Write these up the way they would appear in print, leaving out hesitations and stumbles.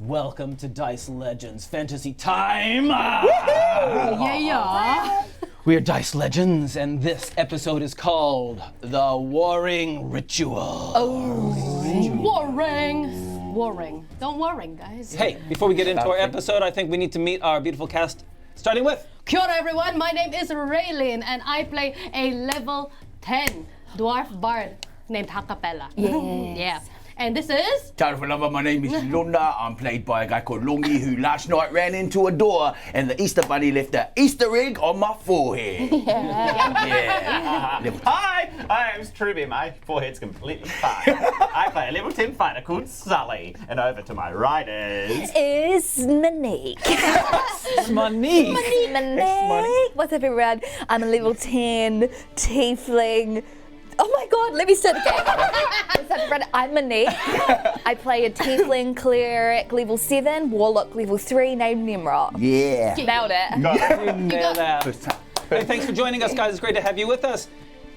Welcome to Dice Legenz Fantasy Time! Yeah. We're Dice Legenz, and this episode is called The Warring Ritual. Warring. Don't worry, guys. Hey, before we get into our episode, I think we need to meet our beautiful cast, starting with... Kia ora, everyone. My name is Raylene, and I play a level 10 dwarf bard named Ha-Kapella. Yeah. And this is... My name is Lona. I'm played by a guy called Longy who last night ran into a door and the Easter Bunny left an Easter egg on my forehead. Hi, I'm Truby. My forehead's completely fine. I play a level 10 fighter called Sully. And over to my right is Monique. Monique. Monique. What's up, everyone? I'm a level 10 tiefling. Oh my god, let me start again. I'm Monique. I play a tiefling cleric level 7, warlock level 3 named Tnemrot. Yeah. Nailed it. Nailed that. Hey, thanks for joining us, guys. It's great to have you with us.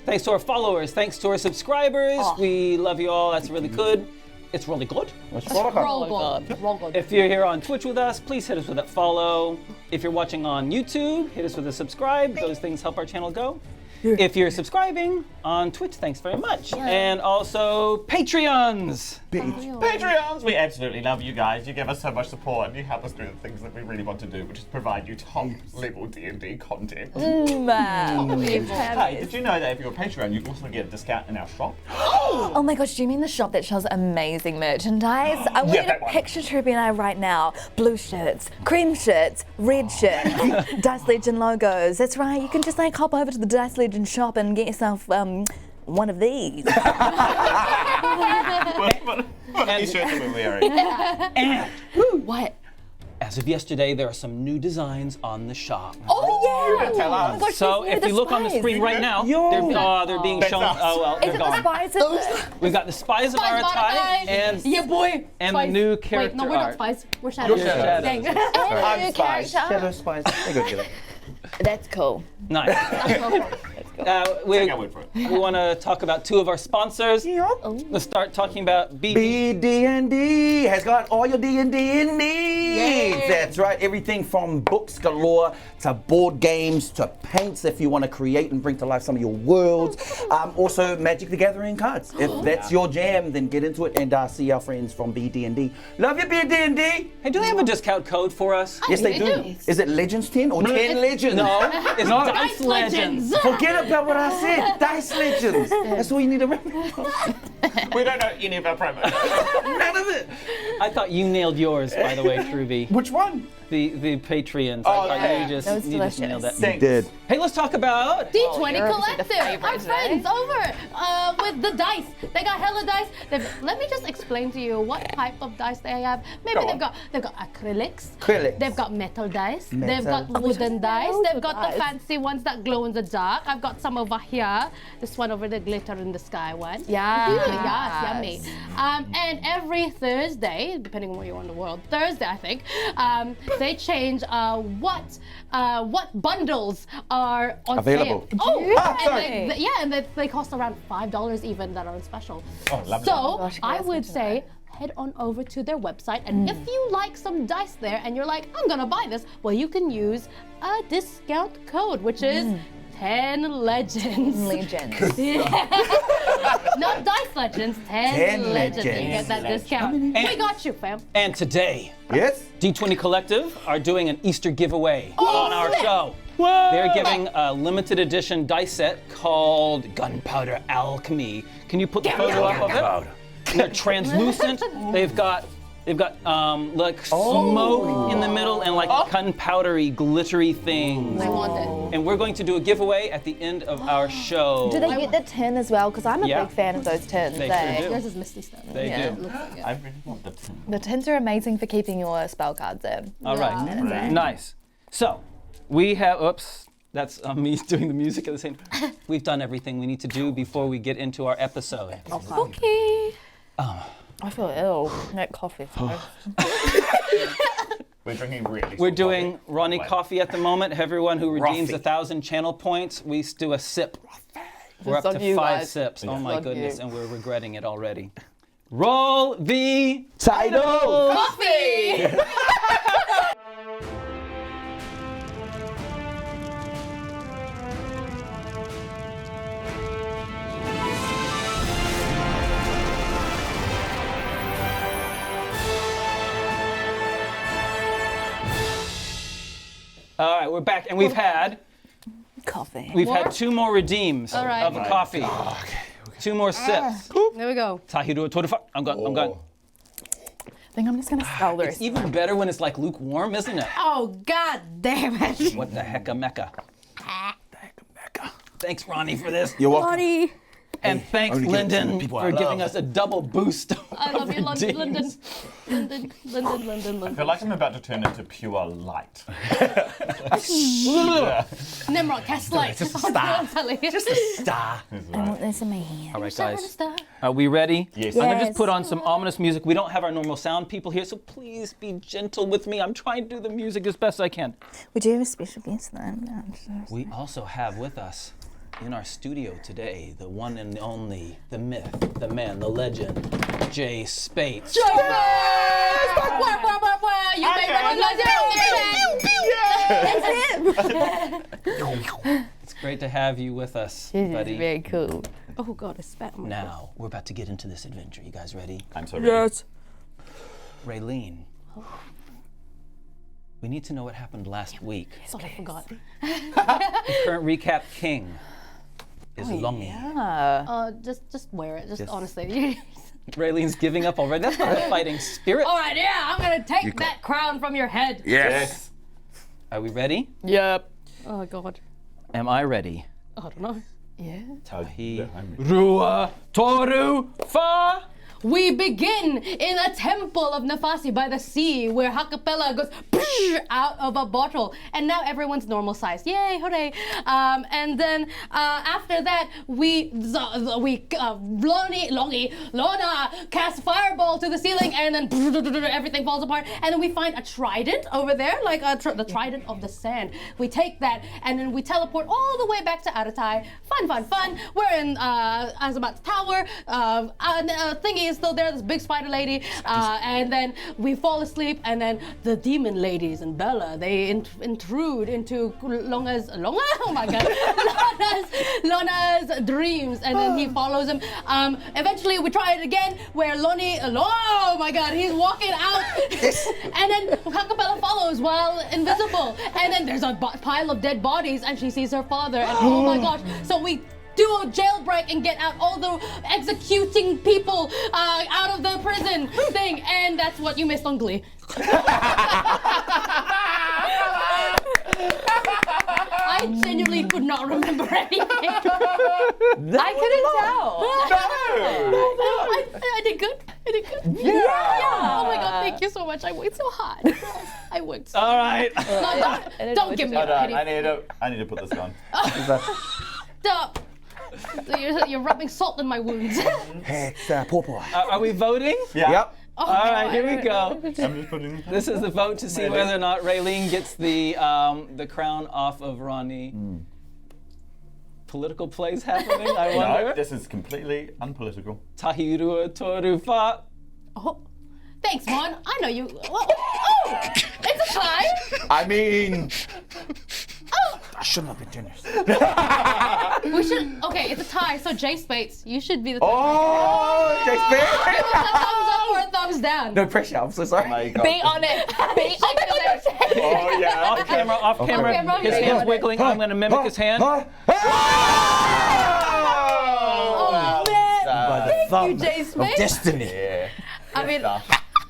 Thanks to our followers. Thanks to our subscribers. We love you all. That's really good. It's really good. Roll good. If you're here on Twitch with us, please hit us with that follow. If you're watching on YouTube, hit us with a subscribe. Those things help our channel go. If you're subscribing on Twitch, thanks very much. And also, Patreons. Patreons. We absolutely love you guys. You give us so much support and you help us do the things that we really want to do, which is provide you top level D&D content. Hey, did you know that if you're a Patreon, you also get a discount in our shop? Oh my gosh, do you mean the shop that sells amazing merchandise? I want you to picture Truby and I right now. Blue shirts, cream shirts, red shirts, Dice Legend logos. That's right, you can just like hop over to the Dice Legend shop and get yourself one of these. What are these shirts that we're wearing? And What? as of yesterday, there are some new designs on the shop. Oh yeah! Tell us. Oh my gosh, So these if are you look on the spies. screen right now, they're being That's shown. us. Oh well, Is they're it the gone. spies? We've got the Spies of Spies of Aratai Aratai. and Yeah, boy. and Spies. the new Wait, character no, we're not art. spies. We're shadows. You're shadows. Dang. And I'm new spies. character. Shadow spies. They go together. That's cool. Nice. Take our word for it. We want to talk about two of our sponsors. Let's start talking about BD&D has got all your D&D needs. That's right, everything from books galore to board games to paints if you want to create and bring to life some of your worlds. Also Magic the Gathering cards. If that's your jam, then get into it and see our friends from BD&D. Love you, BD&D. Hey, do they have a discount code for us? Yes, they they do. do. Is it Legends 10 or 10 Legends? No, it's No. Dice Legends. Forget about what I said. Dice Legends. That's all you need to remember. We don't know any of our promos. None of it. I thought you nailed yours, by the way, Truby. Which one? The Patreons. Oh, I thought yeah. you just That was nailed that. Thanks. Did. Hey, let's talk about D20 you're obviously the Collective, our favorite friends over with the dice. They got hella dice. Let me just explain to you what type of dice they have. Maybe Go they've got acrylics. Acrylics. They've got metal dice. Metal. They've got wooden dice. They've got the dice. fancy ones that glow in the dark. I've got some over here. This one over the glitter in the sky one. Yes. Yes, yummy. And every Thursday, depending on where you are in the world, Thursday I think, they change what bundles are on Available. sale. Oh, Really? and they cost around $5 even that are on special. Oh, lovely. So gosh, I yes, would that's say head on over to their website, and if you like some dice there and you're like, I'm gonna buy this, well, you can use a discount code, which is 10 Legends. Legends. Not Dice Legends, 10 Legends. You get that discount. We got you, fam. and today, Yes? D20 Collective are doing an Easter giveaway on our show. They're giving a limited edition dice set called Gunpowder Alchemy. Can you put the photo up of it? They're translucent. They've got like smoke in the middle and like gunpowdery, glittery things. I want it. And we're going to do a giveaway at the end of our show. Do they get the tin as well? Because I'm a Yeah. big fan of those tins. They eh? sure do. Yours is misty stuff. They Yeah. do. I really want the tin. The tins are amazing for keeping your spell cards in. All right. Nice. So we have, oops, that's me doing the music at the same time. We've done everything we need to do before we get into our episode. Okay. I feel ill. That coffee. We're drinking really We're strong doing coffee. Ronnie Wait. coffee at the moment. Everyone who redeems Roffy. 1,000 channel points, we do a sip. We're up That's to on you 5 guys. sips. Oh my on goodness, you. and we're regretting it already. Roll the Title! Coffee! All right, we're back, and we've had Coffee. had 2 more redeems All right. of a coffee. 2 more sips. There we go. Tahiru Torufa. I'm gone. I think I'm just gonna scull the It's rest. even better when it's like lukewarm, isn't it? Oh, god damn it. What the hecka-mecca. Thanks, Ronnie, for this. You're welcome. Buddy. And thanks, only give it to the Lyndon, people for I giving love. us a double boost. I love you, London. redeems. London. I feel like I'm about to turn into pure light. Nimrod, cast light. just a star. Sully. Just a star. I want this in my hand. All right, Star, guys. star. Are we ready? Yes. I'm gonna just Yes. put on some ominous music. We don't have our normal sound people here, so please be gentle with me. I'm trying to do the music as best I can. We do have a special guest though. We also have with us in our studio today the one and only, the myth, the man, the legend, Jay Spates. You may recognize it. It's great to have you with us, This is buddy. very cool. Oh god, I spat on my Now, we're about to get into this adventure. You guys ready? I'm so ready. Raylene, we need to know what happened last week. thought I forgot. The current recap king is Longy. Just wear it. Just honestly. Raylene's giving up already. That's not a fighting spirit. All right, yeah, I'm gonna take that crown from your head. Yes. Are we ready? Yep. Oh god. Am I ready? I don't know. Yeah. Tahi Rua Toru Fa. We begin in a temple of Nefasi by the sea where Ha-Kapella goes out of a bottle. And now everyone's normal size. Yay, hooray. And then after that, Lona casts fireball to the ceiling and then everything falls apart. And then we find a trident over there, like the trident of the sand. We take that and then we teleport all the way back to Aratai. Fun. We're in Azamat's tower. Thingy is still there, this big spider lady, and then we fall asleep, and then the demon ladies and Bella, they intrude into Lona's dreams, and then he follows him. Eventually we try it again, where oh my god, he's walking out, and then Ha-Kapella follows while invisible, and then there's a pile of dead bodies, and she sees her father, and oh my gosh, so we do a jailbreak and get out all the executing people out of the prison thing, and that's what you missed on Glee. I genuinely could not remember anything. I couldn't tell. I did good. Yeah. Oh my god, thank you so much. I worked so hard. I worked so All right. hard. Don't give me a Hold on, pity. I need to put this on. Stop. You're rubbing salt in my wounds. It's pawpaw. Are we voting? Yeah. Yep. Oh, All right, here we go. I'm just putting This is the vote to see whether or not Raylene gets the crown off of Ronnie. Political plays happening, I wonder. No, this is completely unpolitical. Tahiru Toru Fa. Oh, thanks, Mon. I know you. Oh, it's a tie. I mean, Oh, I shouldn't have been generous. we should. Okay, it's a tie. So Jay Spates, you should be the. Oh, Shakespeare. Give us a thumbs up or a thumbs down. No pressure. I'm so sorry. My God. Be on it. Be on it. Oh yeah. Off camera, camera, his yeah. hand's wiggling. I'm going to mimic his hand. Oh, by the thumb Jay of Spates. destiny. Yeah. I mean,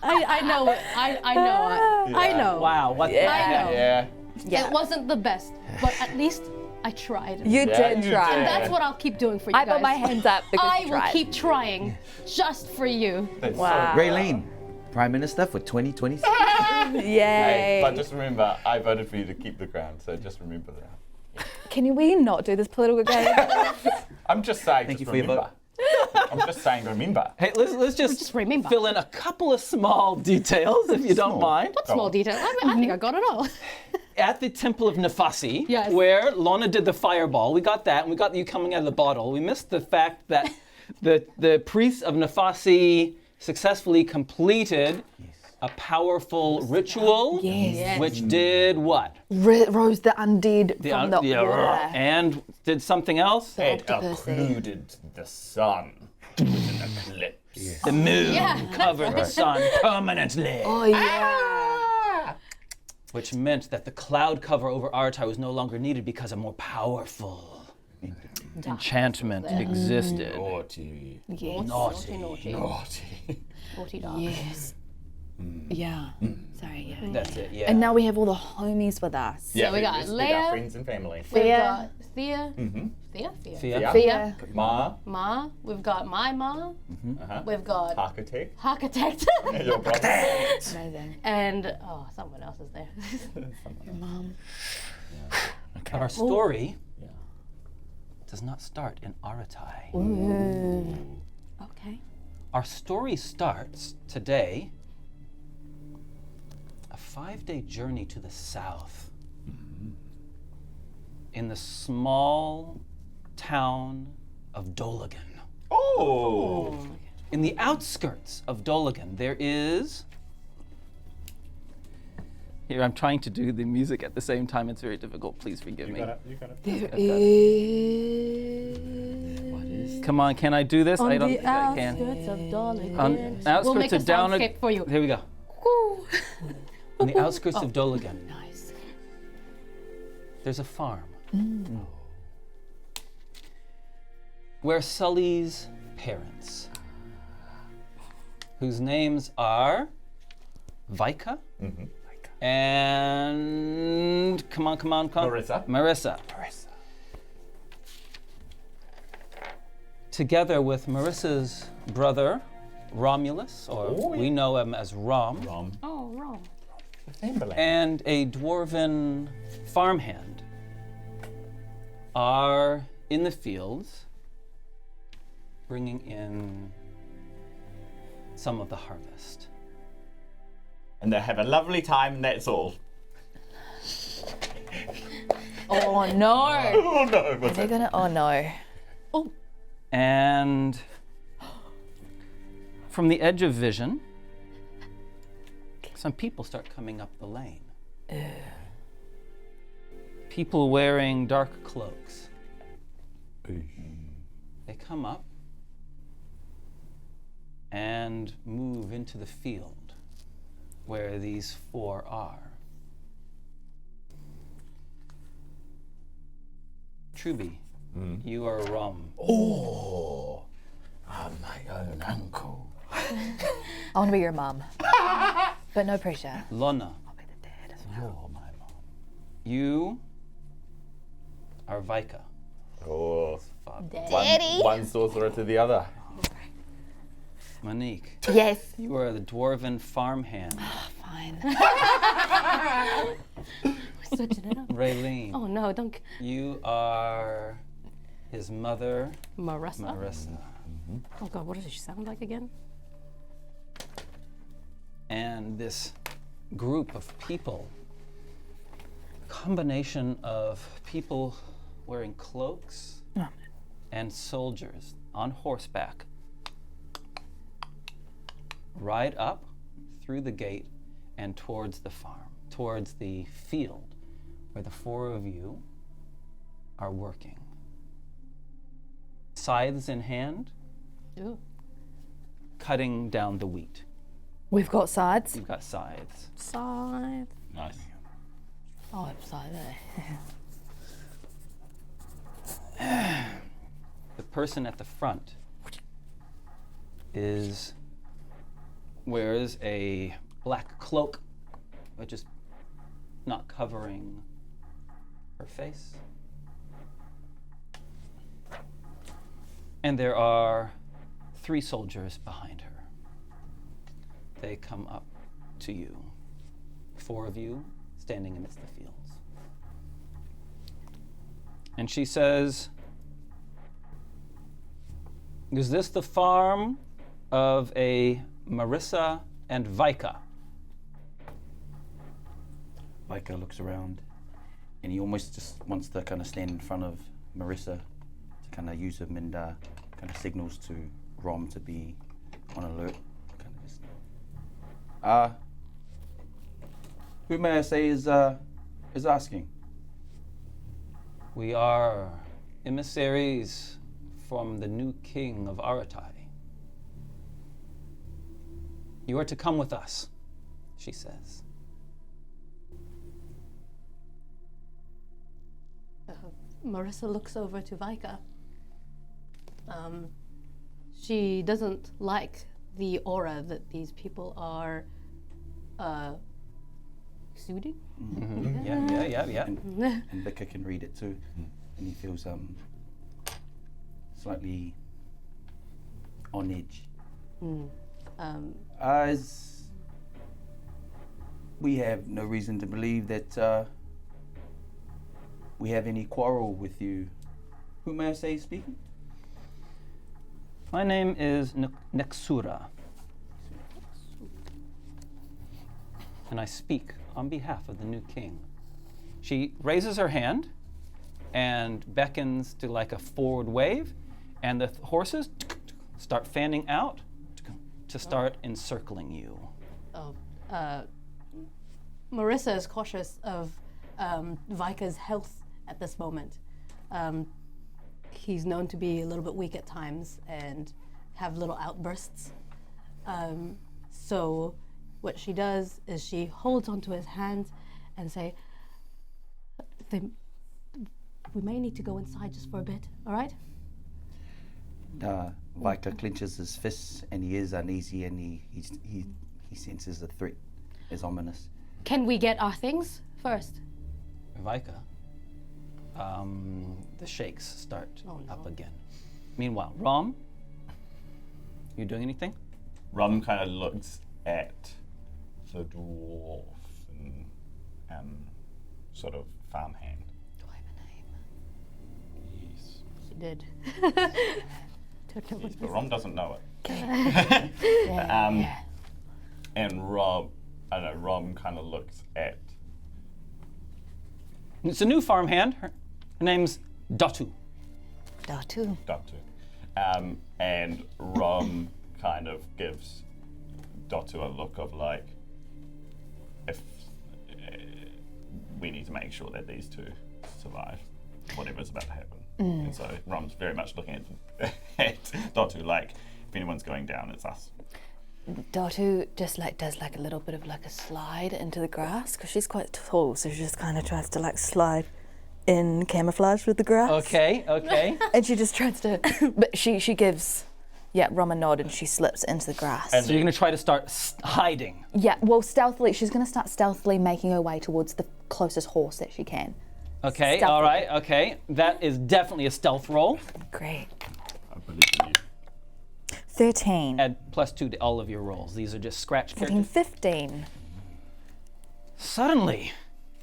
I know it. I know. Wow, what the I heck? know. Yeah. Yeah. It wasn't the best, but at least I tried. You Yeah, did you try. did. That's what I'll keep doing for you I guys. put my hands up because I you will tried. keep trying, just for you. That's Wow. Raylene, Prime Minister for 2026. Yay. Hey, but just remember, I voted for you to keep the crown, so just remember that. Can we not do this political game? I'm just saying. Thank just you for your remember. I'm just saying, remember. Hey, let's just remember. fill in a couple of small details, if you don't mind. What small detail? I think I got it all. At the Temple of Nefasi, Yes. where Lona did the fireball, we got that, and we got you coming out of the bottle. We missed the fact that the priests of Nefasi successfully completed a powerful ritual, Yes. which did what? Rose the undead from the water. And did something else? It octopussy. occluded the sun with an eclipse. The moon Yeah. covered the sun permanently. Oh yeah. which meant that the cloud cover over Aratai was no longer needed because a more powerful enchantment existed. Naughty. Yes. Naughty. Naughty dog. Yes. Yeah. Sorry, yeah. That's it, yeah. And now we have all the homies with us. Yeah, we got our Leia. friends and family. We've Thea. got Thea. Thea? Thea. Thea. Ma. Ma. We've got my ma. We've got Architect. Architect. Your brother. Amazing. And someone else is there. Your mom. But our story does not start in Aratai. Okay. Our story starts today, a 5-day journey to the south, in the small town of Dolagan. Oh. In the outskirts of Dolagan, there is. Here, I'm trying to do the music at the same time. It's very difficult. Please forgive me. You got it. There is. What is? Come on, can I do this? I don't think I can. Outskirts of Dolagan. On outskirts We'll make a of down. soundscape for you. Here we go. On the outskirts of Dolagan, Nice. there's a farm where Sully's parents, whose names are Vika and come on. Marissa. Together with Marissa's brother, Romulus, or we know him as Rom, Oh, wrong. and a dwarven farmhand are in the fields bringing in some of the harvest. And they have a lovely time, and that's all. Oh no. Oh no, what's They're that? gonna. Oh no. And from the edge of vision, some people start coming up the lane. People wearing dark cloaks. They come up and move into the field where these four are. Truby, you are Rom. Oh, I'm my own uncle. I want to be your mum. But no pressure. Lona, I'll be the dad as well. You're my mom. you are Vika. Oh, Daddy. one sorcerer to the other. Monique, Yes. you are the dwarven farmhand. Fine. We're switching it up. Raylene, Oh no, don't. you are his mother, Marissa. Marissa. Oh god, what does she sound like again? And this group of people, combination of people wearing cloaks and soldiers on horseback, ride up through the gate and towards the farm, towards the field where the four of you are working. Scythes in hand, Ooh. cutting down the wheat. We've got sides. You've got scythes. Scythe. Nice. Oh, I'm sorry. The person at the front wears a black cloak, which is not covering her face. And there are 3 soldiers behind her. They come up to you. 4 of you standing amidst the fields. And she says, "Is this the farm of a Marissa and Vika?" Vika looks around and he almost just wants to kind of stand in front of Marissa to kind of use him and kind of signals to Rom to be on alert. Kind of just, who may I say is asking? We are emissaries from the new king of Aratai. You are to come with us, she says. Marissa looks over to Vika. She doesn't like the aura that these people are exuding. Yeah. And Vika can read it too, and he feels slightly on edge. As we have no reason to believe that we have any quarrel with you. Who may I say is speaking? My name is Nexura. And I speak on behalf of the new king. She raises her hand and beckons to like a forward wave, and the horses start fanning out to start encircling you. Marissa is cautious of Vika's health at this moment. He's known to be a little bit weak at times and have little outbursts. So what she does is she holds onto his hand and say, we may need to go inside just for a bit, all right? Vika clenches his fists and he is uneasy and he senses a threat as ominous. Can we get our things first? Vika, the shakes start up again. Meanwhile, Rom, you doing anything? Rum kind of looks at the dwarf and sort of farmhand. Do I have a name? Yes. She did. Yes, but Rom doesn't know it. Yeah. And Rom kind of looks at. It's a new farmhand. Her name's Datu. Datu. Datu. And Rom kind of gives Datu a look of like, if we need to make sure that these two survive whatever's about to happen. And so Rom's very much looking at Datu like, if anyone's going down, it's us. Datu just like does like a little bit of like a slide into the grass because she's quite tall, so she just kind of tries to like slide in camouflage with the grass. Okay. And she just tries to, but she gives, Rom a nod and she slips into the grass. So you're gonna try to start hiding. Yeah, well, stealthily, she's gonna start stealthily making her way towards the closest horse that she can. Okay, Stealthily. all right, okay. That is definitely a stealth roll. Great. I believe in you. 13. Add +2 to all of your rolls. These are just scratch 14, characters. 15. Suddenly,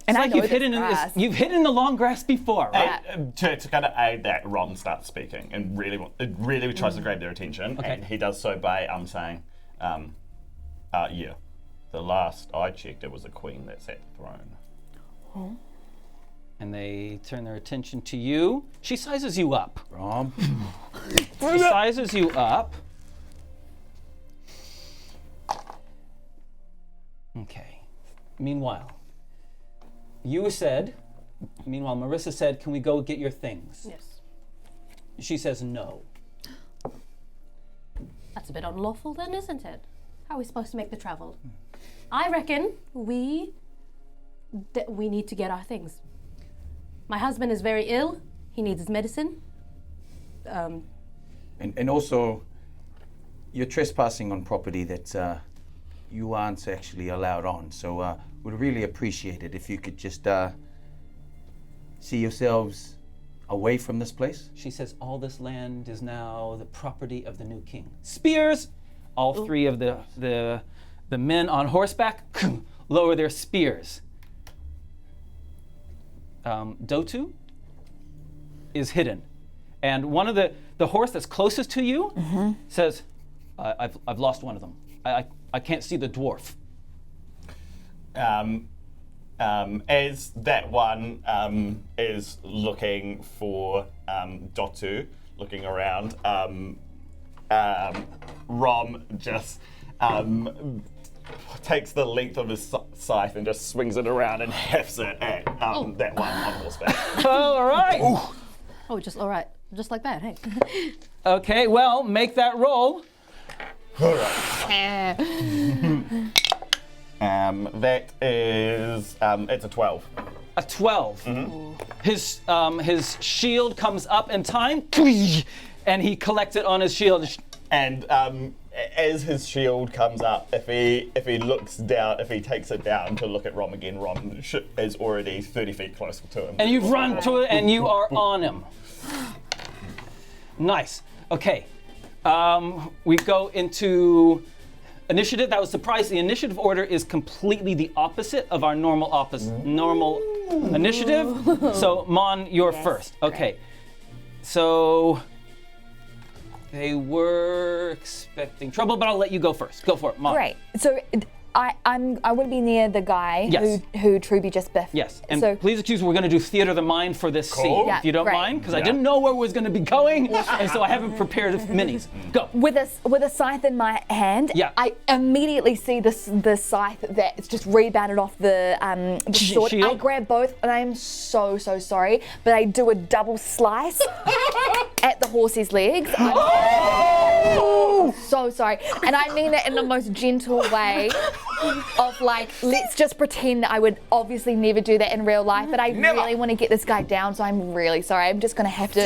And I like know you've this hidden grass. you've hidden in the long grass before, right? To kind of aid that, Ron starts speaking and really tries to grab their attention. Okay. And he does so by saying, yeah, the last I checked, it was a queen that sat the throne. Oh. And they turn their attention to you. She sizes you up. Rom. She sizes you up. Okay. Meanwhile, Marissa said, can we go get your things? Yes. She says no. That's a bit unlawful then, isn't it? How are we supposed to make the travel? I reckon we need to get our things. My husband is very ill. He needs his medicine. And also, you're trespassing on property that you aren't actually allowed on. So we'd really appreciate it if you could just see yourselves away from this place. She says all this land is now the property of the new king. Spears! All three of the men on horseback lower their spears. Dotu is hidden. And one of the horse that's closest to you says, I've lost one of them. I can't see the dwarf. As that one is looking for Dotu, looking around, Rom just takes the length of his scythe and just swings it around and hefts it at that one on horseback. All right. Oh, just all right. Just like that, hey. Okay, well, make that roll. All right. That is, it's a 12. A 12. His shield comes up in time, and he collects it on his shield. And as his shield comes up, if he looks down, if he takes it down to look at Rom again, Rom is already 30 feet closer to him. And you've run to it, and you are on him. Nice. Okay. We go into initiative. That was surprise. The initiative order is completely the opposite of our normal initiative. So, Mon, you're first. Okay. So they were expecting trouble, but I'll let you go first. Go for it, Mon. Great. So I want to be near the guy Yes. who Truby just biffed. Yes, and so, please excuse me, we're going to do theater of the mind for this scene, Yeah, if you don't great. mind, because I didn't know where it was going to be going, and so I haven't prepared minis. Go. with a scythe in my hand, Yeah. I immediately see the scythe that's just rebounded off the sword. Shield? I grab both, and I'm so sorry, but I do a double slice at the horse's legs. I'm so sorry, and I mean that in the most gentle way. Of like, let's just pretend I would obviously never do that in real life, but I really want to get this guy down, so I'm really sorry. I'm just gonna have to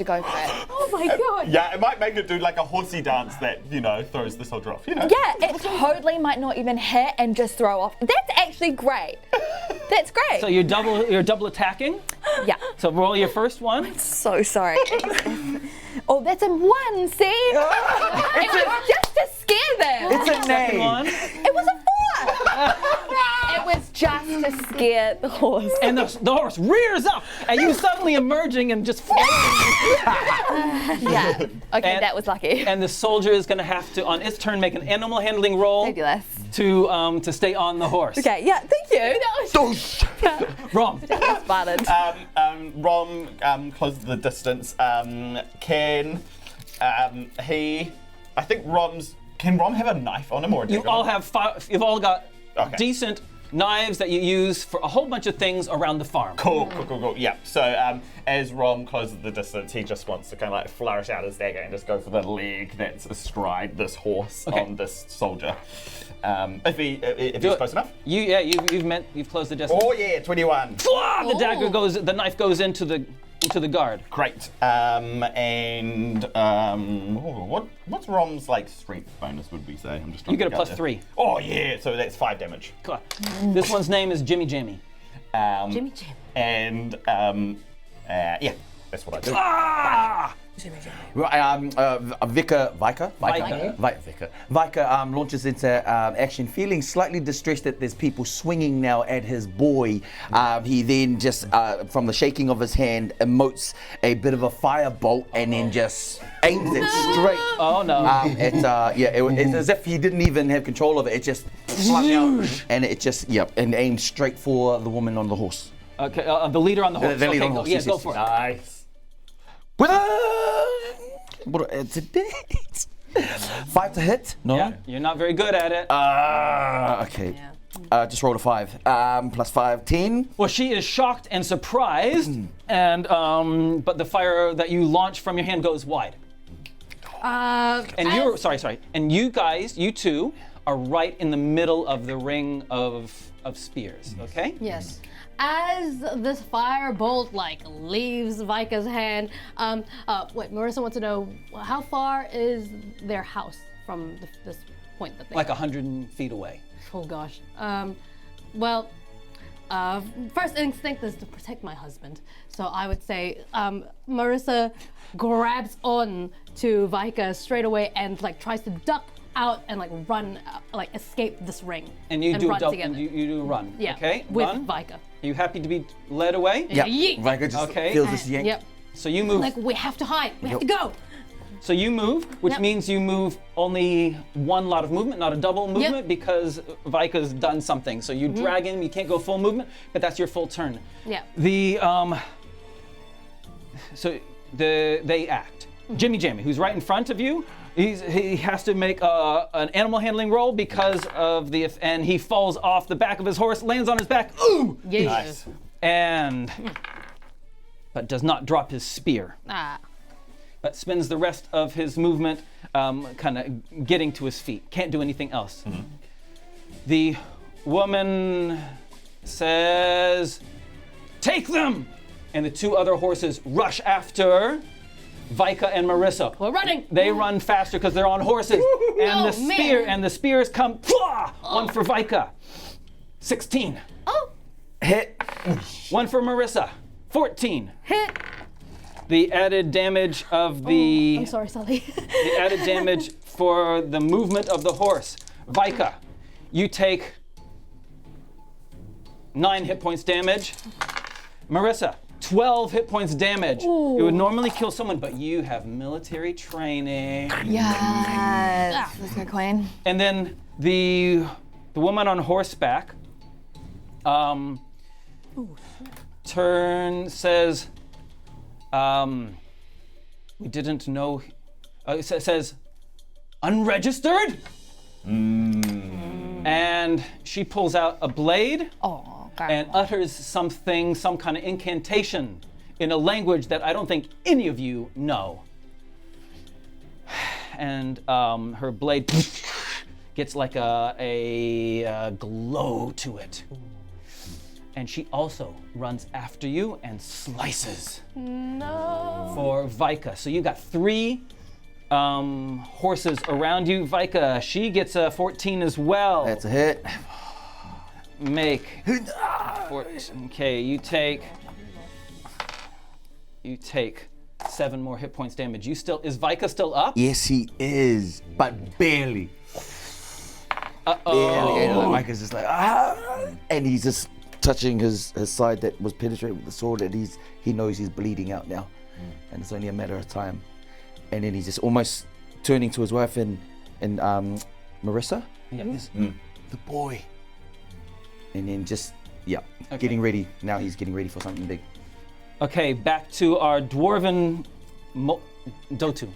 go for it. Oh my god. Yeah, it might make it do like a horsey dance that, throws the soldier off, Yeah, it totally might not even hit and just throw off. That's actually great. That's great. So you're double attacking. Yeah. So roll your first one. So sorry. Oh, that's a 1, see? It was just to scare them. It's a name. One. It was a 4. It was just to scare the horse. And the horse rears up, and you suddenly emerging and just flying. Yeah. Okay, And- that was lucky. And the soldier is going to have to, on its turn, make an animal handling roll Fabulous. to stay on the horse. Okay, yeah, thank you. That was Wrong. spotted. Rom closes the distance. Can Rom have a knife on him or a You dagger? all have you've all got Okay. decent knives that you use for a whole bunch of things around the farm. Cool. Yeah. So as Rom closes the distance, he just wants to kind of like flourish out his dagger and just go for the leg that's astride this horse on this soldier. If he's close enough. You've closed the distance. Oh yeah, 21. The knife goes into the guard. Great. What's Rom's like strength bonus? Would we say? I'm just trying You get to a work out plus 3. Oh yeah, so that's 5 damage. Cool. This one's name is Jimmy Jamie. Jimmy Jim. And yeah, that's what I do. Ah! Vika launches into action, feeling slightly distressed that there's people swinging now at his boy. He then just, from the shaking of his hand, emotes a bit of a firebolt and then just aims it straight. Oh no. It's as if he didn't even have control of it. It just flung out and it just, and aimed straight for the woman on the horse. Okay, the leader on the horse. The leader on the Okay, horse. go for it. Nice. It's a date. 5 to hit? No. Yeah, you're not very good at it. Okay. Just rolled a 5. Plus 5, 10. Well, she is shocked and surprised, and but the fire that you launch from your hand goes wide. And you're sorry. And you guys, you two, are right in the middle of the ring of spears. Okay. Yes. As this firebolt leaves Vika's hand, Marissa wants to know how far is their house from this point that they Like 100 feet away. Oh gosh. First instinct is to protect my husband. So I would say Marissa grabs on to Vika straight away and tries to duck out and run, escape this ring. And you do run double. together. You do run. Yeah. Okay. With Run. Vika. Are you happy to be led away? Yeah. Yeet. Vika just Okay. feels this yank. Yep. So you move. We have to hide. We have to go. So you move, which Yep. means you move only one lot of movement, not a double movement, because Vika's done something. So you drag him. You can't go full movement, but that's your full turn. Yeah. They act. Jimmy Jamie, who's right in front of you, he has to make an animal handling roll because of and he falls off the back of his horse, lands on his back, Yeah. Nice. but does not drop his spear. But spends the rest of his movement kind of getting to his feet. Can't do anything else. The woman says, take them! And the 2 other horses rush after Vika and Marissa. We're running. They run faster because they're on horses. And the spears come. One for Vika. 16. Oh. Hit. One for Marissa. 14. Hit. The added damage of the I'm sorry, Sully. the added damage for the movement of the horse. Vika, you take 9 hit points damage. Marissa, 12 hit points damage. It would normally kill someone, but you have military training. Yes. Let's go, Queen. And then the woman on horseback says, we didn't know, says, unregistered? And she pulls out a blade and utters something, some kind of incantation in a language that I don't think any of you know. And her blade gets like a glow to it. And she also runs after you and slices for Vika. So you got 3 horses around you. Vika, she gets a 14 as well. That's a hit. Make 14. Okay, you take 7 more hit points damage. Is Vika still up? Yes, he is, but barely. Uh-oh. Barely. And Vika's just like, and he's just touching his side that was penetrated with the sword, and he knows he's bleeding out now, and it's only a matter of time. And then he's just almost turning to his wife and Marissa. Yes. The boy. And then just getting ready. Now he's getting ready for something big. Okay, back to our dwarven Dotu.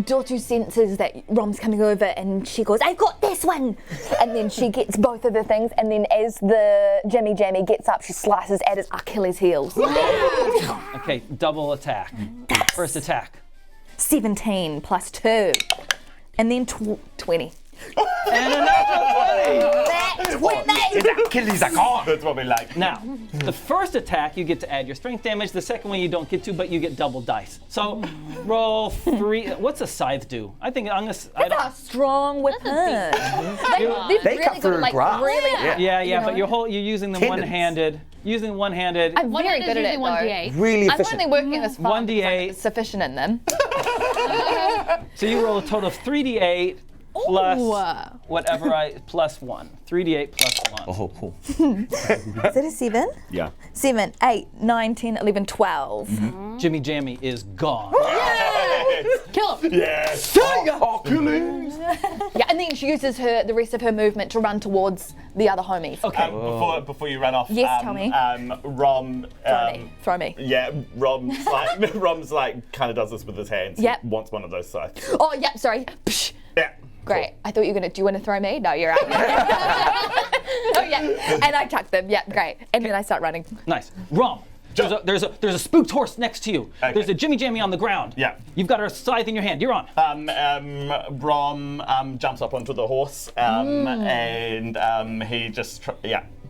Dotu senses that Rom's coming over and she goes, I've got this one! And then she gets both of the things, and then as the Jimmy Jammy gets up, she slices at his Achilles heels. Okay, double attack. First attack. 17 plus 2. And then 20. And another 20! Achilles are gone. That's what we like. Now, the first attack, you get to add your strength damage. The second one, you don't get to, but you get double dice. So roll 3. What's a scythe do? I think I'm gonna. That's a strong weapon. They cut through grass. Yeah, but you're using them Tendons. one-handed. Using one-handed. I'm very good at it, though. 1d8. Really I'm efficient. only working this far. 1d8. It's sufficient in them. So you roll a total of 3d8 plus whatever plus 1. 3d8 plus 1. Oh, cool. Is it a 7? Yeah. 7, 8, 9, 10, 11, 12. Jimmy Jammy is gone. Kill him. Yes. Achilles. Yeah, and then she uses the rest of her movement to run towards the other homies. Okay. Before you run off, Yes, tell me. Rom. Throw me. Yeah, Rom's like kind of does this with his hands. Yep. He wants one of those scythes. Oh, yeah, sorry. Psh. Yeah. Great. I thought you were going to, do you want to throw me? No, you're out. Oh, yeah. And I tuck them. Yeah, great. And then I start running. Nice. Rom. There's a spooked horse next to you. Okay. There's a Jimmy Jammy on the ground. Yeah. You've got a scythe in your hand. You're on. Rom jumps up onto the horse, and he just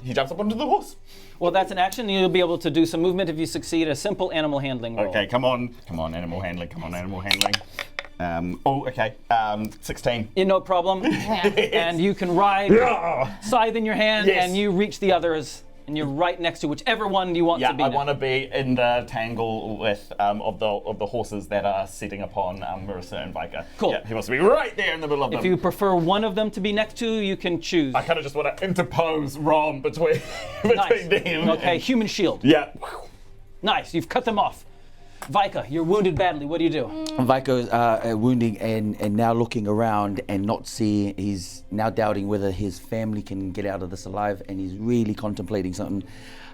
he jumps up onto the horse. Well, that's an action. You'll be able to do some movement if you succeed a simple animal handling roll. Okay, come on, animal handling. 16. No problem. And you can ride scythe in your hand, and you reach the others, and you're right next to whichever one you want to be. I want to be in the tangle with of the horses that are sitting upon Marissa and Vika. Cool. Yeah, he wants to be right there in the middle of them. If you prefer one of them to be next to, you can choose. I kind of just want to interpose Rom between them. Okay, human shield. Yeah. Nice. You've cut them off. Vika, you're wounded badly. What do you do? Vika's wounding and now looking around and not seeing. He's now doubting whether his family can get out of this alive, and he's really contemplating something.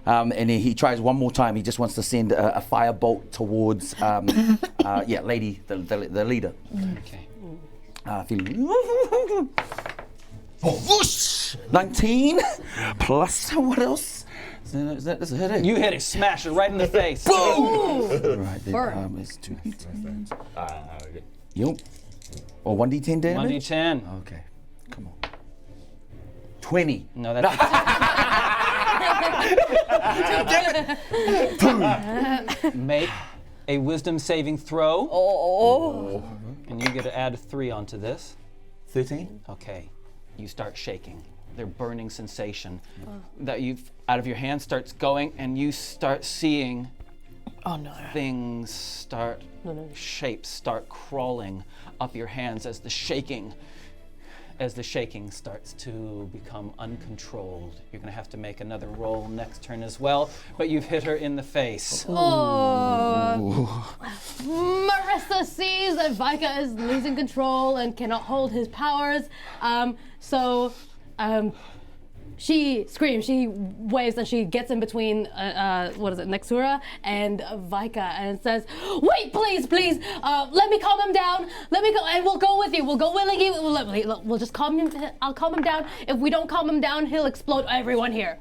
And he tries one more time. He just wants to send a firebolt towards, lady, the leader. Okay. Feeling. 19 plus what else? That's a hit, eh? You hit it, smash it right in the face. Boom! Right, then, it's 2 d10s. Yep. Or 1d10 damage? 1d10. Okay, come on. 20. No, that's Make a wisdom saving throw. Oh. And you get to add 3 onto this. 13. Okay. You start shaking. Their burning sensation that you've out of your hand starts going, and you start seeing things start, shapes start crawling up your hands as the shaking starts to become uncontrolled. You're gonna have to make another roll next turn as well, but you've hit her in the face. Marissa sees that Vika is losing control and cannot hold his powers. She screams, she waves, and she gets in between, Nexura and Vika, and says, "Wait, please, let me calm him down. Let me go, and we'll go with you. We'll go willingly. We'll just calm him. I'll calm him down. If we don't calm him down, he'll explode everyone here."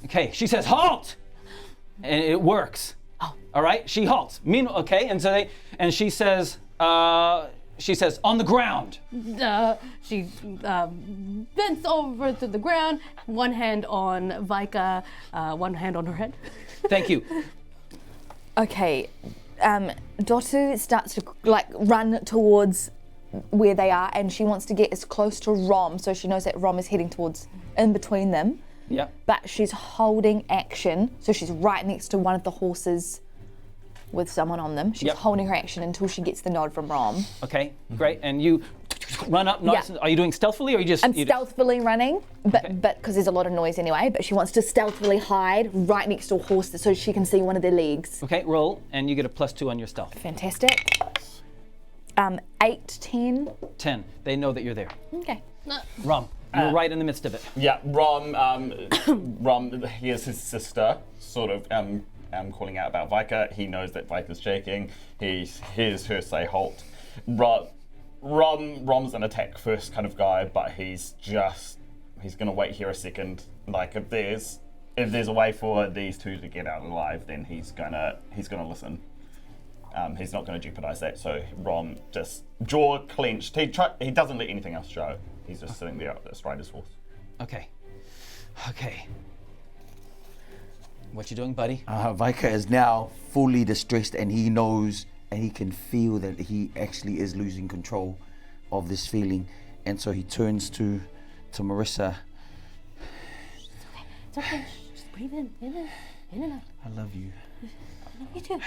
Okay, she says, "Halt!" And it works. Oh. All right, she halts. Okay, and so she says, "On the ground." She bends over to the ground, one hand on Vika, one hand on her head. Thank you. Okay, Dotu starts to run towards where they are, and she wants to get as close to Rom, so she knows that Rom is heading towards in between them. Yeah. But she's holding action, so she's right next to one of the horses with someone on them. She's holding her action until she gets the nod from Rom. Okay, great. And you run up. Are you doing stealthily, or you just? I'm stealthily running, but because there's a lot of noise anyway. But she wants to stealthily hide right next to a horse so she can see one of their legs. Okay, roll, and you get a +2 on your stealth. Fantastic. 8, 10. 10. They know that you're there. Okay. Rom, you're right in the midst of it. Yeah, Rom hears his sister sort of calling out about Vika. He knows that Vika's shaking. He hears her say halt. Rom's an attack first kind of guy, but he's gonna wait here a second. Like if there's a way for these two to get out alive, then he's gonna listen. He's not gonna jeopardize that. So Rom just jaw clenched. He doesn't let anything else show. He's just sitting there astride his horse. Okay. What you doing, buddy? Vika is now fully distressed, and he knows and he can feel that he actually is losing control of this feeling. And so he turns to Marissa. It's okay. Just breathe in and out. I love you. I love you too.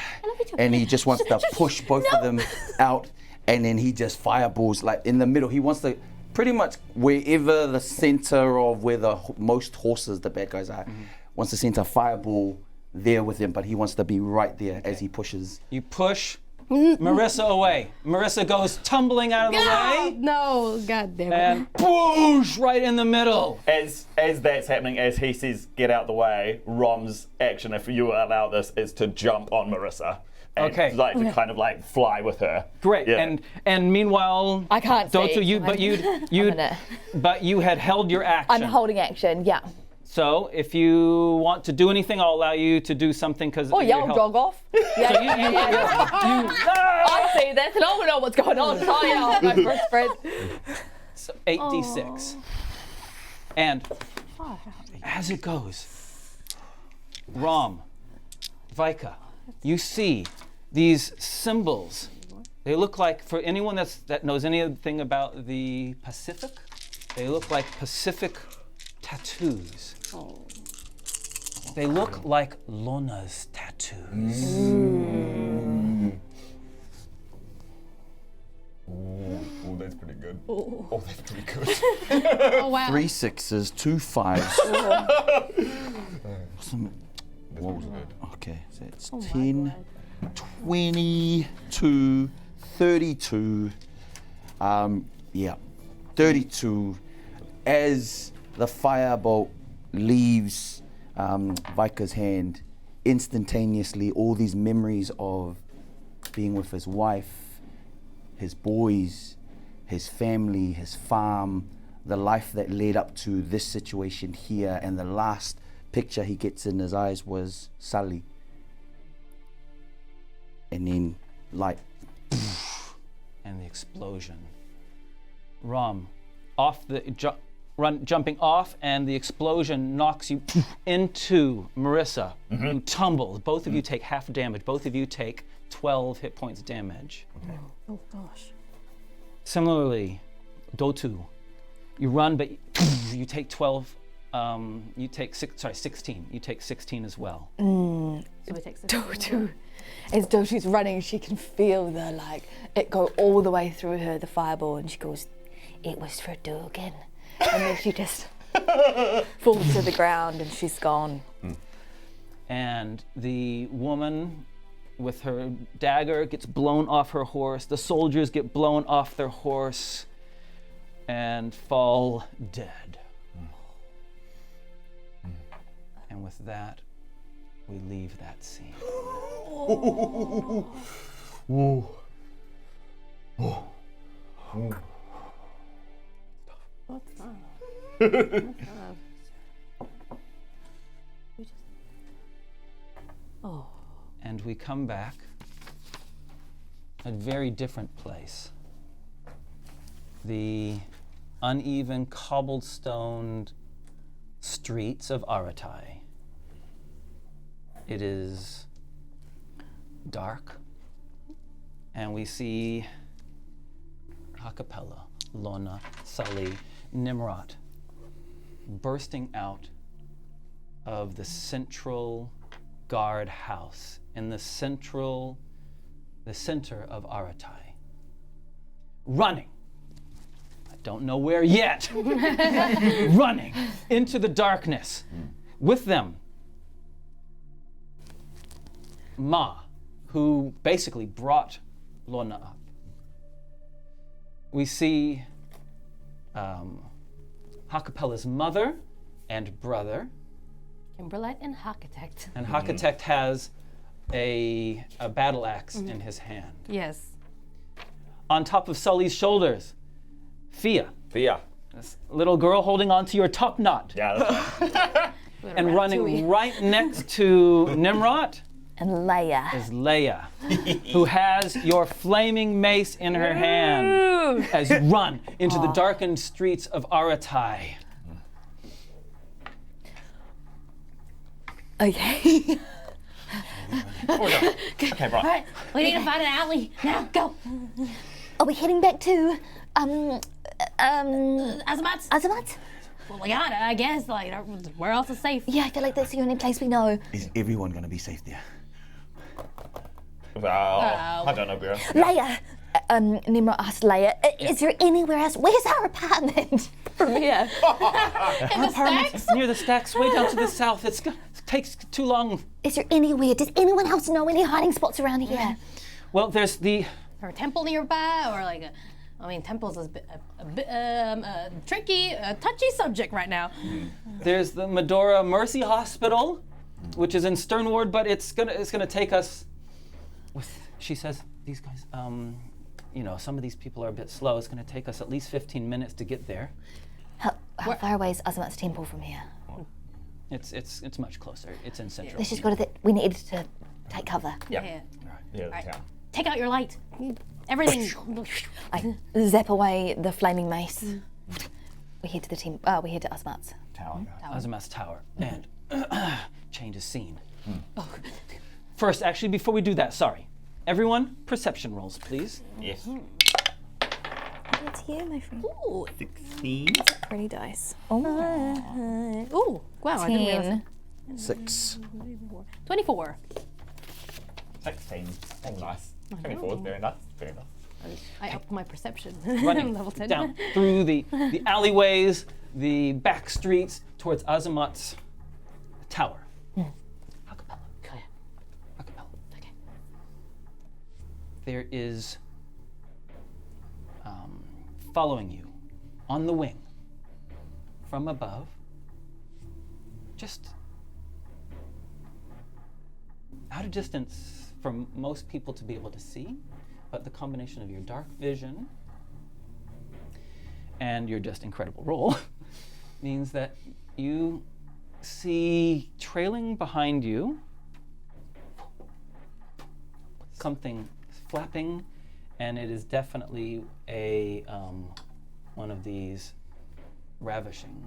And he just wants to push both of them out, and then he just fireballs like in the middle. He wants to pretty much wherever the center of where the most horses, the bad guys are, wants to send a fireball there with him, but he wants to be right there as he pushes. You push Marissa away. Marissa goes tumbling out of the way. No, god damn it. And boosh, right in the middle. As that's happening, as he says, get out the way, Rom's action, if you allow this, is to jump on Marissa. And Okay. to kind of fly with her. Great. Yeah. And meanwhile, I can't Dotu, see. but you had held your action. I'm holding action, yeah. So if you want to do anything, I'll allow you to do something because. Oh yeah, I'll jog off. Yeah, I see this and I don't know what's going on. So yeah, I'll go for a sprint. So 8d6. And as it goes, Rom, Vika, you see these symbols. They look like, for anyone that knows anything about the Pacific, they look like Pacific tattoos. They look like Lona's tattoos. Oh, that's pretty good. Oh, that's pretty good. Oh wow. 3 6s, 2 5s. Okay, so it's 10, 22, 32. 32. As the firebolt leaves Vika's hand, instantaneously all these memories of being with his wife, his boys, his family, his farm, the life that led up to this situation here, and the last picture he gets in his eyes was Sully. And then And the explosion. Rom, jumping off, and the explosion knocks you into Marissa, who tumbles. Both of you take half damage. Both of you take 12 hit points damage. Okay. Oh gosh. Similarly, Dotu, you run, but you take 12. You take 16. You take 16 as well. So we take 16. Dotu. As Dotu's running, she can feel it go all the way through her, the fireball, and she goes, "It was for Dugan." And then she just falls to the ground and she's gone. And the woman with her dagger gets blown off her horse. The soldiers get blown off their horse and fall dead. And with that, we leave that scene. What's that? Oh. And we come back, a very different place. The uneven cobblestoned streets of Aratai. It is dark, and we see Ha-Kapella, Lona, Sully, Tnemrot bursting out of the central guard house in the center of Aratai. Running. I don't know where yet. Running into the darkness. With them, Ma, who basically brought Lona up. We see Ha-Kapella's mother and brother. Kimberlite and Architect. And Architect has a battle axe in his hand. Yes. On top of Sully's shoulders, Fia, this little girl holding onto your top knot. Yeah, that's right. And running right next to Tnemrot And Leia. is Leia, who has your flaming mace in her hand as you run into the darkened streets of Aratai. Okay. Okay, right. All right, we need to find an alley. Now, go. Are we heading back to Azamat? Well, we gotta, I guess. Like, where else is safe? Yeah, I feel like that's the only place we know. Is everyone going to be safe there? Well, I don't know, Vera. Leia! Tnemrot asked Leia, is there anywhere else? Where's our apartment? From here. In the stacks? Near the stacks, way down to the south. It takes too long. Is there anywhere? Does anyone else know any hiding spots around here? Well, there's the... Or a temple nearby, or like temples is a bit tricky, touchy subject right now. There's the Medora Mercy Hospital, which is in Sternward, but it's gonna take us. She says these guys, some of these people are a bit slow. It's gonna take us at least 15 minutes to get there. How far away is Azamat's temple from here? It's much closer. It's in central. Let's just go to we need to take cover. Yeah. Yeah, the town. Take out your light. Everything. I zap away the flaming mace. We head to the we head to Azamat's. Tower. Azamat's tower. And change of scene. First, actually, before we do that, sorry. Everyone, perception rolls, please. Yes. It's you, my friend. Ooh. 16. Pretty dice. Ooh. Wow. I didn't realize. 6. 24. 16. Oh, nice. 24 is very nice. Very nice. I upped my perception. Running Level 10. down through the alleyways, the back streets, towards Azamat's tower. Ha-Kapella. Ha-Kapella. Okay. There is, following you, on the wing, from above, just out of distance from most people to be able to see, but the combination of your dark vision and your just incredible roll means that you see trailing behind you something flapping, and it is definitely a one of these ravishing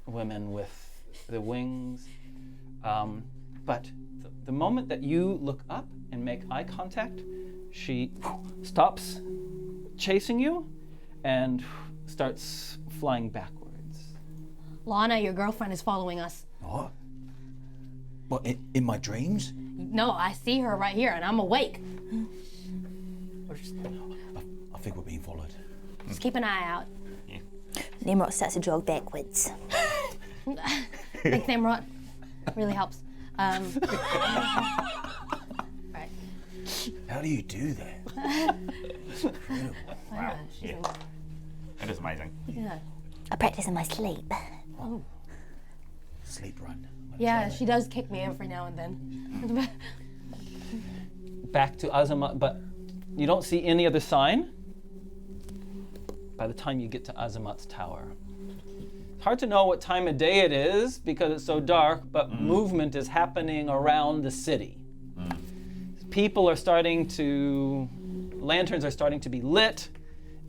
women with the wings. But the moment that you look up and make eye contact, she stops chasing you and starts flying backwards. Lana, your girlfriend is following us. What? What, in my dreams? No, I see her right here, and I'm awake. I think we're being followed. Just keep an eye out. Tnemrot starts to jog backwards. Thanks, Tnemrot. Really helps. Right. How do you do that? Wow. Yeah. That is amazing. Yeah. I practice in my sleep. Sleep run. Yeah, she does kick me every now and then. Back to Azamat, but you don't see any other sign by the time you get to Azamat's tower. It's hard to know what time of day it is because it's so dark, but movement is happening around the city. People are lanterns are starting to be lit.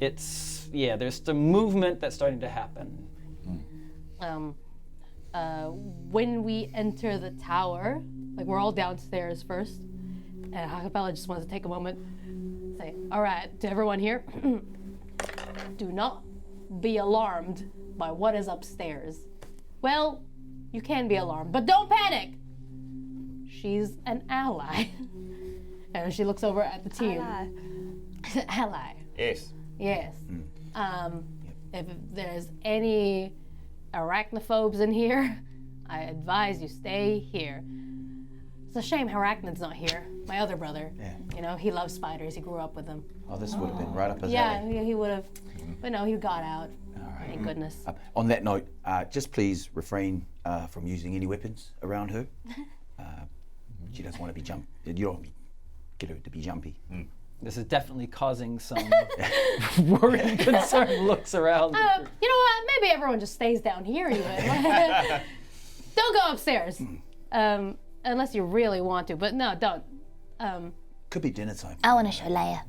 There's the movement that's starting to happen. When we enter the tower, like we're all downstairs first, and Ha-Kapella just wants to take a moment, say, all right, to everyone here, do not be alarmed by what is upstairs. Well, you can be alarmed, but don't panic. She's an ally. And she looks over at the team. Ally. Yes. Yes. If there's any arachnophobes in here, I advise you stay here. It's a shame Arachnid's not here. My other brother. Yeah. You know, he loves spiders. He grew up with them. Oh, this would have been right up his Yeah, alley. he would have. But no, he got out. All right. Thank goodness. On that note, just please refrain from using any weapons around her. She doesn't want to be you don't want to get her to be jumpy. This is definitely causing some worry and concern looks around. You know what? Maybe everyone just stays down here even. Don't go upstairs. Unless you really want to. But no, don't. Could be dinner time. I want to show Leia.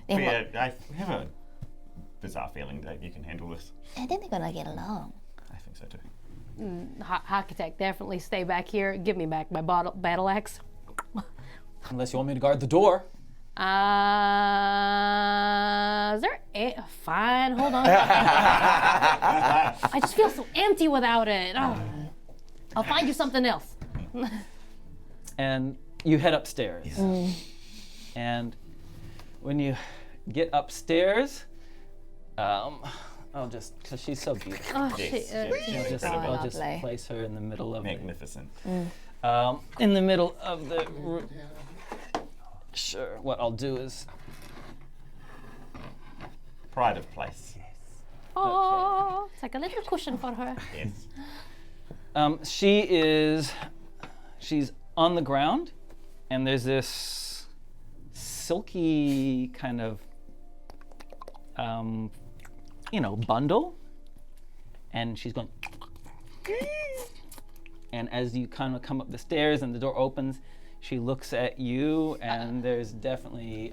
Yeah, I have a bizarre feeling that you can handle this. I think they're gonna get along. I think so too. Architect, definitely stay back here. Give me back my battle axe. Unless you want me to guard the door. Is there fine, hold on. I just feel so empty without it. Oh. I'll find you something else. And you head upstairs. And when you get upstairs, because she's so beautiful. Oh, Yes, I'll just lovely. place her in the middle of Magnificent. in the middle of the room. Sure, what I'll do is Pride of place. Oh, it's like a little cushion for her. Yes. she's on the ground, and there's this silky kind of bundle, and she's going, and as you kind of come up the stairs and the door opens, she looks at you, and there's definitely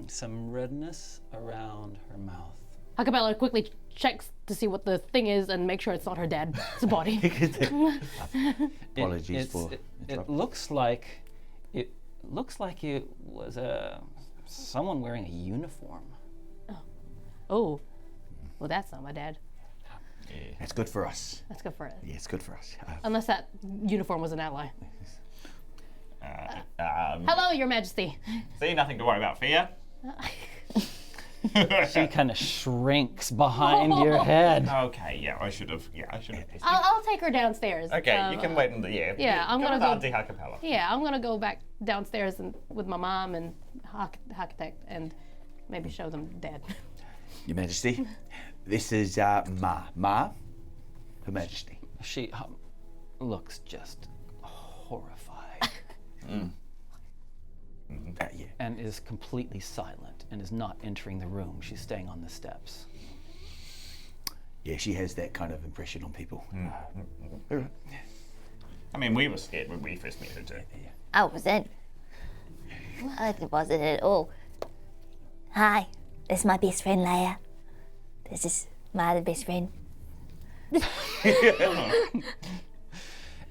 some redness around her mouth. Ha-Kapella quickly checks to see what the thing is and make sure it's not her dad's body. Apologies for It interrupting. looks like it was someone wearing a uniform. Oh, well, that's not my dad. That's good for us. That's good for it. Yeah, it's good for us. Unless that uniform was an ally. Hello, Your Majesty. See, nothing to worry about, Fia. She kind of shrinks behind your head. Okay, I should have. I'll take her downstairs. Okay, you can wait in the Yeah, I'm gonna with go- Auntie Ha-Kapella. Yeah, I'm gonna go back downstairs and with my mom and Architect and maybe show them Dad. Your Majesty, this is Ma, Her Majesty. She looks just horrified Yeah. and is completely silent and is not entering the room. She's staying on the steps. Yeah, she has that kind of impression on people. All right. I mean, we were scared when we first met her too. I wasn't. I wasn't at all. Hi, this is my best friend Leia. This is My other best friend.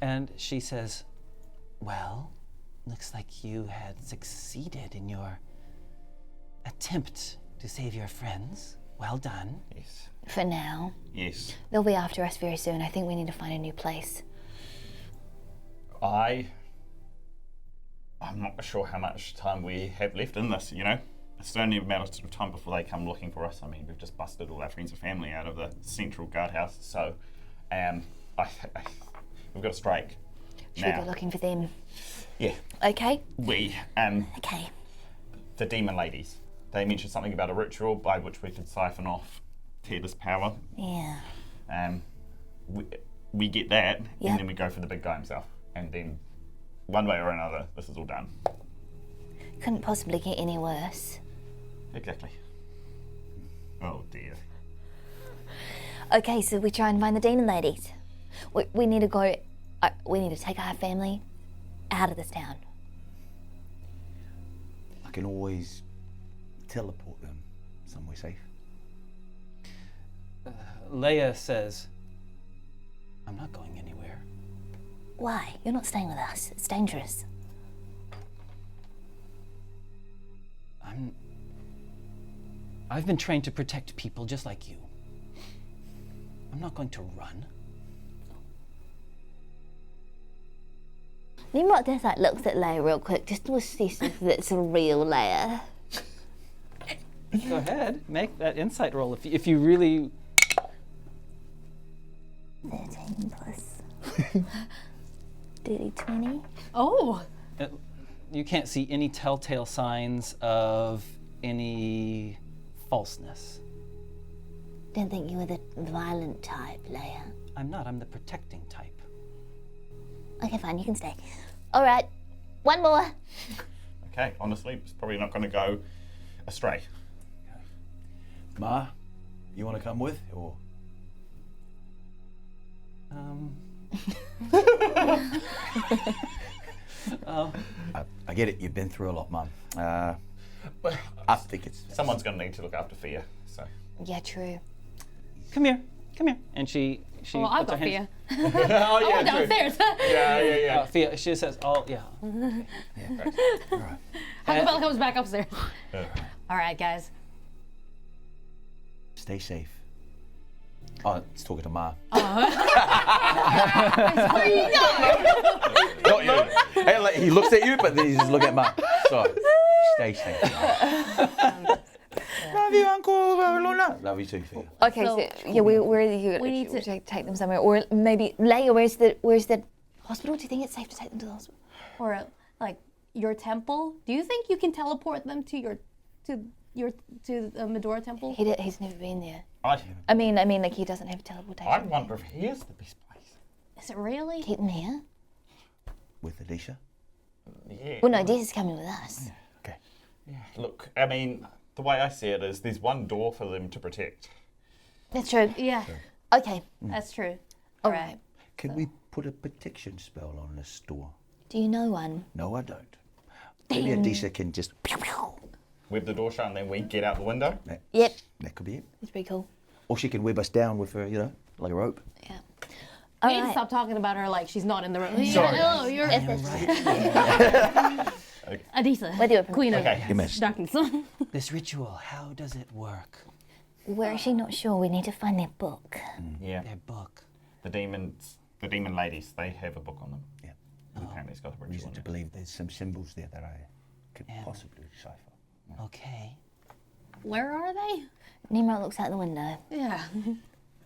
And she says, well, looks like you had succeeded in your attempt to save your friends. Well done. Yes. For now. Yes. They'll be after us very soon. I think we need to find a new place. I'm not sure how much time we have left in this, you know? It's only a matter of time before they come looking for us. I mean, we've just busted all our friends and family out of the central guardhouse, so we've got to strike. Should we go looking for them? Yeah. Okay. Okay. The demon ladies. They mentioned something about a ritual by which we could siphon off Ted's power. Yeah. We get that, Yep. and then we go for the big guy himself. And then, one way or another, this is all done. Couldn't possibly get any worse. Exactly. Oh dear. Okay, so we try and find the demon ladies. We need to go. We need to take our family out of this town. I can always teleport them somewhere safe. Leia says, I'm not going anywhere. Why? You're not staying with us. It's dangerous. I've been trained to protect people just like you. I'm not going to run. Nimrod just looks at Leia real quick just to assess if it's a real Leia. Go ahead, make that insight roll if you really. 13 plus. Dirty 20. Oh. You can't see any telltale signs of any falseness. Didn't think you were the violent type, Leia. I'm not, I'm the protecting type. Okay, fine, you can stay. All right, one more. Okay, honestly, it's probably not going to go astray. Ma, you want to come with, or? I get it. You've been through a lot, Mum. I think it's Someone's going to need to look after Fia, so. Yeah, true. Come here. And she Well, I've puts her got hands. Fia. Oh, Oh, downstairs. Yeah. Fia, she says, oh, yeah. all right. Ha-Kapella comes back upstairs. All right, guys. Stay safe. Oh, it's talking to Ma. Not you. Hey, like, he looks at you, but then he just looks at Ma. So, stay safe. Love you, Uncle Lona. Love you too, Fia. Okay, so yeah, we need to take them somewhere, or maybe Leia. Where's the hospital? Do you think it's safe to take them to the hospital? Or like your temple. Do you think you can teleport them to the Medora temple? He's never been there. I I mean, like he doesn't have teleportation. wonder if here's the best place. Is it really? Keep them here. With Alicia? Yeah. Well, no, Des is coming with us. Okay. Look, I mean, the way I see it is there's one door for them to protect. That's true. Yeah, Okay. that's true. All right. Can we put a protection spell on this door? Do you know one? No, I don't. Maybe Alicia can just... Web the door shut and then we get out the window. Yep. That could be it. It's pretty cool. Or she can web us down with her, like a rope. Yeah. We need to stop talking about her like she's not in the room. Sorry. Hello, you're Adisa, Where do you open? Queen Okay. You of missed. Darkness. This ritual, how does it work? We're actually not sure. We need to find their book. Yeah. Their book. The demon ladies, they have a book on them. Yeah. And apparently it's got a ritual Reason in to it. believe there's some symbols there that I could possibly decipher. Okay. Where are they? Nimrod looks out the window. Yeah.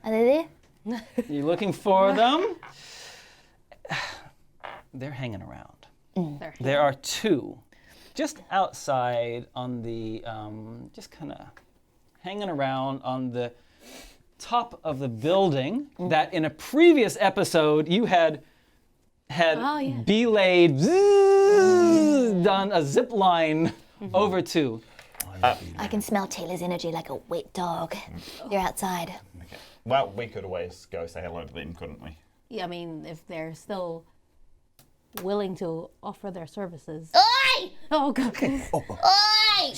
Are they there? You looking for them? They're hanging around. There. There are two just outside on the, just kind of hanging around on the top of the building that in a previous episode you had Oh, yeah. belayed, done a zip line over to. I can smell Taylor's energy like a wet dog. They're outside. Okay. Well, we could always go say hello to them, couldn't we? Yeah, I mean, if they're still willing to offer their services. Oi! Oh, God. Oi!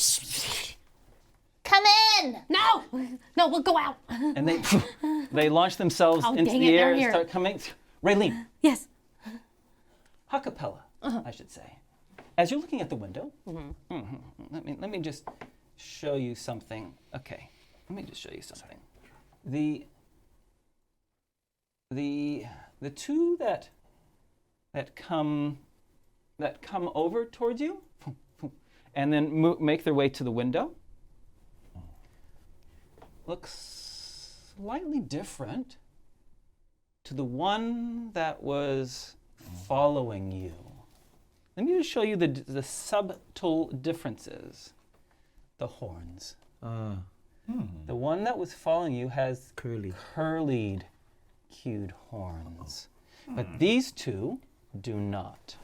Come in! No, we'll go out. And they launch themselves Oh, into dang the it, air they're and here. start coming. Raylene, Yes. Ha-Kapella, I should say. As you're looking at the window, let me just show you something. Okay, let me just show you something. The two that come over towards you, and then make their way to the window, looks slightly different to the one that was following you. Let me just show you the subtle differences. The horns. The one that was following you has curlied, cued horns. But these two do not.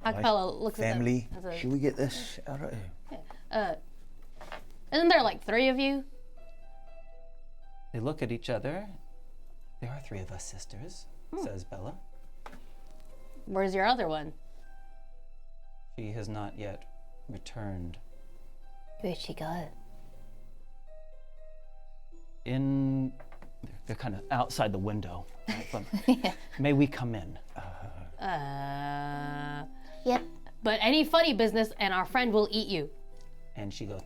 Ha-Kapella looks Family, at them. should we get this out of here? Isn't there like 3 of you? They look at each other. There are 3 of us sisters, says Bella. Where's your other one? She has not yet returned. Where'd she go? They're kind of outside the window. May we come in? Yep. But any funny business and our friend will eat you. And she goes,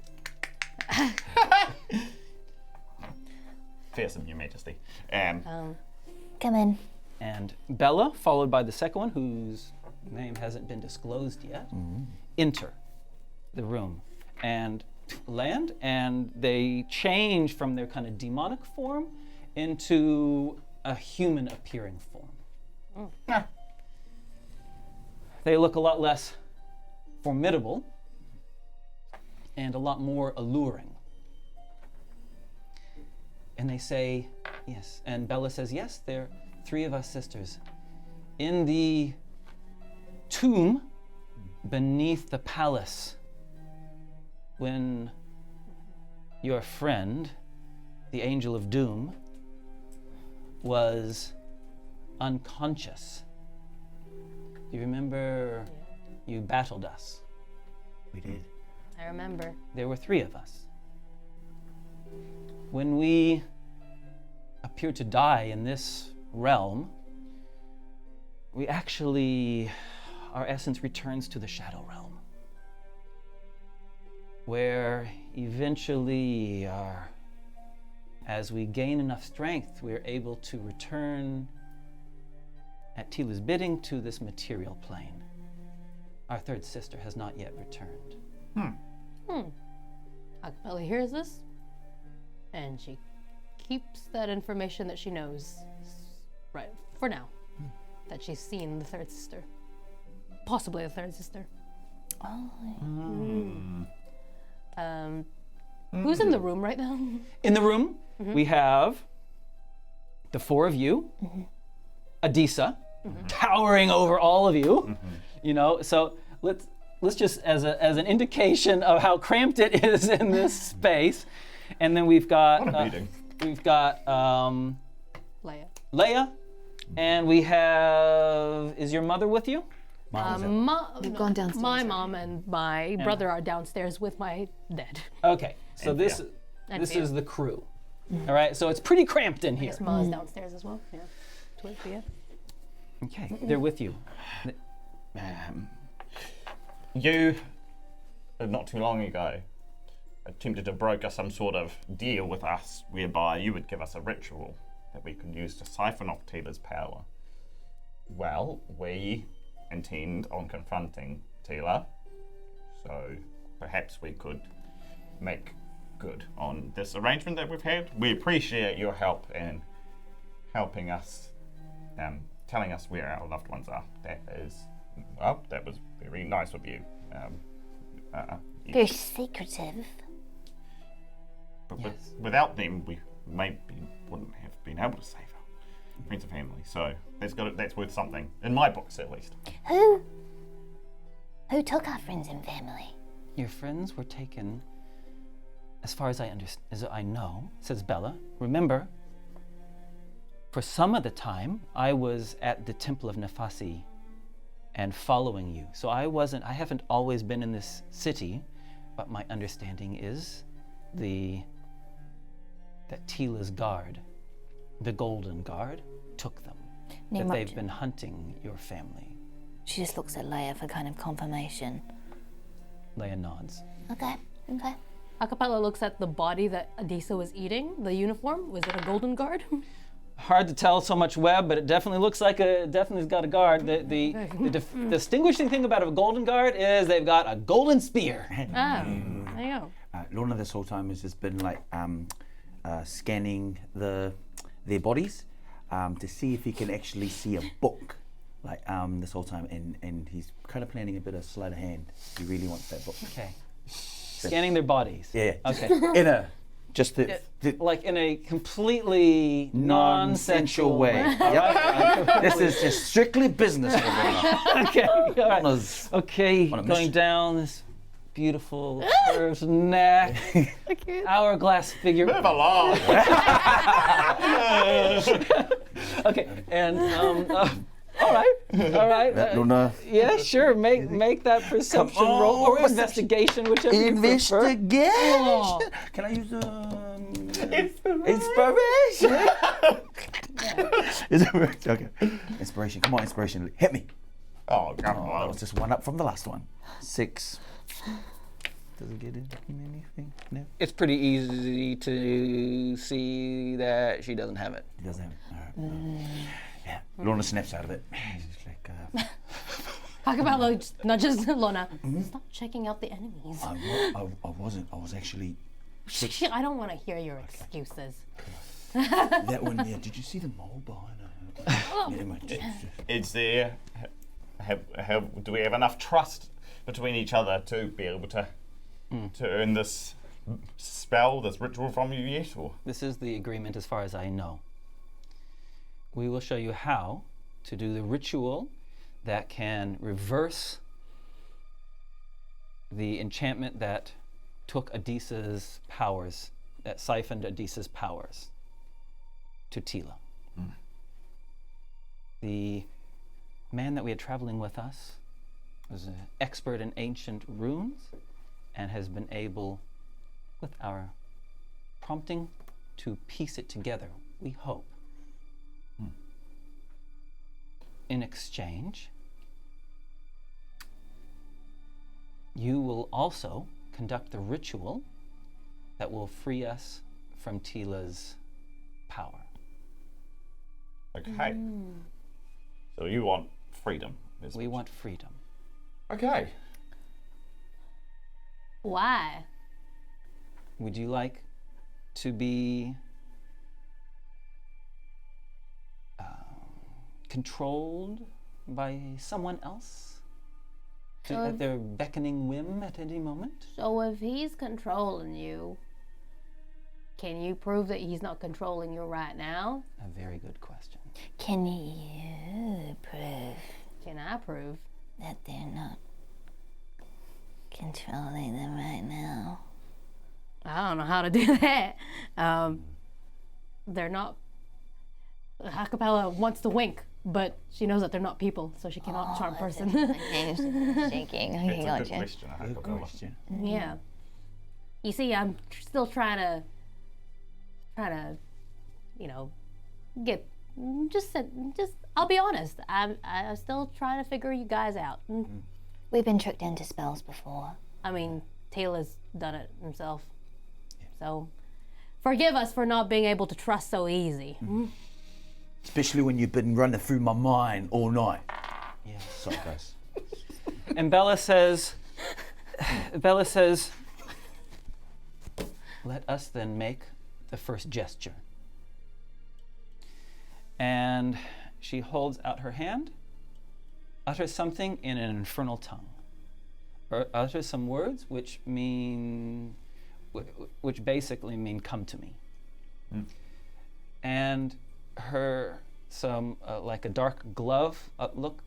Fearsome, Your Majesty. Come in. and Bella, followed by the second one, whose name hasn't been disclosed yet, enter the room and land, and they change from their kind of demonic form into a human appearing form. They look a lot less formidable and a lot more alluring. And they say, yes. And Bella says, yes, they're 3 of us sisters. In the tomb beneath the palace, when your friend, the Angel of Doom, was unconscious. Do you remember you battled us? We did. I remember. There were 3 of us. When we appear to die in this realm, we actually, our essence returns to the Shadow Realm, where eventually, as we gain enough strength, we're able to return at Tila's bidding to this material plane. Our 3rd sister has not yet returned. Ha-Kapella hears this, and she keeps that information that she knows, right, for now, that she's seen the 3rd sister. Possibly the 3rd sister. Who's in the room right now? In the room, we have the 4 of you, Adisa, towering over all of you. You know, so let's just as an indication of how cramped it is in this space, and then we've got What a meeting. we've got Leia. Leia, and we have. Is your mother with you? We've gone downstairs. My mom and my brother are downstairs with my dad. Okay, so And this Fia. And this Fia. is the crew. All right, so it's pretty cramped in here. His ma's downstairs as well. Yeah. Twin Fia. Okay, they're with you. You, not too long ago, attempted to broker some sort of deal with us whereby you would give us a ritual that we could use to siphon off Tila's power. Well, we intend on confronting Tila, so perhaps we could make good on this arrangement that we've had. We appreciate your help in helping us, telling us where our loved ones are. That is, well, that was very nice of you. Very secretive. But without them, we wouldn't have been able to save our friends and family. So that's worth something in my books, at least. Who took our friends and family? Your friends were taken, as far as I know, says Bella. Remember, for some of the time, I was at the Temple of Nefasi and following you. So I haven't always been in this city, but my understanding is that Tila's guard, the Golden Guard, took them. That they've been hunting your family. She just looks at Leia for kind of confirmation. Leia nods. Okay. Ha-Kapella looks at the body that Adisa was eating, the uniform. Was it a Golden Guard? Hard to tell, so much web, but it definitely looks like definitely's got a guard. The distinguishing thing about a Golden Guard is they've got a golden spear. There you go. Lorna this whole time has just been like scanning their bodies to see if he can actually see a book. Like this whole time, and he's kind of planning a bit of sleight of hand. He really wants that book. Okay. Scanning their bodies. Yeah. Okay. In a just the like in a completely non-sensual way. Yep. This is just strictly business for Lorna. Okay. All right. Lorna's Okay. on a Going mission. down this beautiful curved neck, hourglass figure. Move along. Okay. And all right. Lorna. Yeah, sure. Make that perception Come roll on, or investigation, whichever you prefer. Investigation. Can I use inspiration? Okay. Inspiration. Come on, inspiration. Hit me. Oh, come Oh, on. it's just one up from the last one. 6. Does it get into anything? No. It's pretty easy to see that she doesn't have it. He doesn't have it. All right. Yeah. Lorna snaps out of it. She's like, Ha-Kapella just nudges Lona. Stop checking out the enemies. I wasn't. I was actually. I don't want to hear your excuses. That one, yeah. Did you see the mole behind her? Never mind. Is there? Do we have enough trust between each other to be able to earn this spell, this ritual from you yet, or? This is the agreement as far as I know. We will show you how to do the ritual that can reverse the enchantment that took Adisa's powers, that siphoned Adisa's powers to Tila. The man that we had traveling with us was an expert in ancient runes and has been able, with our prompting, to piece it together, we hope. In exchange, you will also conduct the ritual that will free us from Tila's power. Okay. So you want freedom? We want freedom. Okay. Why? Would you like to be controlled by someone else at their beckoning whim at any moment? So if he's controlling you, can you prove that he's not controlling you right now? A very good question. Can you prove Can I prove? that they're not controlling them right now? I don't know how to do that. They're not. Ha-Kapella wants to wink, but she knows that they're not people, so she cannot charm person. Okay, shaking. Okay, It's a good gotcha. question. I hope Good question. Yeah. You see, I'm still trying to, get. I'll be honest. I'm still trying to figure you guys out. We've been tricked into spells before. I mean, Taylor's done it himself. So, forgive us for not being able to trust so easy. Especially when you've been running through my mind all night. Yeah. Sorry, guys. And Bella says, let us then make the first gesture. And she holds out her hand, utters something in an infernal tongue, or utters some words which basically mean "come to me." And like a dark glove look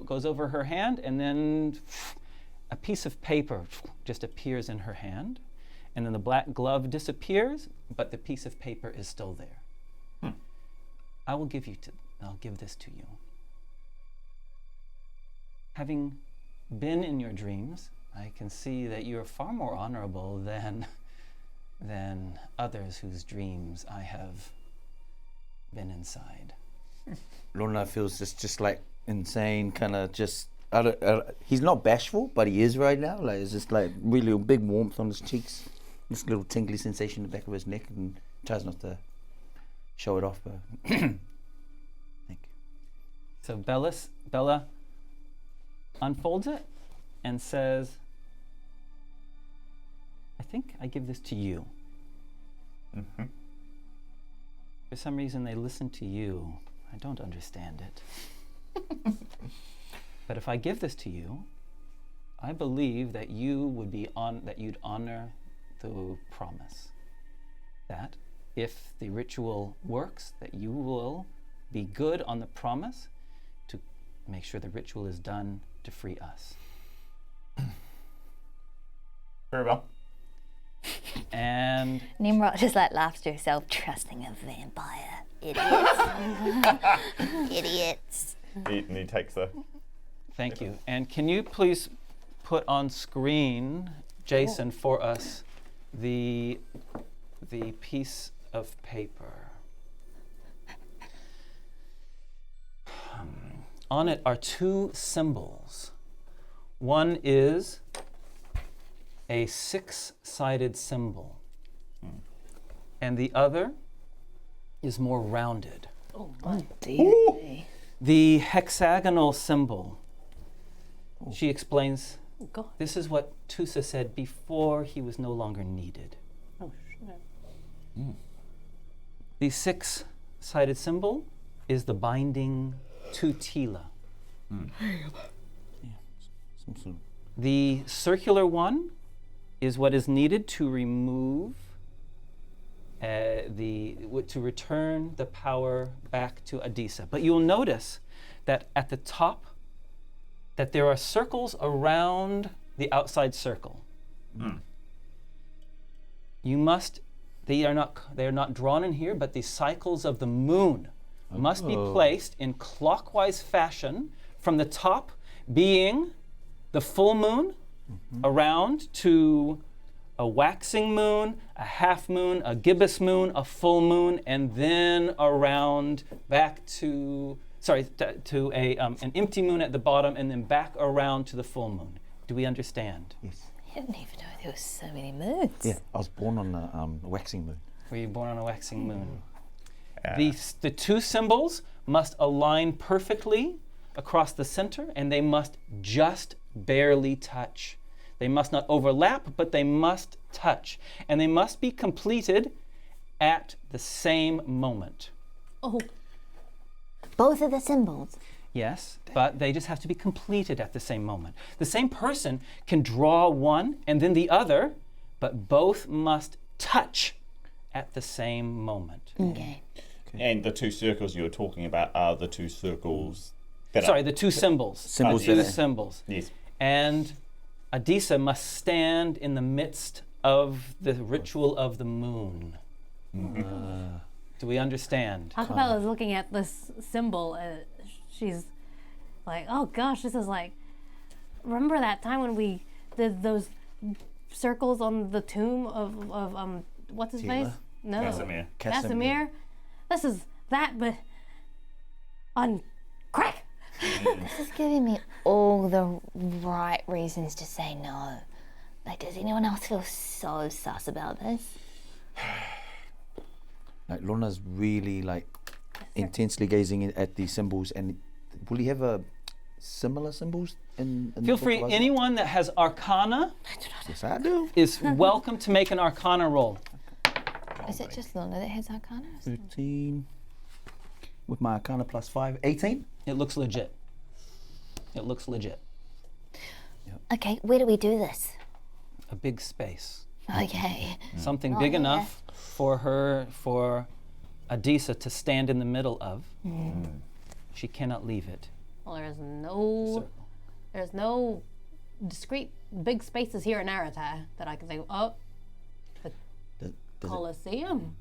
goes over her hand, and then a piece of paper just appears in her hand, and then the black glove disappears, but the piece of paper is still there. I'll give this to you. having been in your dreams, I can see that you're far more honorable than others whose dreams I have been inside. Lona feels just like insane, kind of just. He's not bashful, but he is right now. Like it's just like really a big warmth on his cheeks, this little tingly sensation in the back of his neck, and tries not to show it off. But thank you. So Bella unfolds it and says, I think I give this to you. Mm-hmm. For some reason they listen to you. I don't understand it. But if I give this to you, I believe that you would be that you'd honor the promise that if the ritual works, that you will be good on the promise to make sure the ritual is done to free us. Very well. And Tnemrot just like laughs to herself, trusting a vampire. Idiots. Idiots. He takes a. thank you. And can you please put on screen, Jason, for us the piece of paper? On it are two symbols. One is a 6-sided symbol, and the other is more rounded. Oh my. The hexagonal symbol, she explains, Oh God. this is what Tusa said before he was no longer needed. Oh shit. The 6-sided symbol is the binding to Tila. Some sort of The circular one is what is needed to remove to return the power back to Adisa. But you'll notice that at the top, that there are circles around the outside circle. They are not drawn in here, but the cycles of the moon must be placed in clockwise fashion from the top being the full moon around to a waxing moon, a half moon, a gibbous moon, a full moon, and then around back to an empty moon at the bottom, and then back around to the full moon. Do we understand? yes. I didn't even know there were so many moons. Yeah, I was born on a waxing moon. Were you born on a waxing moon? The two symbols must align perfectly across the center, and they must just barely touch. They must not overlap, but they must touch. And they must be completed at the same moment. Oh. Both of the symbols. Yes, but they just have to be completed at the same moment. The same person can draw one and then the other, but both must touch at the same moment. Okay. And the two circles you were talking about are the two circles that Sorry, are. the two symbols. Symbols Two that are- symbols. Yes. And Adisa must stand in the midst of the ritual of the moon. Do we understand? Ha-Kapella is looking at this symbol. She's like, oh gosh, this is like, remember that time when we did those circles on the tomb of what's his face? No. Casimir. Casimir. This is that, but on crack. This is giving me all the right reasons to say no. Like, does anyone else feel so sus about this? Like Lona's really like intensely gazing at these symbols, and will he have a similar symbols in the Feel book free, of Isaiah? anyone that has Arcana Yes, I do. is welcome to make an Arcana roll. Is it just Lona that has Arcana? 13 with my Arcana plus 5, 18. It looks legit. It looks legit. Okay, where do we do this? A big space. Okay. Something Oh, big yeah. enough for Adisa to stand in the middle of. She cannot leave it. Well, Circle. there's no discrete big spaces here in Aratai that I can say, oh, Does it, Colosseum.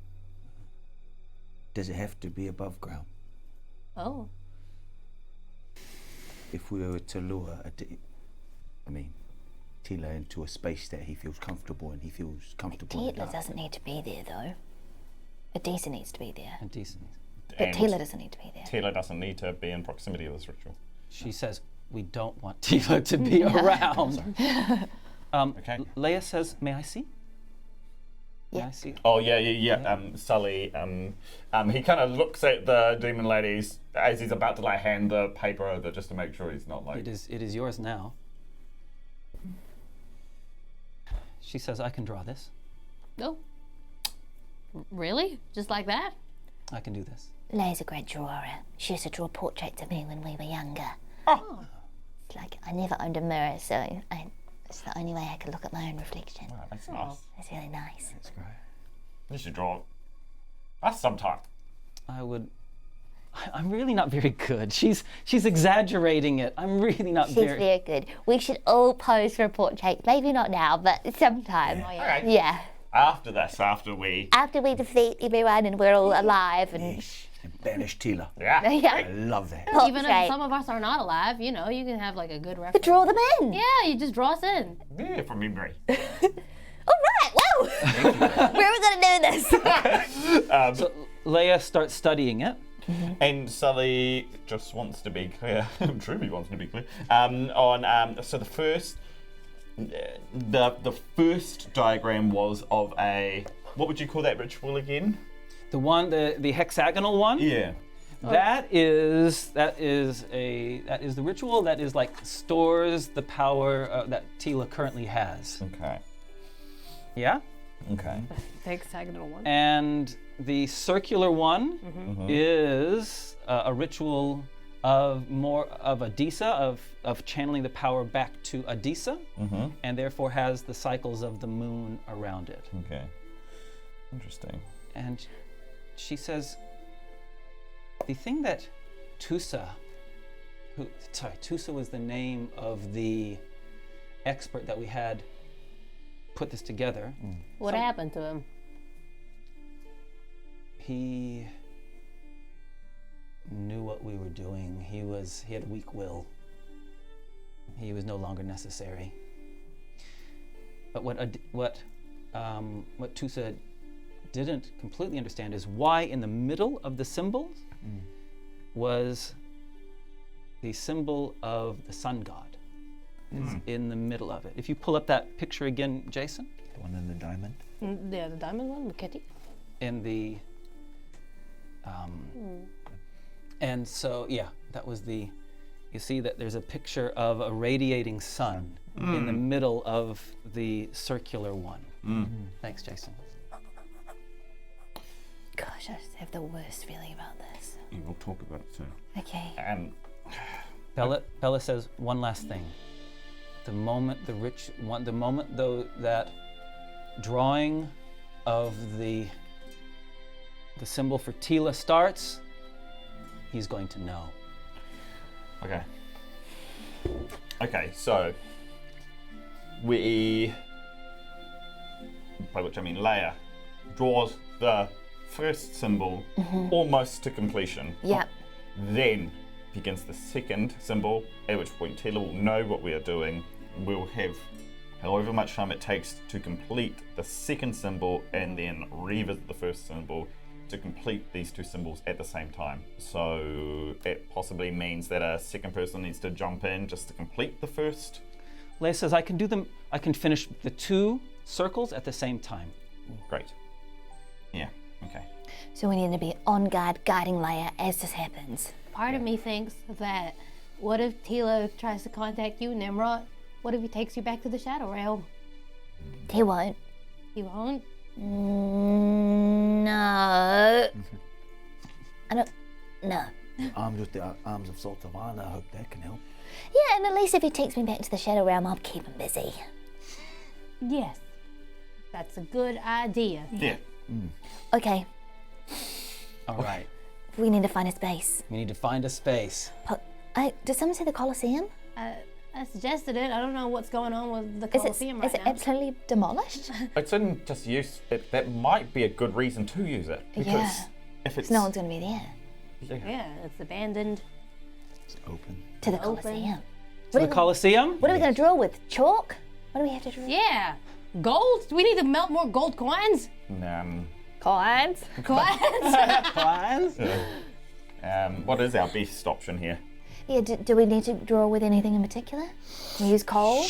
does it have to be above ground? Oh. if we were to lure Tila into a space that he feels comfortable and he feels comfortable in the Tila dark. doesn't need to be there, though. Adisa needs to be there. And decent. But And Tila doesn't need to be there. Tila doesn't need to be in proximity of this ritual. She says, we don't want Tila to be around. Okay. Leia says, may I see? May Yeah. I see? Oh yeah. Sully. He kind of looks at the demon ladies as he's about to like hand the paper over, just to make sure he's not like. It is yours now. She says, I can draw this. Oh. Really? Just like that? I can do this. Leia's a great drawer. She used to draw portraits of me when we were younger. Oh. It's like I never owned a mirror, so it's the only way I could look at my own reflection. Wow, that's nice. It's really nice. That's great. You should draw us sometime. I'm really not very good. She's exaggerating it. I'm really not She's very. very good. We should all pose for a portrait. Maybe not now, but sometime. Okay. Yeah. After this, after we. After we defeat everyone and we're all alive and And banish Tila. Yeah. I yeah. love that. Even if some of us are not alive, you know, you can have like a good reference. Draw them in. Yeah, you just draw us in. Yeah, from memory. All right. Whoa. Where are we gonna do this? So Leia starts studying it. And Sully just wants to be clear. Truly wants to be clear. So the first diagram was of a, what would you call that ritual again? The one, the hexagonal one. Yeah. That is the ritual that is like stores the power that Tila currently has. Okay. Yeah. Okay. The hexagonal one. And the circular one is a ritual of Adisa, of channeling the power back to Adisa, and therefore has the cycles of the moon around it. Okay. Interesting. And she says, the thing that Tusa was the name of the expert that we had put this together. What happened to him? He knew what we were doing. He had weak will. He was no longer necessary. But what Tusa didn't completely understand is why in the middle of the symbol was the symbol of the sun god. It's in the middle of it. If you pull up that picture again, Jason. The one in the diamond. Yeah, the diamond one, the kitty. In the and so that was the, you see that there's a picture of a radiating sun in the middle of the circular one. Thanks, Jason. Gosh, I just have the worst feeling about this. Yeah, we'll talk about it soon. Okay. Bella says one last thing. The moment though that drawing of the symbol for Tila starts, he's going to know. Okay, so we, by which I mean Leia, draws the first symbol almost to completion. Yep. Then begins the second symbol, at which point Tila will know what we are doing. We'll have however much time it takes to complete the second symbol and then revisit the first symbol to complete these two symbols at the same time. So it possibly means that a second person needs to jump in just to complete the first. Leia says, I can finish the two circles at the same time. Great. Yeah, okay. So we need to be on guard, guiding Leia as this happens. Part of me thinks that what if Tila tries to contact you, Tnemrot? What if he takes you back to the Shadow Realm? He won't. He won't? No. I don't. No. Arms with the arms of Sultavana. I hope that can help. Yeah, and at least if he takes me back to the Shadow Realm, I'll keep him busy. Yes. That's a good idea. Yeah. Okay, All right. we need to find a space. We need to find a space. Did someone say the Colosseum? I suggested it. I don't know what's going on with the Is Colosseum it right now. absolutely demolished? It's in just use. That might be a good reason to use it. Because Yeah. if it's No one's gonna be there. Yeah, it's abandoned. It's open. To the Colosseum. The Colosseum? What are we going to draw with? Chalk? What do we have to draw? Yeah. Gold? Do we need to melt more gold coins? Coins. Coins? What is our best option here? Yeah, do we need to draw with anything in particular? Can we use coal?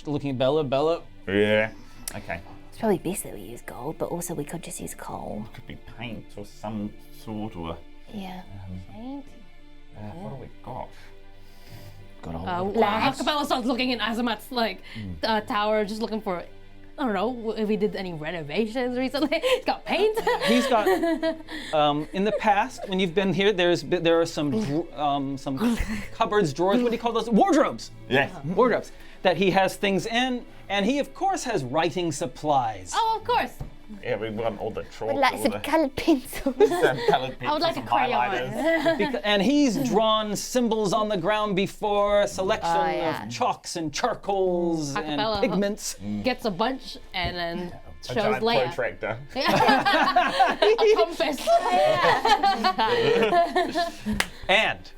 Looking at Bella. Bella. Yeah. Okay. It's probably best that we use gold, but also we could just use coal. Could be paint or some sort or. Yeah. What have we got? Got a whole lot. Ha-Kapella starts looking in Azamat's tower, just looking for, I don't know, if he did any renovations recently. He's got paint. He's got. In the past, when you've been here, there are some cupboards, drawers. What do you call those? Wardrobes. Yes. Wardrobes that he has things in, and he of course has writing supplies. Oh, of course. Yeah, we want all the chalk. Like all some the coloured pencils. coloured I would like a some crayon. highlighters. And he's drawn symbols on the ground before, a selection yeah. of chalks and charcoals and Ha-Kapella pigments. Gets a bunch and then A shows giant Leia. protractor. A compass. And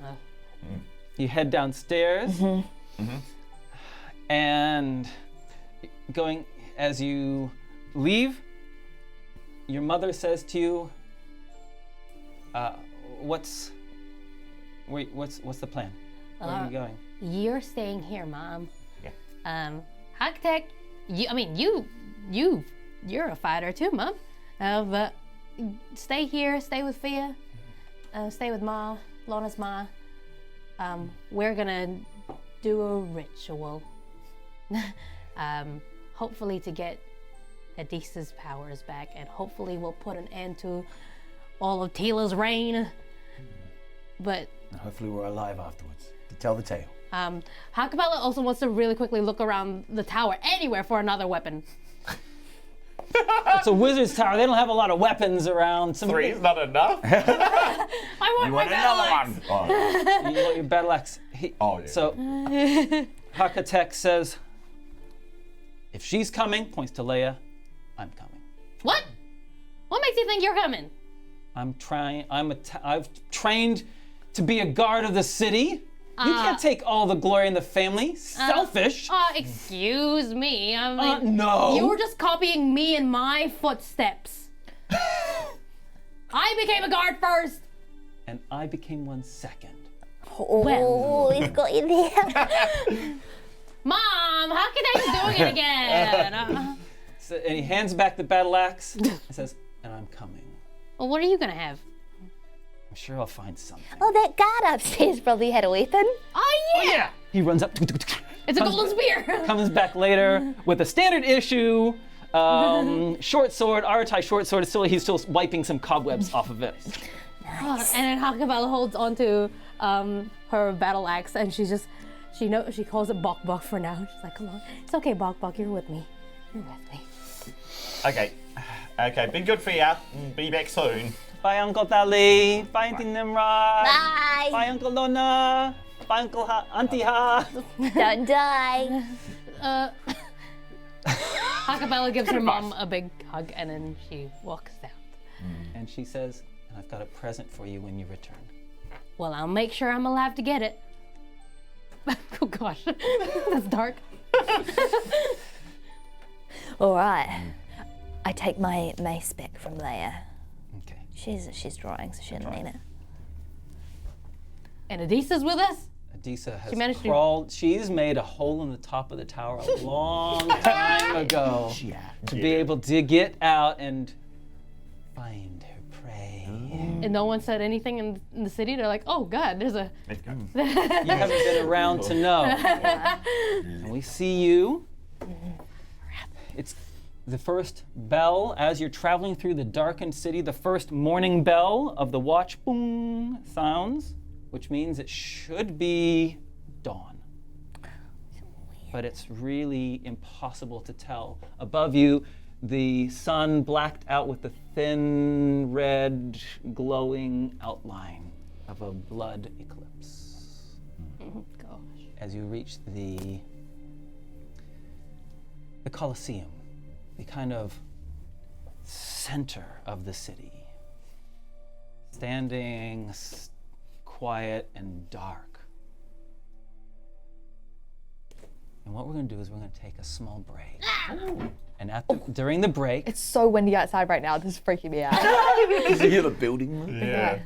you head downstairs, and going as you leave, your mother says to you, "What's the plan? Where are you going?" You're staying here, Mom. Yeah. Haktek, you're a fighter too, Mom. But stay here, stay with Fia, stay with Ma, Lona's Ma. We're gonna do a ritual. Hopefully to get Adisa's powers back, and hopefully we'll put an end to all of Tila's reign. But And hopefully we're alive afterwards to tell the tale. Ha-Kapella also wants to really quickly look around the tower, anywhere for another weapon. It's a wizard's tower. They don't have a lot of weapons around. Three's not enough. I want my battle axe! Oh, You want your battle axe. yeah. So, Hakatek says, if she's coming, points to Leia, I'm coming. What? What makes you think you're coming? I've trained to be a guard of the city. You can't take all the glory in the family. Selfish. Excuse me. I mean, No. you were just copying me in my footsteps. I became a guard first. And I became one second. Oh, he's got you there. Mom, Hakatek's doing it again. So, and he hands back the battle axe and says, and I'm coming. Well, what are you gonna have? I'm sure I'll find something. Oh, that guard upstairs probably had a weapon. Oh yeah! He runs up. It's a golden spear. Comes back later with a standard issue short sword, Aratai short sword. He's still wiping some cobwebs off of it. And then Ha-Kapella holds onto her battle axe, and she calls it Bok Bok for now. She's like, come on, it's okay, Bok Bok, you're with me. You're with me. Okay, be good for ya. Be back soon. Bye, Uncle Tali. Bye, Auntie Nimrod. Bye. Bye, Uncle Lona. Bye, Uncle Auntie Ha. Don't die. Ha-Kapella gives her mom a big hug, and then she walks out. And she says, and I've got a present for you when you return. Well, I'll make sure I'm alive to get it. Oh gosh, that's dark. All right. I take my mace back from Leia. Okay. She's drawing, so she didn't need it. And Adisa's with us? Adisa has managed to- crawled. She's made a hole in the top of the tower a long time ago to be able to get out and find her prey. And no one said anything in the city? They're like, oh God, there's a... Let's go. You haven't been around to know. And we see you. It's the first bell as you're traveling through the darkened city. The first morning bell of the watch boom sounds, which means it should be dawn. But it's really impossible to tell. Above you, the sun blacked out with the thin red glowing outline of a blood eclipse. Gosh. As you reach the Colosseum, the kind of center of the city, standing quiet and dark And what we're going to do is we're going to take a small break. And during the break, It's so windy outside right now. This is freaking me out. Did you hear the building move? Yeah.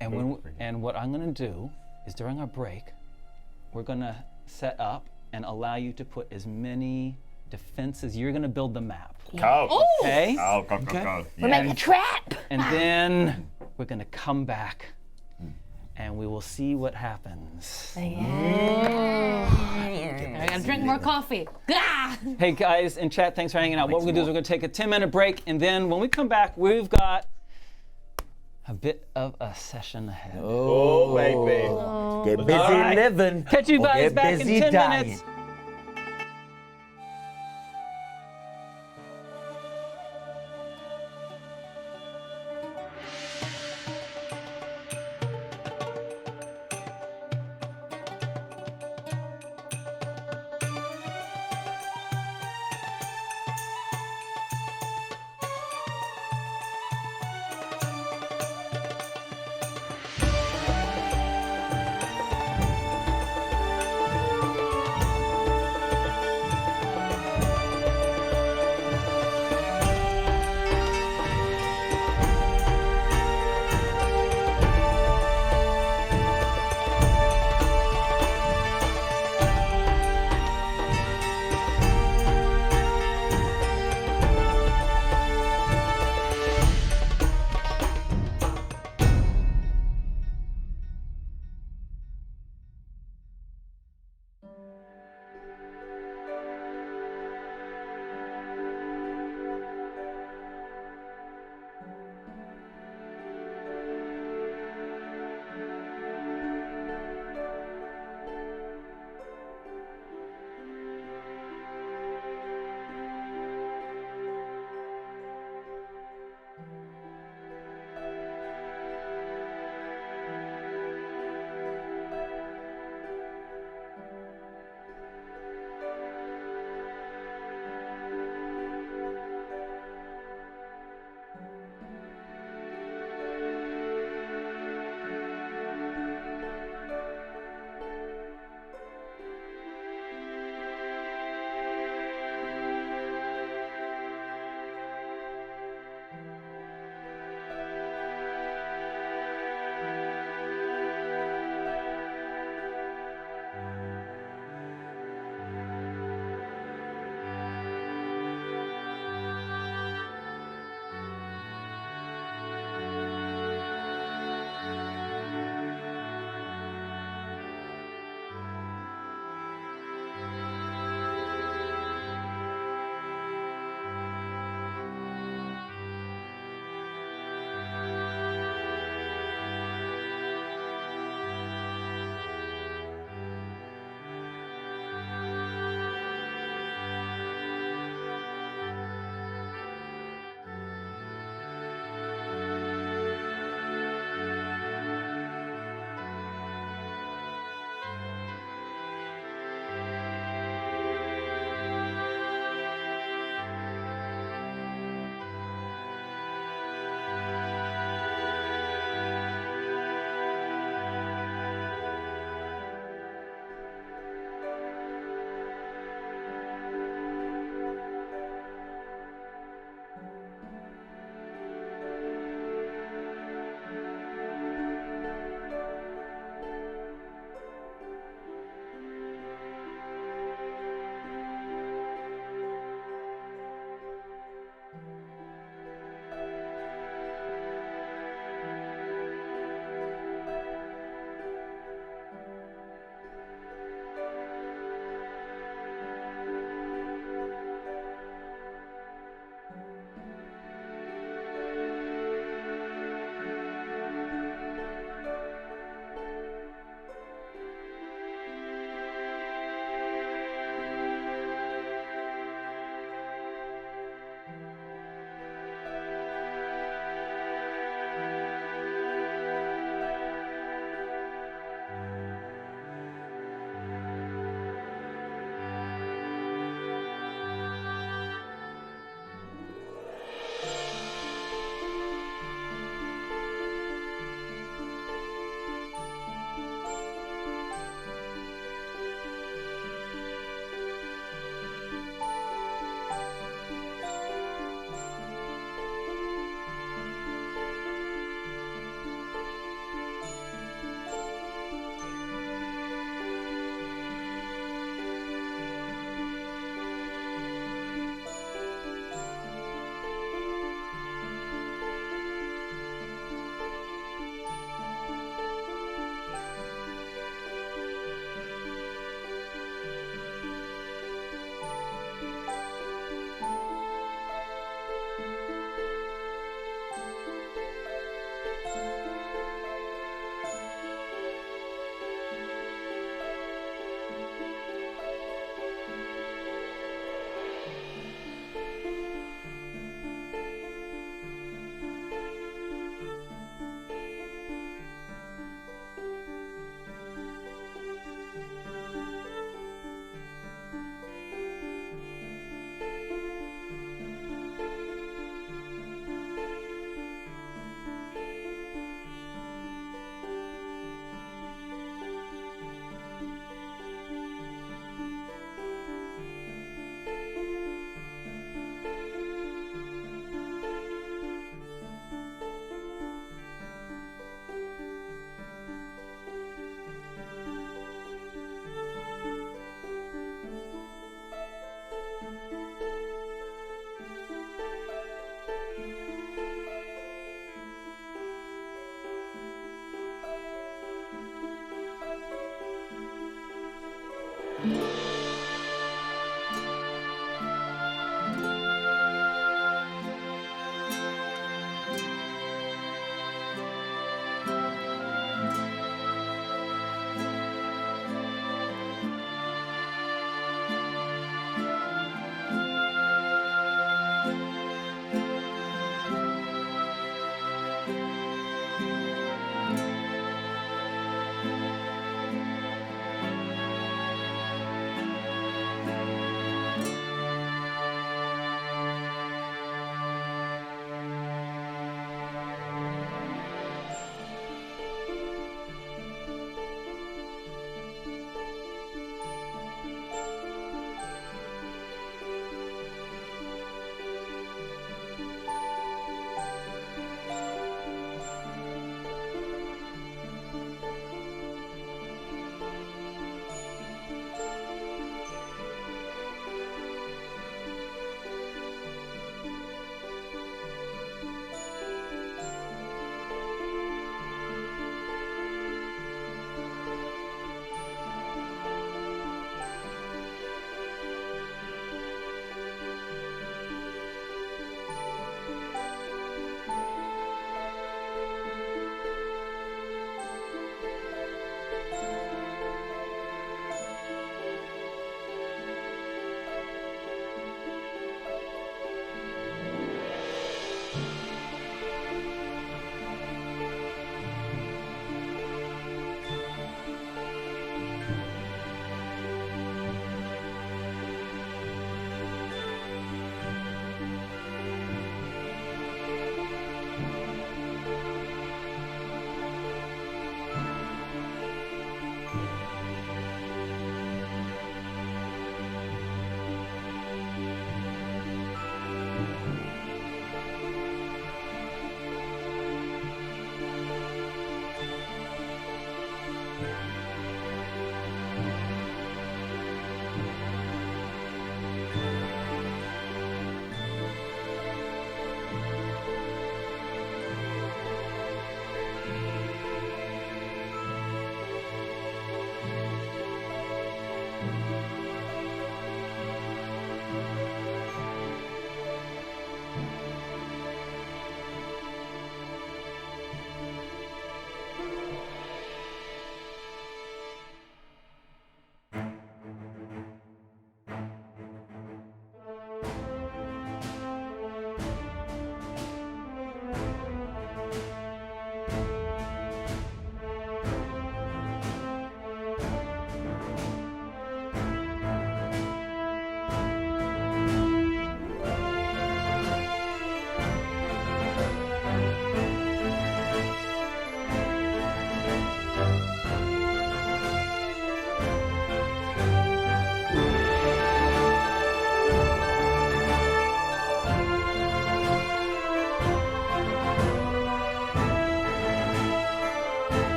and what I'm going to do is during our break, we're going to set up and allow you to put as many defenses. You're going to build the map. Go. Okay? Go. Go. We're making a trap. And then we're going to come back and we will see what happens. I gotta drink more coffee. Gah! Hey guys in chat, thanks for hanging out. What we're gonna do is we're gonna take a 10-minute break, and then when we come back, we've got a bit of a session ahead. Oh, baby. Get busy living. Catch you or guys get back in busy 10 dying. minutes.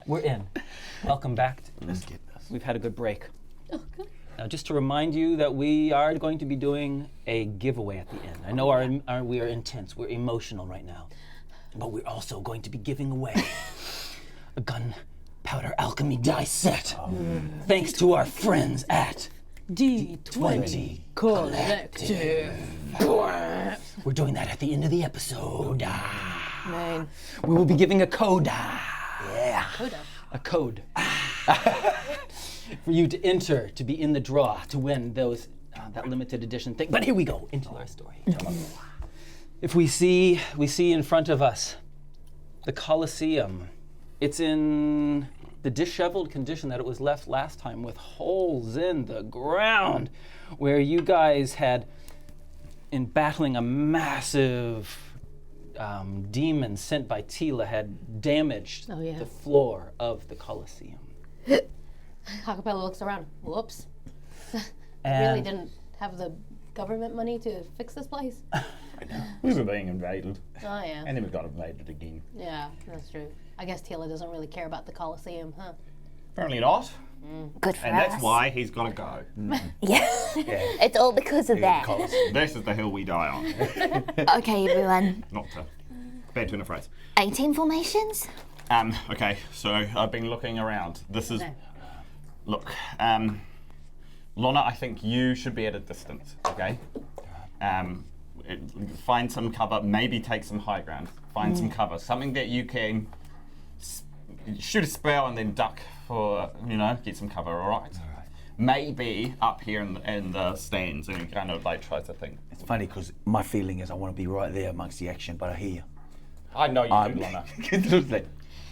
We're in. Welcome back. Let's get this. We've had a good break. Now, just to remind you that we are going to be doing a giveaway at the end. I know we are intense, we're emotional right now, but we're also going to be giving away a gunpowder alchemy dice set, thanks to our friends at D20 Collective. We're doing that at the end of the episode. Man. We will be giving a code. Coda. A code. For you to enter, to be in the draw, to win those that limited edition thing. But here we go into our story. If we see in front of us the Colosseum. It's in the disheveled condition that it was left last time, with holes in the ground, where you guys had, in battling a massive demon sent by Tila, had damaged the floor of the Colosseum. Ha-Kapella looks around. Whoops. And Really didn't have the government money to fix this place. We were being invaded. Oh, yeah. And then we got invaded again. Yeah, that's true. I guess Tila doesn't really care about the Colosseum, huh? Apparently not. Good for And us. that's why he's got to go. Yeah. It's all because of that. This is the hill we die on. Okay, everyone. Not to. Bad turn of phrase. 18 formations? Okay, so I've been looking around. This is. Look, Lona, I think you should be at a distance, okay? Find some cover, maybe take some high ground. Find some cover, something that you can shoot a spell and then duck for, get some cover, all right? Maybe up here in the stands and kind of like try to think. It's funny because my feeling is I want to be right there amongst the action, but I hear you. I know you do, Lona.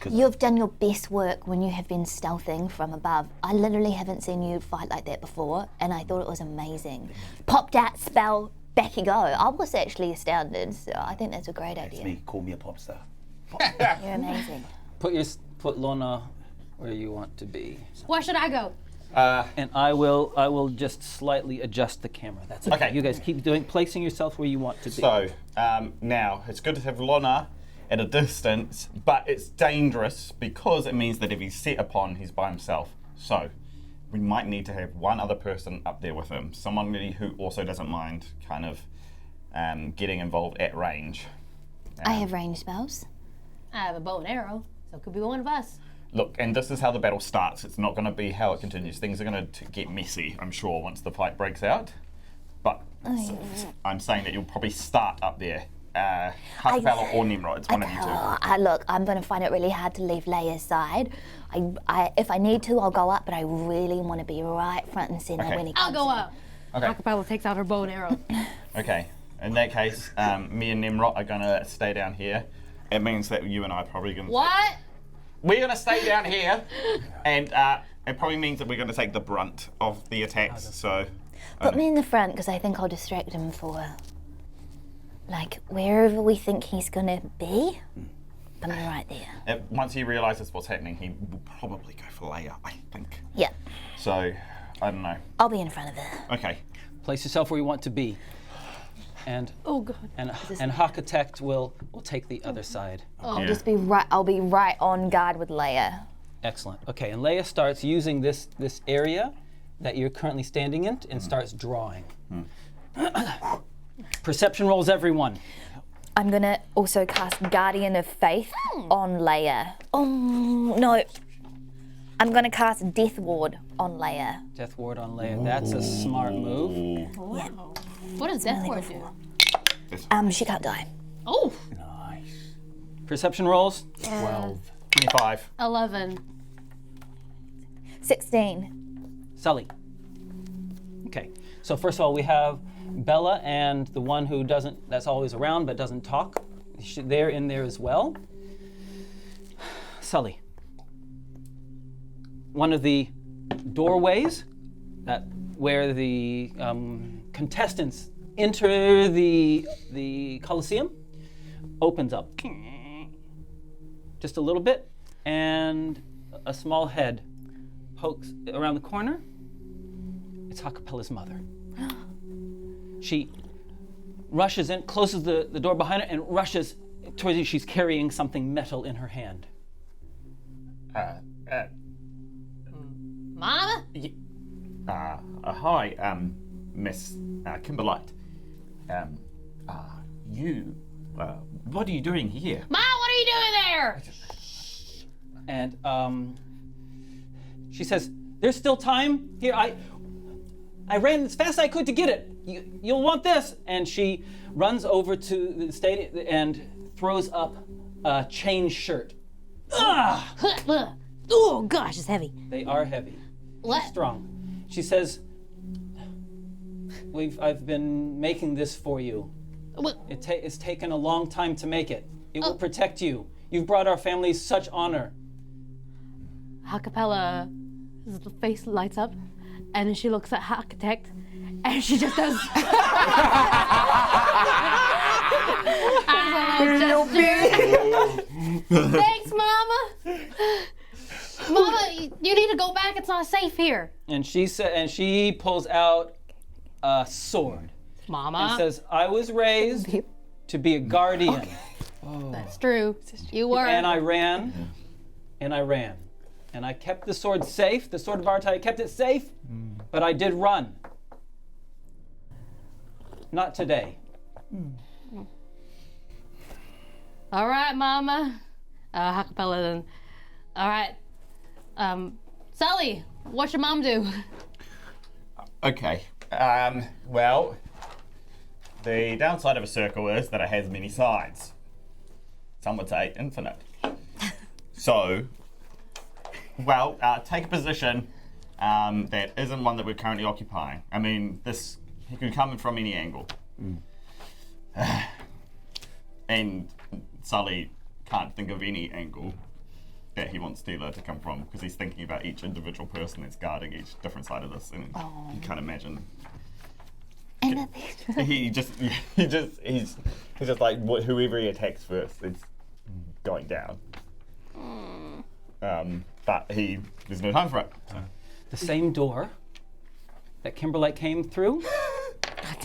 You've done your best work when you have been stealthing from above. I literally haven't seen you fight like that before, and I thought it was amazing. Popped out, spell, back you go. I was actually astounded, so I think that's a great It's idea. me. Call me a pop star. You're amazing. Put Lona where you want to be. Where should I go? And I will just slightly adjust the camera. That's okay. Okay. You guys keep placing yourself where you want to be. So, now, it's good to have Lona at a distance, but it's dangerous because it means that if he's set upon, he's by himself. So, we might need to have one other person up there with him, someone really who also doesn't mind kind of getting involved at range. I have range spells. I have a bow and arrow, so it could be one of us. Look, and this is how the battle starts. It's not going to be how it continues. Things are going to get messy, I'm sure, once the fight breaks out. But I'm saying that you'll probably start up there. Ha-Kapella or Tnemrot, it's one of you two. Look, I'm going to find it really hard to leave Leia's side. If I need to, I'll go up, but I really want to be right front and center Okay. when he I'll comes go in. up. Okay. Ha-Kapella takes out her bow and arrow. Okay, in that case, me and Tnemrot are gonna stay down here. It means that you and I are probably gonna. What? We're gonna stay down here, and it probably means that we're gonna take the brunt of the attacks. So. Put me in the front, because I think I'll distract him for, wherever we think he's going to be. Put me right there. Once he realizes what's happening, he will probably go for Leia, I think. Yeah, So, I don't know. I'll be in front of her. Okay. Place yourself where you want to be. And Oh, God. and Hakatect will take the other side. I'll just be right. I'll be right on guard with Leia. Excellent. Okay, and Leia starts using this area that you're currently standing in and starts drawing. Perception rolls, everyone. I'm gonna also cast Guardian of Faith on Leia. Oh no. I'm gonna cast Death Ward on Leia. Death Ward on Leia. That's a smart move. Yeah. What does Death Ward do? She can't die. Oh, Perception rolls. 25. 11. 16. Sully. Okay, so first of all, we have Bella and the one who that's always around but doesn't talk. They're in there as well. Sully. One of the doorways where the contestants enter the Colosseum opens up just a little bit, and a small head pokes around the corner. It's Ha-Kapella's mother. She rushes in, closes the door behind her, and rushes towards you. She's carrying something metal in her hand. Mama? Hi, Miss Kimberlite. You, what are you doing here? Ma, what are you doing there? And she says, "There's still time. Here, I ran as fast as I could to get it. You'll want this." And she runs over to the stadium and throws up a chain shirt. Ah! Oh gosh, it's heavy. They are heavy. What? Strong. She says, I've been making this for you. What? It's taken a long time to make it. It will protect you. You've brought our family such honor. Ha-Kapella, his face lights up, and then she looks at Architect, and she just does. Thanks, Mama. Mama, you need to go back. It's not safe here. And she pulls out a sword Mama. and says, "I was raised to be a guardian." That's true. You were. And I ran, and I ran. And I kept the sword safe, the sword of Artai, I kept it safe, but I did run. Not today. All right, Mama. Ha-Kapella then. All right. Sully, what's your mom do? Okay. Well, the downside of a circle is that it has many sides. Some would say infinite. So, well, take a position that isn't one that we're currently occupying. I mean, he can come in from any angle. And Sully can't think of any angle that he wants Stila to come from because he's thinking about each individual person that's guarding each different side of this, and you can't imagine. He's just like whoever he attacks first is going down. But there's no time for it. So. The same door that Kimberlite came through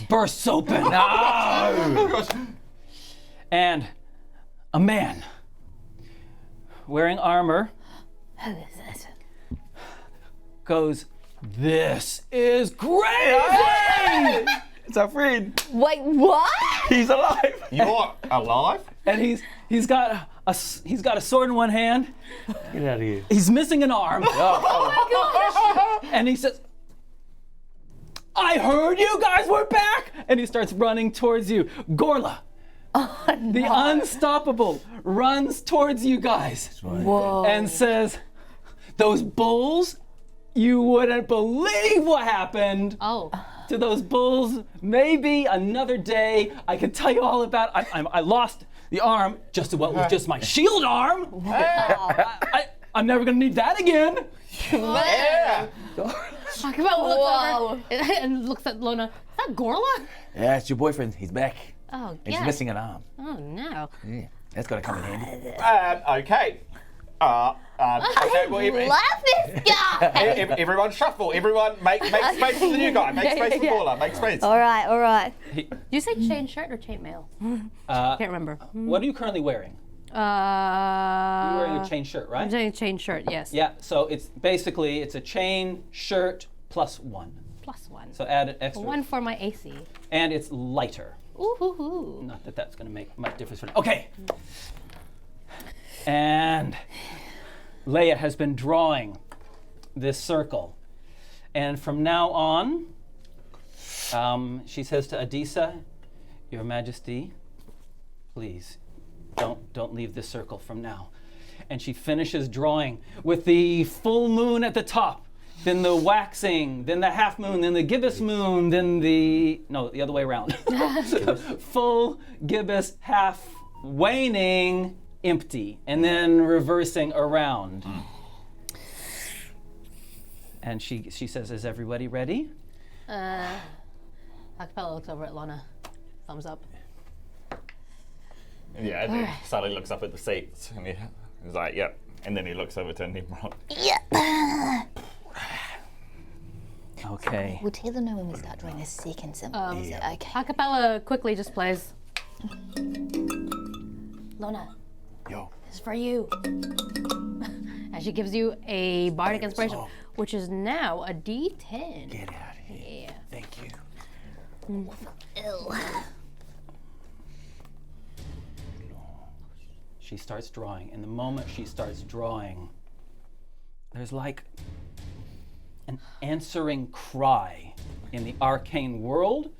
bursts open. No! And a man wearing armor Who is this? goes, "This is crazy!" It's our friend. Wait, what? He's alive. You're alive? And he's got a sword in one hand. Get out of here. He's missing an arm. And he says, "I heard you guys were back!" And he starts running towards you. Gorla, the unstoppable, runs towards you guys. Whoa. And says, "Those bulls, you wouldn't believe what happened Oh. to those bulls. Maybe another day I could tell you all about it. I lost the arm just to what was just my shield arm. I'm never gonna need that again." Yeah. Ha-Kapella looks over and looks at Lona. Is that Gorla? Yeah, it's your boyfriend. He's back. Oh, He's yeah. missing an arm. Oh, no. Yeah, that's gotta come in handy. Okay. Okay, well, Love this guy. everyone shuffle. Everyone make space for the new guy. Make space for Paula. Make space. All right. You say chain shirt or chain mail? Can't remember. What are you currently wearing? You're wearing a chain shirt, right? I'm saying chain shirt, yes. Yeah, so it's a chain shirt plus one. Plus one. So add an extra. One for my AC. And it's lighter. Ooh, hoo, hoo. Not that that's going to make much difference for now. Okay. And Leia has been drawing this circle. And from now on, she says to Adisa, "Your Majesty, please, don't leave this circle from now." And she finishes drawing with the full moon at the top, then the waxing, then the half moon, then the gibbous moon, then the other way around. Full gibbous, half waning, empty, and then reversing around. And she says, "Is everybody ready?" Ha-Kapella looks over at Lona. Thumbs up. Yeah, and then Sully looks up at the seats and he's like, "Yep." And then he looks over to Tnemrot. Okay. We'll tell them when we start drawing a second symbol. Is it okay? Ha-Kapella quickly just plays. Lona, Yo. This is for you. And And she gives you a bardic inspiration, which is now a D10. Get out of here. Yeah. Thank you. She starts drawing, and the moment she starts drawing, there's like an answering cry in the arcane world.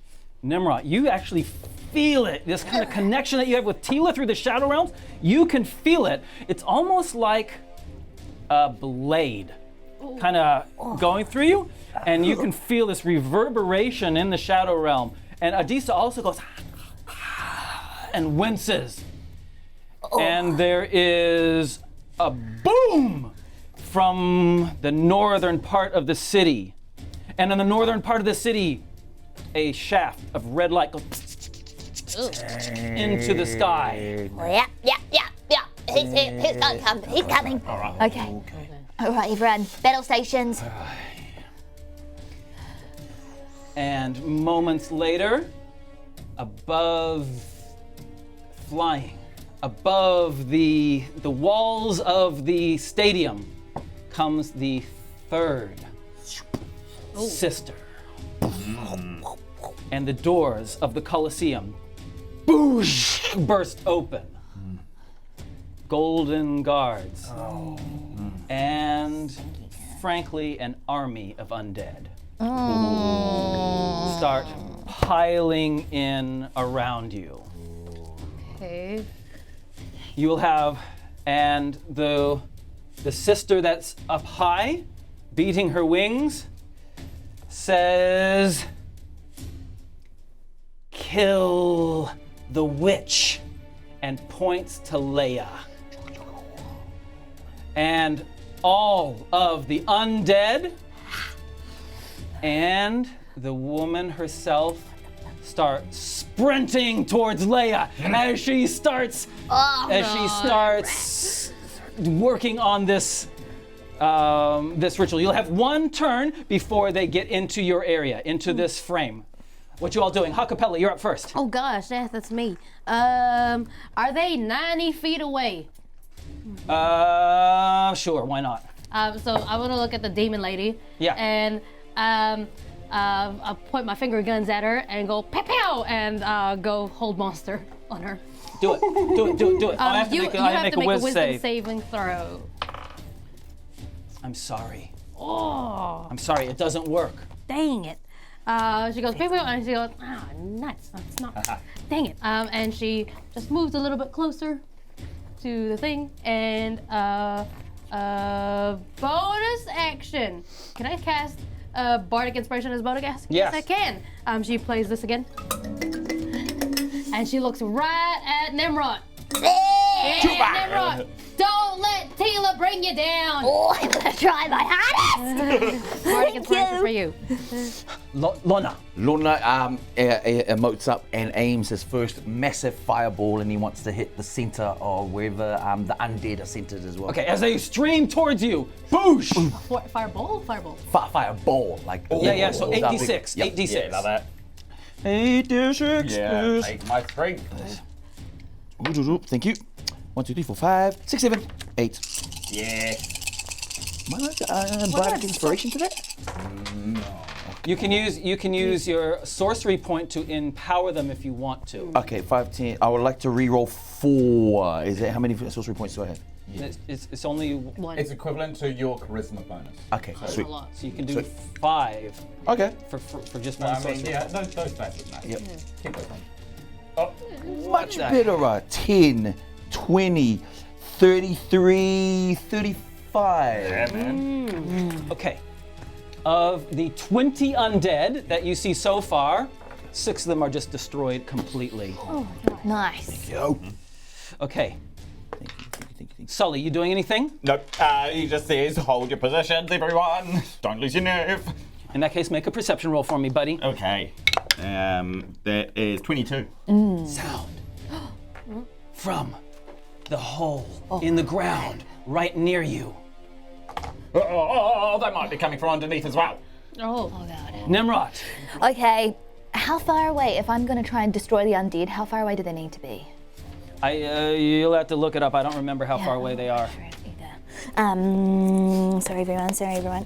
Tnemrot, you actually feel it, this kind of connection that you have with Tila through the Shadow Realms, you can feel it. It's almost like a blade kind of going through you, and you can feel this reverberation in the Shadow Realm. And Adisa also goes and winces. And there is a boom from the northern part of the city. And in the northern part of the city, a shaft of red light goes into the sky. Yeah. He's gonna come. He's coming. Okay. All right, everyone. Battle stations. And moments later, flying above the walls of the stadium, comes the third sister. And the doors of the Colosseum boosh, burst open. Golden guards. And frankly, an army of undead start piling in around you. Okay. You will have, and the sister that's up high, beating her wings, says, "Kill the witch," and points to Leia. And all of the undead and the woman herself start sprinting towards Leia as she starts working on this this ritual. You'll have one turn before they get into your area, into this frame. What you all doing? Ha-Kapella, you're up first. Oh gosh, that's me. Are they 90 feet away? Sure, why not? So I want to look at the demon lady. Yeah. And I'll point my finger guns at her and go pow pow and go hold monster on her. Do it. I have to You make have a to make a wisdom save. saving throw. I'm sorry. Oh, I'm sorry, it doesn't work. dang it. She goes, pew, pew, and she goes, nuts. It's not. Dang it. And she just moves a little bit closer to the thing, and bonus action. Can I cast Bardic Inspiration as bonus action? Yes. I can. She plays this again, and she looks right at Tnemrot. Tnemrot, don't let Tila bring you down. Oh, I'm gonna try my hardest. Bardic Inspiration for you. Lona. Lona emotes up and aims his first massive fireball, and he wants to hit the center of wherever the undead are centered as well. Okay, as they stream towards you, boosh! Fireball? Fireball. Fireball, like Yeah, so 8d6, Yep. 8d6. Yeah, like that. 8d6. Yeah, take my strength. Thank you. 1, 2, 3, 4, 5, 6, 7, 8. Yeah. Am I allowed to bardic inspiration to that? You can use your sorcery point to empower them if you want to. Okay, 5, 10. I would like to re-roll 4. Is it how many sorcery points do I have? It's only One. It's equivalent to your charisma bonus. Okay, sweet. a lot. so you can do 5 Okay. for just one I mean, sorcery. yeah, those classes, nice. Yep. Keep those on. Oh, Much better. 10, 20, 33, 35. yeah, man. Okay. Of the 20 undead that you see so far, 6 of them are just destroyed completely. Nice. Okay. Thank you. Sully, you doing anything? Nope. He just says, hold your positions, everyone. Don't lose your nerve. In that case, make a perception roll for me, buddy. Okay. That is 22. Sound from the hole in the ground right near you. Oh, that might be coming from underneath as well. Oh. Tnemrot, Okay, how far away, if I'm gonna try and destroy the undead, how far away do they need to be? you'll have to look it up. I don't remember how far away they are. Sure either. Sorry everyone.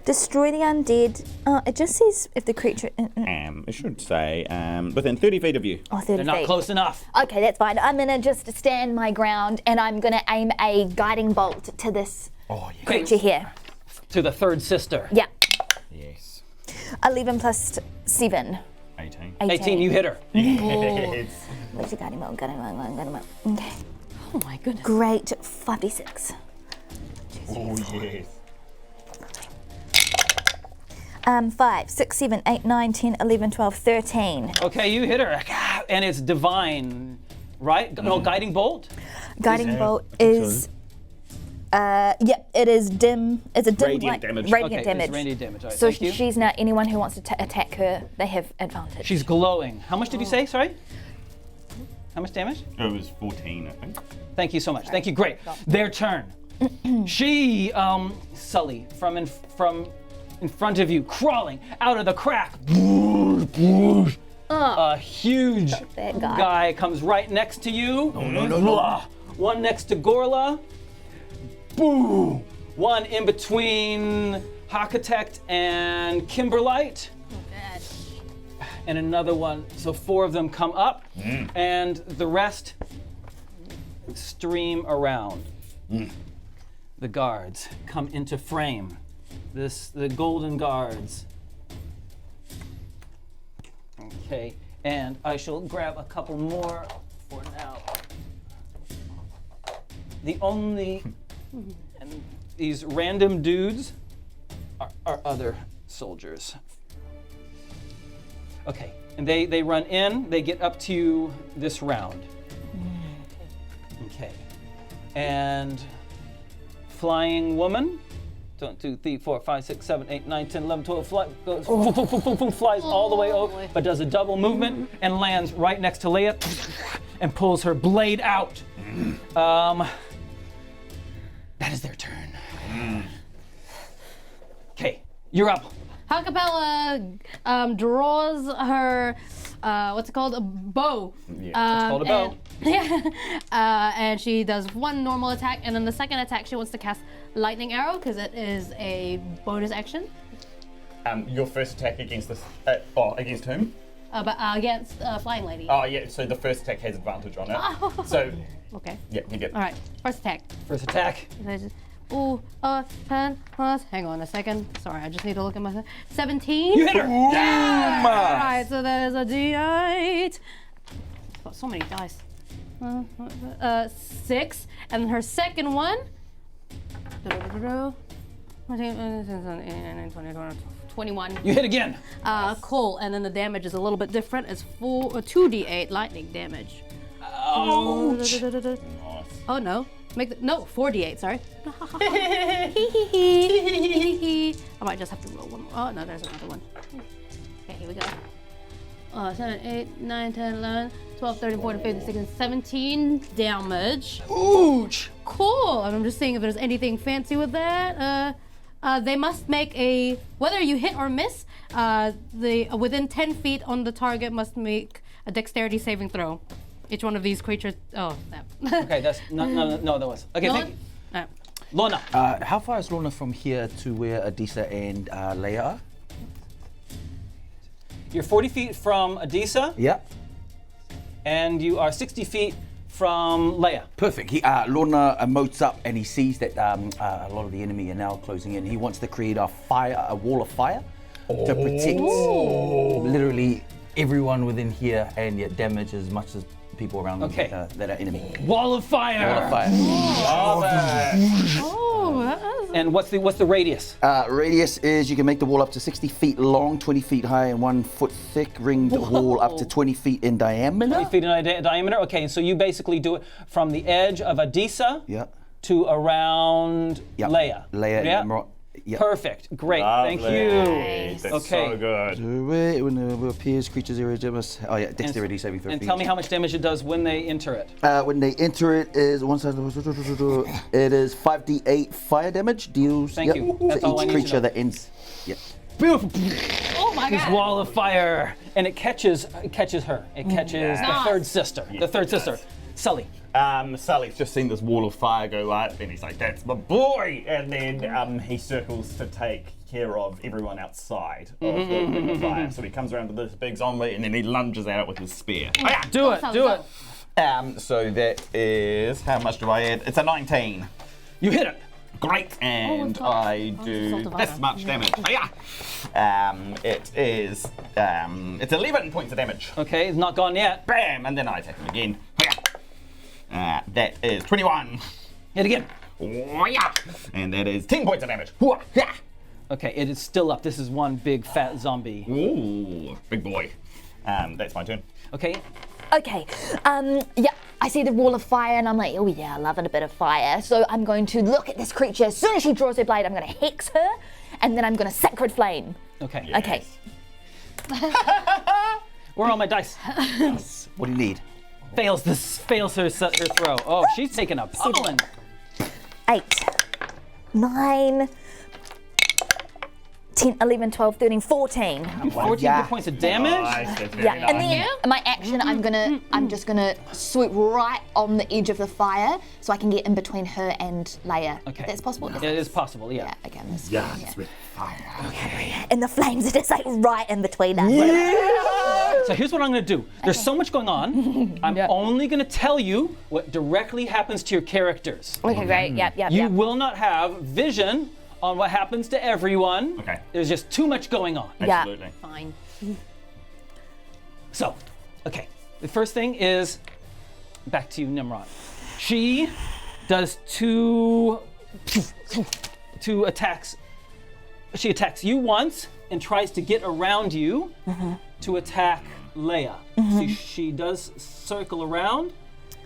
Destroy the undead. It just says if the creature. It should say within 30 feet of you. Oh, 30 They're not feet. close enough. Okay, that's fine. I'm gonna just stand my ground and I'm gonna aim a guiding bolt to this creature here. To the third sister. Yeah. Yes. 11 plus 7. 18. 18, you hit her. Where's the guiding bolt? Guiding bolt. Okay. Oh my goodness. Great. 5d6. Oh, yes. 5, 6, 7, 8, 9, 10, 11, 12, 13. Okay, you hit her. And it's divine, right? No, guiding bolt? Guiding bolt is. It is dim. It's a dim Radiant light. damage. Radiant Okay, damage. it's radiant damage. All right, So thank you. she's now anyone who wants to attack her, they have advantage. She's glowing. How much did you say? Sorry? How much damage? It was 14, I think. Thank you so much. Thank you. Great. Their turn. She, Sully, from in front of you, crawling out of the crack. A huge that guy. guy comes right next to you. No. One next to Gorla. Boo! One in between Architect and Kimberlite. And another one. So 4 of them come up, and the rest stream around. The guards come into frame. The golden guards. Okay, and I shall grab a couple more for now. The only, and these random dudes are other soldiers. Okay, and they run in, they get up to this round. Okay, and flying woman, 1, 2, 3, 4, 5, 6, 7, 8, 9, 10, 11, 12, goes, flies all the way over, but does a double movement and lands right next to Leia and pulls her blade out. That is their turn. Okay, you're up. Ha-Kapella draws her, what's it called? A bow. It's called a bow. And she does one normal attack, and then the second attack she wants to cast lightning arrow because it is a bonus action. Your first attack against this. Against whom? But against flying lady. Oh, yeah. So the first attack has advantage on it. So Okay. yeah, you get. All right. First attack. First attack. 10 plus. Hang on a second. Sorry, I just need to look at my. 17. You hit her. All right. So that is a D8. Got so many dice. 6, and her second one. 21. You hit again. Cool, and then the damage is a little bit different. It's 2d8 lightning damage. Ouch. Oh no, 4d8. Sorry. I might just have to roll one more. Oh no, there's another one. Okay, here we go. 7, 8, 9, 10, 11, 12, 13, 14, 15, 16, 17 damage. Ouch. Cool. And I'm just seeing if there's anything fancy with that. They must make a, whether you hit or miss, within 10 feet on the target must make a dexterity saving throw. Each one of these creatures. Oh, that. Okay, that's no, that was. Okay, thank you. Alright. Lona. How far is Lona from here to where Adisa and Leia are? You're 40 feet from Adisa, Yeah. and you are 60 feet from Leia. Perfect. Lorna emotes up and he sees that a lot of the enemy are now closing in. He wants to create a wall of fire to protect literally everyone within here and yet damage as much as people around them Okay. that are enemy. Wall of fire. Wall of fire. And what's the radius? Radius is you can make the wall up to 60 feet long, 20 feet high, and 1 foot thick. Ringed wall up to 20 feet in diameter. 20 feet in diameter. Okay, and so you basically do it from the edge of Adisa Yeah. to around Yeah. Leia. Leia Yeah? and Tnemrot. Yeah. Perfect. Great. Thank Lovely. you. That's Okay. so good. When it appears, creatures area must. Oh yeah, dexterity saving throw. And for tell me each. how much damage it does when they enter it. When they enter it is one side. It is 5d8 fire damage deals. Thank you. That's to all I each need to creature know. that ends. Yep. Oh my This god. wall of fire, and it catches her. It catches the Nice. third sister. The third sister. Sully. Sully's just seen this wall of fire go up, and he's like, "That's my boy!" And then he circles to take care of everyone outside of the fire. So he comes around to this big zombie, and then he lunges out with his spear. Oh, yeah. Do it. Do it. So that is, how much do I add? It's a 19. You hit it. Great, and I do this much damage. Oh, yeah. It's 11 points of damage. Okay, it's not gone yet. Bam, and then I attack him again. Oh, yeah. That is 21. Hit again. Oh, yeah. And that is 10 points of damage. Oh, yeah. Okay, it is still up. This is one big fat zombie. Ooh, big boy. That's my turn. Okay. Okay, yeah, I see the wall of fire and I'm like, oh yeah, loving a bit of fire. So I'm going to look at this creature. As soon as she draws her blade, I'm going to hex her and then I'm going to sacred flame. Okay. Yes. Okay. Where are all my dice? What do you need? Fails her throw. Oh, she's taking a pummeling. 8, 9, 10, 11, 12, 13, 14. 14 Yeah. points of damage. Nice, that's very Yeah, nice. and then my action, I'm just gonna swoop right on the edge of the fire so I can get in between her and Leia. Okay. That's possible? It is possible, yeah. Yeah, okay, I'm just Yeah, yeah. it's with fire. And the flames are just like right in between us. So here's what I'm going to do. There's so much going on. I'm only going to tell you what directly happens to your characters. Okay, great. Yep. You will not have vision on what happens to everyone. Okay. There's just too much going on. Yeah. Absolutely. Fine. So, okay. The first thing is back to you, Tnemrot. She does two attacks. She attacks you once and tries to get around you to attack Leia. So she does circle around.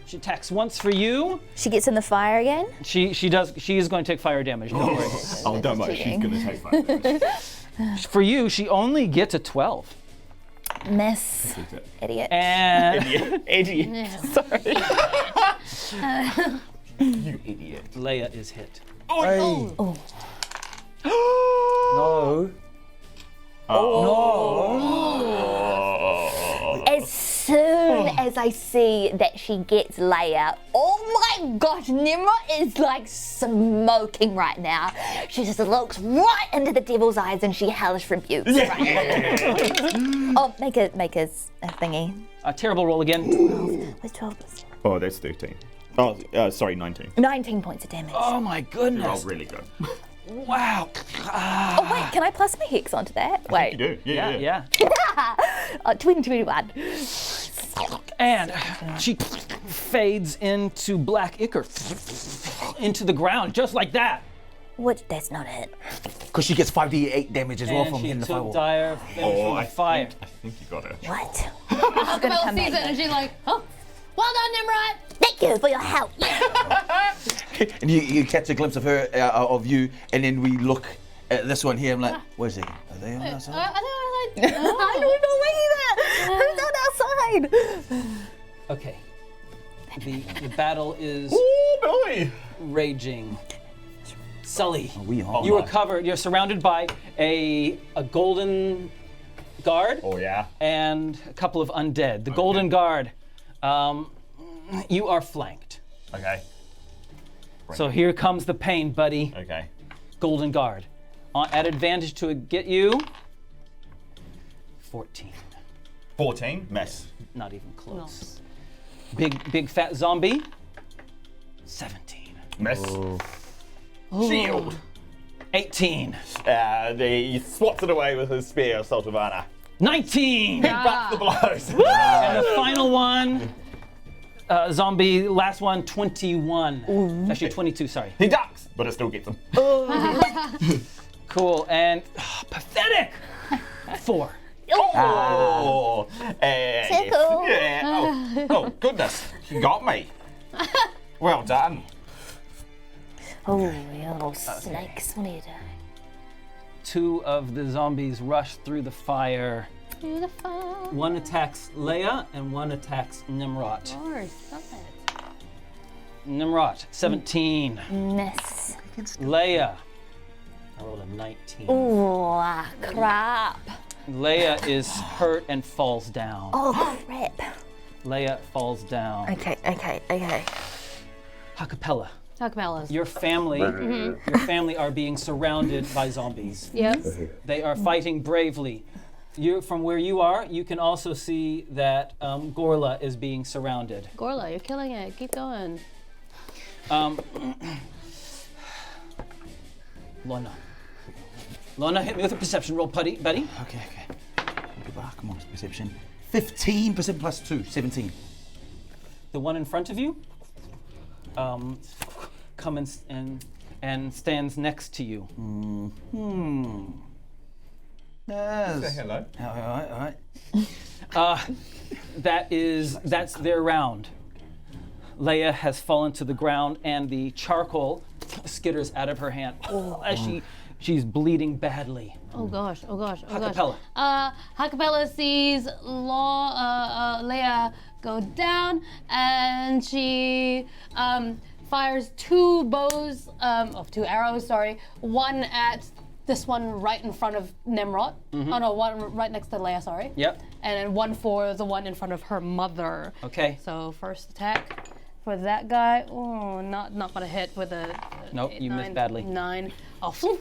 She attacks once for you. She gets in the fire again? She is going to take fire damage. Don't worry. Oh, don't worry, she's cheating. going to take fire damage. For you, she only gets a 12. Miss. Idiot. And Idiot. Sorry. You idiot. Leia is hit. No. As soon as I see that she gets Leia, oh my gosh, Tnemrot is like smoking right now. She just looks right into the devil's eyes and she hellish rebukes. Oh, make a thingy. A terrible roll again. Where's 12 plus? Oh, that's 13. Oh, sorry, 19. 19 points of damage. Oh my You goodness. rolled really good. Wow. Oh wait, can I plus my hex onto that? Wait. You do? Yeah. Oh, 2021. And she fades into black ichor, into the ground, just like that. What? That's not it. Because she gets 5d8 damage as well And from she hitting the took firewall. dire damage from the fire. I think you got it. What? Ha-Kapella come sees back it and she's like, oh, well done, Tnemrot. Thank you for your help. And you catch a glimpse of her, of you, and then we look at this one here. I'm like, where's he? Are they on that side? I I don't know either. Who's on our side? Okay. The battle is Oh, boy. raging. Sully, We are. you are covered. You're surrounded by a golden guard Oh, yeah. and a couple of undead. The golden guard, you are flanked. Okay. So here comes the pain, buddy. Okay. Golden guard. At advantage to get you. 14. 14. Miss. Not even close. Big fat zombie. 17. Miss. Shield. 18. He swats it away with his spear, Assault of Honor. 19. Buffs the blows. And the final one, zombie, last one, 21. Actually, 22, sorry. He ducks, but it still gets him. Cool, and pathetic. 4. Oh. Tickle. Yeah. Oh, goodness. You got me. Well done. Oh, you little snakes. What are you doing? 2 of the zombies rush through the fire. One attacks Leia and one attacks Tnemrot. Tnemrot, 17. Miss. Leia, I rolled a 19. Oh, crap. Leia is hurt and falls down. Oh, crap. Leia falls down. Okay. Ha-Kapella. Ha-Kapellas. Your family are being surrounded by zombies. Yep. They are fighting bravely. From where you are, you can also see that Gorla is being surrounded. Gorla, you're killing it. Keep going. Lona, hit me with a perception roll, buddy. Okay. Come on, perception. 15% plus 2, 17. The one in front of you comes and stands next to you. Yes. Say hello. All right. That's their round. Leia has fallen to the ground and the charcoal skitters out of her hand as she's bleeding badly. Oh gosh. Ha-Kapella. Ha-Kapella sees Leia go down, and she fires two arrows. One at this one right in front of Tnemrot. Oh no, one right next to Leia. Sorry. Yep. And then one for the one in front of her mother. Okay. So first attack for that guy. Oh, not gonna hit with a. Nope, you missed badly. 9. Oh, phew.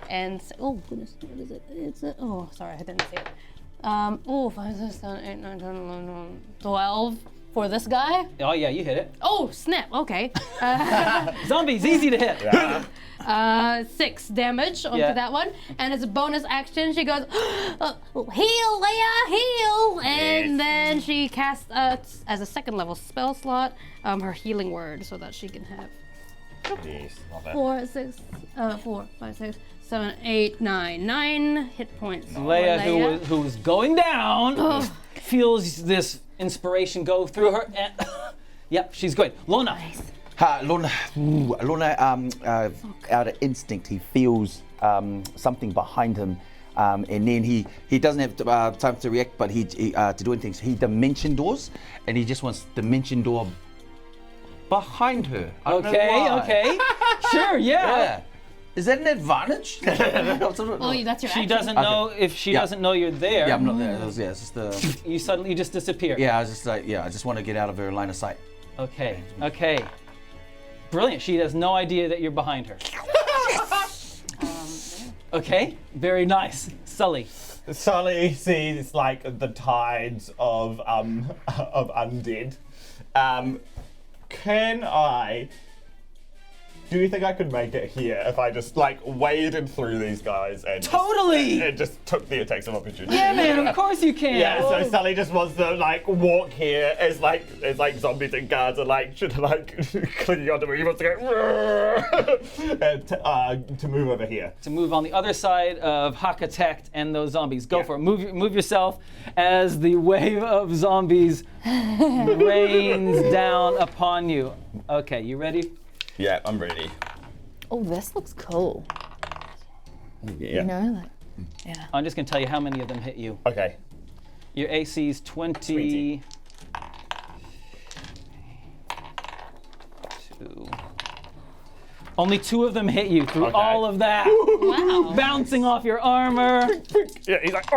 And oh goodness, what is it? Oh, sorry, I didn't see it. 5, 6, 7, 8, 9, 10, 11, 12 for this guy. Oh yeah, you hit it. Oh snap! Okay. Zombies, easy to hit. 6 damage onto Yeah. that one, and as a bonus action, she goes, "Heal, Leia, heal!" And then she casts as a second level spell slot her healing word, so that she can have Yes, love it. 4, 6, 4, 5, 6, 7, 8, 9 hit points. Leia, who was going down, feels this inspiration go through her. And yep, she's good. Lona. Lona, out of instinct, he feels something behind him, and then he doesn't have time to react, but he to do anything. So he dimension doors, and he just wants dimension door behind her. I don't know why. Okay. Sure, Yeah. Is that an advantage? Oh, that's your She action. doesn't know if she doesn't know you're there. Yeah, I'm not there. It's just the. You suddenly just disappear. Yeah, I was just like, I just want to get out of her line of sight. Okay. Brilliant. She has no idea that you're behind her. Okay. Very nice. Sully. Sully sees like the tides of undead. Do you think I could make it here if I just like waded through these guys and Totally! and just took the attacks of opportunity? Yeah, man. Of course you can. Yeah, so Sully just wants to like walk here as like zombies and guards are like clinging onto me. He wants to go and to move over here. To move on the other side of Ha-Kapella and those zombies. Go for it. Move yourself as the wave of zombies rains down upon you. Okay, you ready? Yeah, I'm ready. Oh, this looks cool. Yeah. You know, like, I'm just going to tell you how many of them hit you. Okay. Your AC is 20. 2. Only 2 of them hit you through Okay. all of that. Wow. Bouncing off your armor. Yeah, he's like,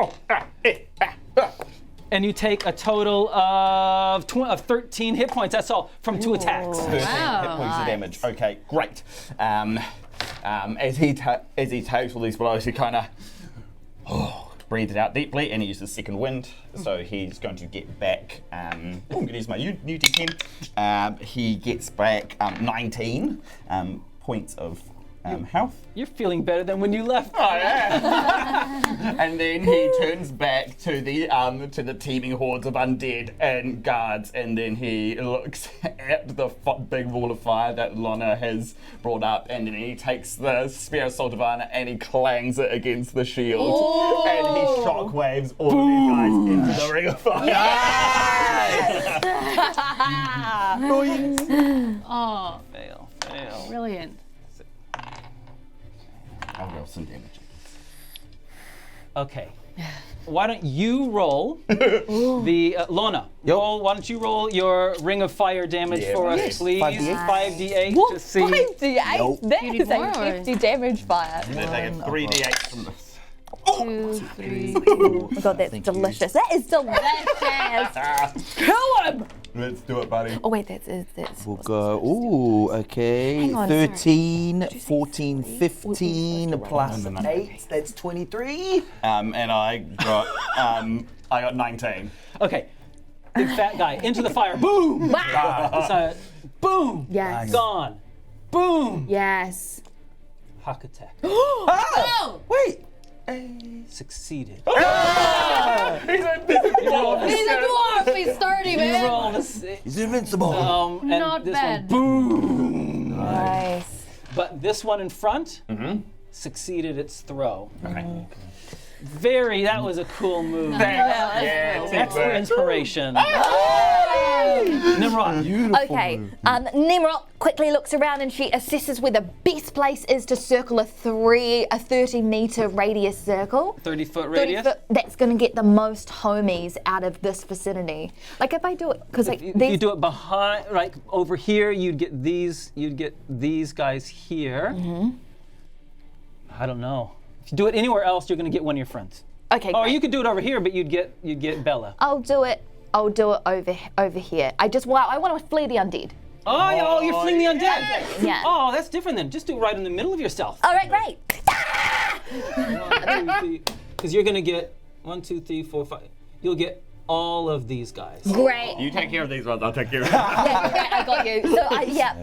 And you take a total of 13 hit points. That's all from 2 attacks. 13 hit points of damage. Okay, great. As he takes all these blows, he kind of breathes it out deeply, and he uses second wind. So he's going to get back. I'm going to use my new D10. He gets back 19 points of health. You're feeling better than when you left. Oh yeah. And then he turns back to the teeming hordes of undead and guards, and then he looks at the big wall of fire that Lona has brought up, and then he takes the spear of Saltavana and he clangs it against the shield, and he shockwaves all of these guys into the ring of fire. Oh, Fail. brilliant. I'll roll some damage. Okay. Why don't you roll the Lona? Roll. Why don't you roll your ring of fire damage for us, please? 5d8 to see. 5d8? That is a D4 or- hefty damage fire. And then take a 3d8 from this. 2, 3, 4. Oh my god, that's delicious. That is delicious. Kill him. Let's do it, buddy. Oh wait, that's. We'll go, ooh, okay. Hang on, 13, 14, 15 plus 8, that's 23. And I got 19. Okay. Big fat guy into the fire. Boom! So, boom! Yes. Gone. Boom! Yes. Ha-Kapella Oh! Wait. succeeded. He's a He's a dwarf. He's sturdy, You man. roll a six. He's invincible. And Not this bad. one, boom! Nice. But this one in front succeeded its throw. Okay. That was a cool move. Yeah, That's for inspiration. Nimrod. Okay, Tnemrot quickly looks around and she assesses where the best place is to circle a 30-meter radius circle. 30-foot 30 radius? foot, that's going to get the most homies out of this vicinity. Like if I do it, because like If you do it behind, like over here, you'd get these guys here. I don't know. If you do it anywhere else, you're going to get one of your friends. Okay, Or great. you could do it over here, but you'd get Bella. I'll do it over here. I want to flee the undead. Oh, you're fleeing the undead. Yeah. Oh, that's different then. Just do it right in the middle of yourself. All right, great. Because you're going to get 1, 2, 3, 4, 5. You'll get all of these guys. Great. You take care of these ones, I'll take care of Yeah, great, I got you. So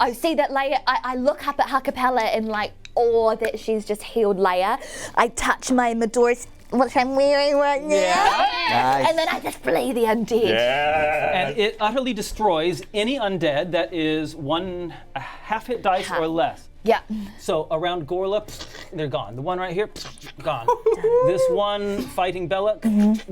I see that Leia. I look up at Ha-Kapella in like awe that she's just healed Leia. I touch my Medora's, what I'm wearing right now, Nice. and then I just flee the undead. And it utterly destroys any undead that is a half hit dice or less. Yeah. So around Gorla, they're gone. The one right here, gone. This one fighting Bella,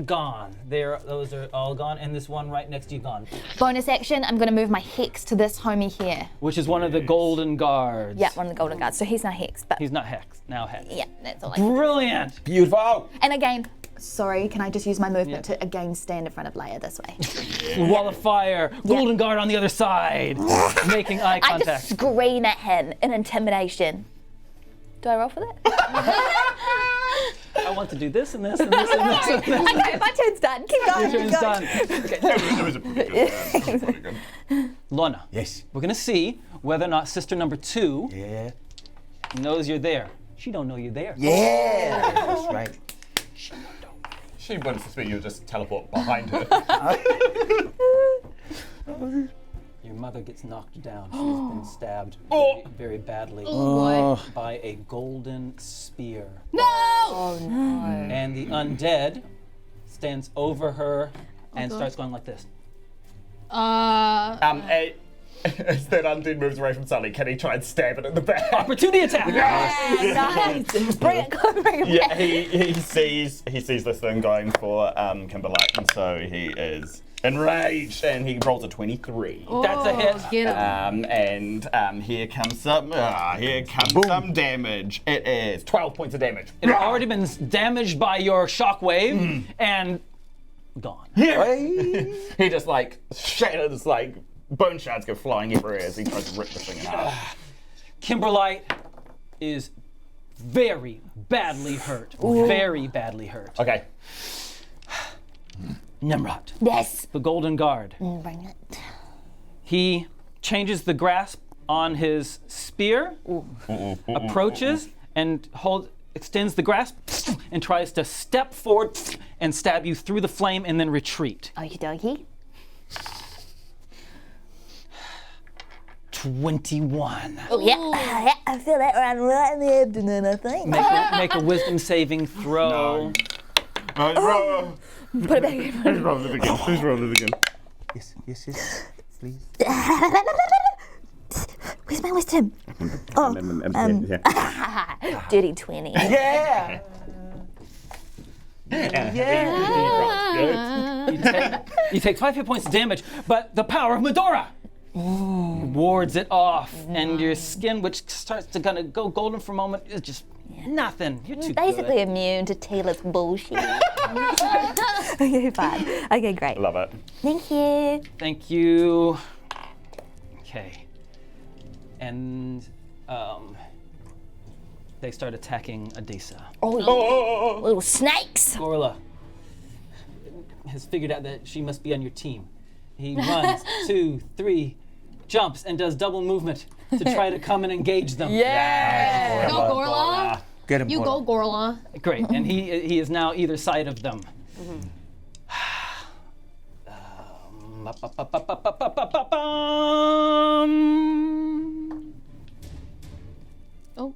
gone. Those are all gone. And this one right next to you, gone. Bonus action. I'm going to move my hex to this homie here. Which is one of the golden guards. Yeah, one of the golden guards. So he's not hex, but He's not hex, now hex. yeah, that's all. Brilliant. Beautiful. And again, sorry, can I just use my movement to again stand in front of Leia this way? Wall of fire, golden guard on the other side, making eye I contact. just scream at him in intimidation. Do I roll for that? I want to do this and this and this and this. And this. Okay, my turn's done. Keep going. Your turn's done. It was a pretty good That was pretty good. Lona, Yes. we're gonna see whether or not sister number 2 Yeah. knows you're there. She don't know you're there. Yeah. That's right. She wouldn't suspect you would just teleport behind her. Your mother gets knocked down. She's been stabbed very, very badly by a golden spear. No! And the undead stands over her and starts going like this. As that undead moves away from Sully, can he try and stab it in the back? Opportunity attack! Nice. Bring it. Yeah, he sees this thing going for Kimberlite, and so he is enraged, and he rolls a 23. That's a hit. Get him. And here comes some damage. It is 12 points of damage. It had already been damaged by your shockwave and gone. He just like shatters, like bone shards go flying everywhere as he tries to rip the thing in half. Kimberlite is very badly hurt. Very badly hurt. Okay. Nimrod, Yes. the golden guard. Bring it. He changes the grasp on his spear, approaches, and extends the grasp, and tries to step forward and stab you through the flame and then retreat. Okie dokie. 21. Oh, yeah. I feel that right in the abdomen, I think. Make a wisdom saving throw. Put it back in. Who's rolling it again? Who's rolling it again? Yes. Please. Where's my wisdom? Yeah. Dirty 20. Yeah. You take 5 hit points of damage, but the power of Medora wards it off, and your skin, which starts to kind of go golden for a moment, is just nothing. You're too Basically good. immune to Taylor's bullshit. Okay, fine. Okay, great. Love it. Thank you. Thank you. Okay. And they start attacking Adisa. Oh, little snakes. Gorla has figured out that she must be on your team. He runs, 2, 3, jumps, and does double movement to try to come and engage them. Yeah. Go, Gorla. Get him. You go, Gorla. Great, and he is now either side of them. Oh,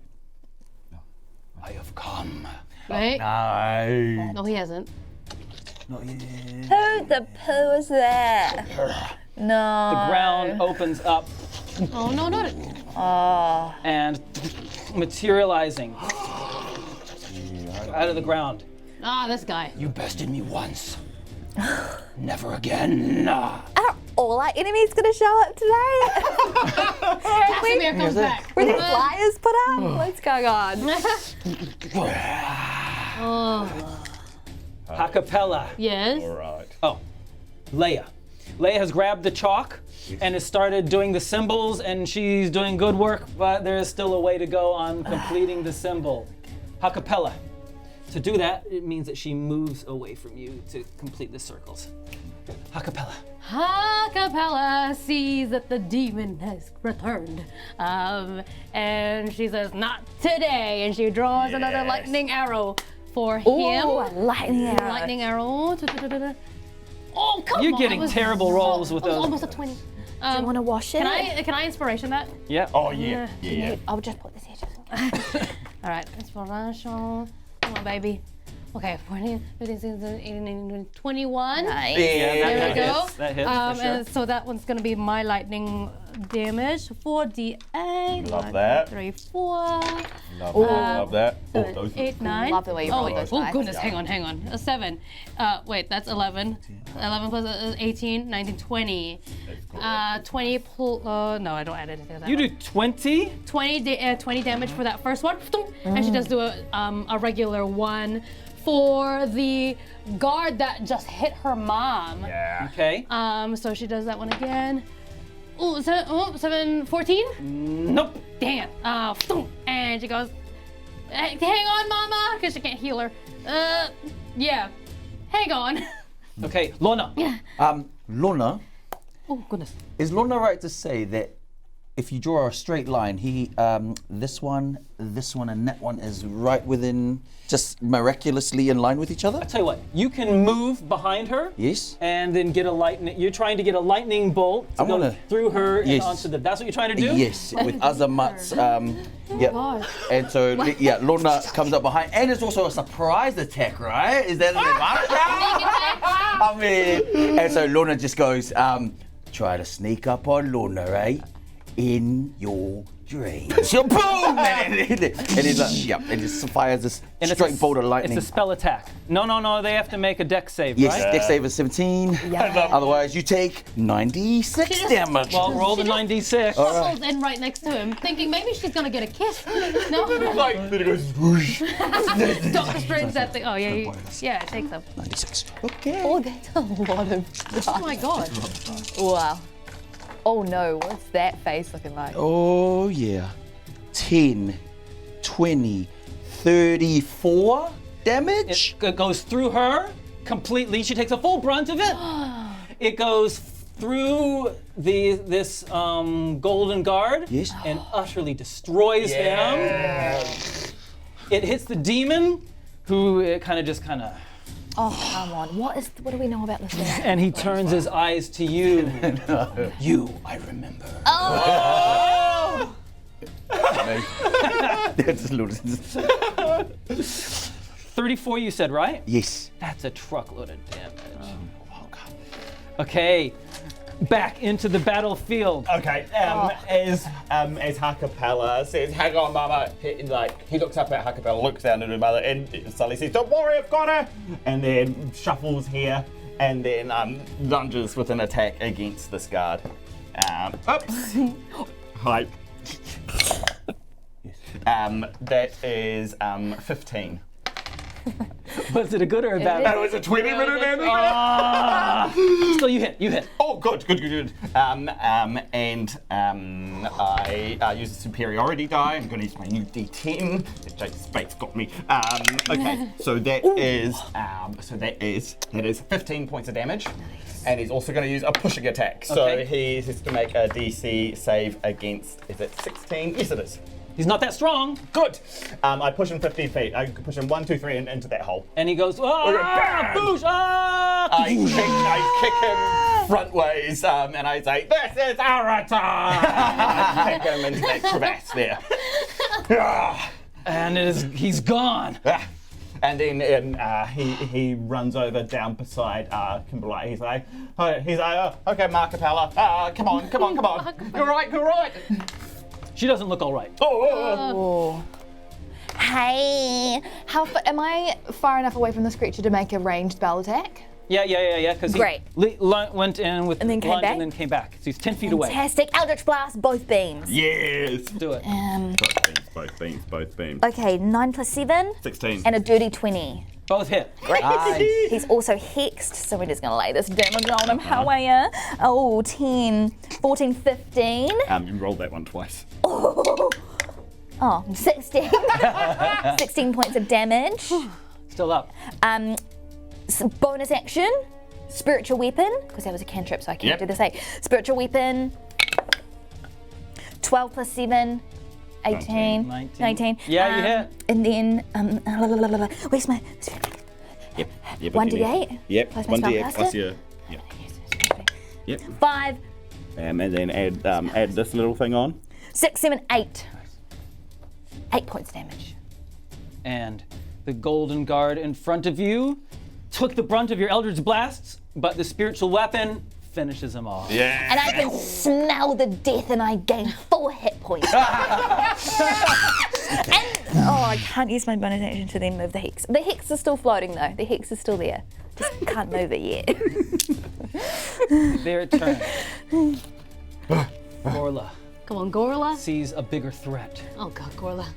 I have come. right? Aye. No, he hasn't. Not yet. Who the poo is that? No. The ground opens up Oh, no, not it. and materializing out of the ground. Ah, this guy. You bested me once. Never again. Are all our enemies gonna show up today? Casimir comes back. Were there flyers put up? What's going on? Ha-Kapella. Yes. Right. Oh, Leia. Leia has grabbed the chalk and has started doing the symbols, and she's doing good work, but there is still a way to go on completing the symbol. Ha-Kapella. To do that, it means that she moves away from you to complete the circles. Ha-Kapella. Ha-Kapella sees that the demon has returned. And she says, not today. And she draws another lightning arrow for Ooh, him. a lightning arrow. Lightning arrow. Da-da-da-da-da. Oh, come on. You're getting that was terrible rolls with that was those. almost a 20. Do you want to wash it? Can I inspiration that? Yeah. Oh, yeah. Yeah. I'll just put this here. All right, inspiration. Come on, baby. Okay, 40, 50, 60, 80, 21. Nice. There we go. hits. That hits, for sure. And so that one's gonna be my lightning damage. 4d8. Love that. 3, 4. Love that. Oh, 7, those 8, 9. Love the way you roll wait. those Oh dice. goodness, hang on. 7. Wait, that's 11. 11 plus 18, 19, 20. 20 plus. No, I don't add anything to that. You one. do 20? 20 damage for that first one, and she does do a regular one for the guard that just hit her mom. Yeah. Okay. So she does that one again. Ooh, 7, 14? Nope. Dang it. And she goes, hang on, mama, because she can't heal her. Yeah. Hang on. Okay, Lona. Lona, Oh, goodness. is Lona right to say that if you draw a straight line, this one, and that one is right within, just miraculously in line with each other? I'll tell you what, you can move behind her. Yes. And then get a lightning. You're trying to get a lightning bolt to I'm go gonna- through her Yes. and onto the. That's what you're trying to do? Yes, with Azamat's, yeah. God. And so, yeah, Lona comes up behind, and it's also a surprise attack, right? Is that an advantage? I mean, and so Lona just goes, try to sneak up on Lona, right? In your dreams. So boom! And it's like, yeah, it just fires this And it's straight bolt of lightning. It's a spell attack. No, they have to make a dex save, Yes, right? dex save is 17. Otherwise, you take 96 damage. Well, roll the 9d6. Shuffles in right next to him, thinking maybe she's gonna get a kiss. No? Like, then it goes whoosh. Doctor Strange that thing. Oh, yeah, yeah, it takes them. 96. Okay. Oh, that's a lot of Oh my god. Wow. Oh no, what's that face looking like? Oh, yeah. 10, 20, 34 damage? It goes through her completely. She takes a full brunt of it. It goes through this golden guard Yes. and utterly destroys him. It hits the demon, who kind of. Oh, come on. What do we know about this thing? And he turns his eyes to you. You, I remember. Oh! That's a little. 34, you said, right? Yes. That's a truckload of damage. Oh, God. Okay, back into the battlefield. Okay, as Ha-Kapella says, hang on, mama, he looks up at Ha-Kapella, looks down at her mother, and Sully says, don't worry, I've got her, and then shuffles here, and then lunges with an attack against this guard. Oops. Hi. That is 15. Was it a good or a bad? That was a 20-minute ending. Still, you hit. Oh, good. I use a superiority die. I'm going to use my new D10. Jake's space got me. Okay, so that is 15 points of damage. And he's also going to use a pushing attack. So he has to make a DC save against, is it 16? Yes, it is. He's not that strong. Good. I push him 15 feet. I push him 1, 2, 3 and into that hole. And he goes, boosh, I kick him front ways, and I say, "This is our time!" I kick him into that crevasse there. And he's gone. And then he runs over down beside Kimberlite. He's like, okay, Ha-Kapella, come on. You're right. She doesn't look all right. Hey, am I far enough away from this creature to make a ranged spell attack? Yeah. Because Great. he went in with And then came lunge back? and then came back. So he's 10 feet away. Fantastic. Eldritch Blast, both beams. Yes. Do it. Both beams. Okay, 9 plus 7. 16. And a dirty 20. Both hit. Great. Nice. He's also hexed, so we're just going to lay this damage on him. How are ya? Oh, 10, 14, 15. You rolled that one twice. Oh, 16. 16 points of damage. Still up. Bonus action, spiritual weapon, because that was a cantrip, so I can't do the same. Spiritual weapon, 12 plus 7, 18, 19. Yeah, you hit. And then, where's my... Yep. 1d8? Yep. Plus my 1d8 plus spellcaster? your. Yep. 5, And then add this little thing on. 6, 7, 8. 8 points damage. And the golden guard in front of you took the brunt of your Eldritch Blasts, but the spiritual weapon finishes him off. Yeah. And I can smell the death and I gain 4 hit points. I can't use my bonus action to then move the hex. The hex is still floating though. The hex is still there. Just can't move it yet. Their turn. Gorla Come on, Gorla. sees a bigger threat. Oh God, Gorla.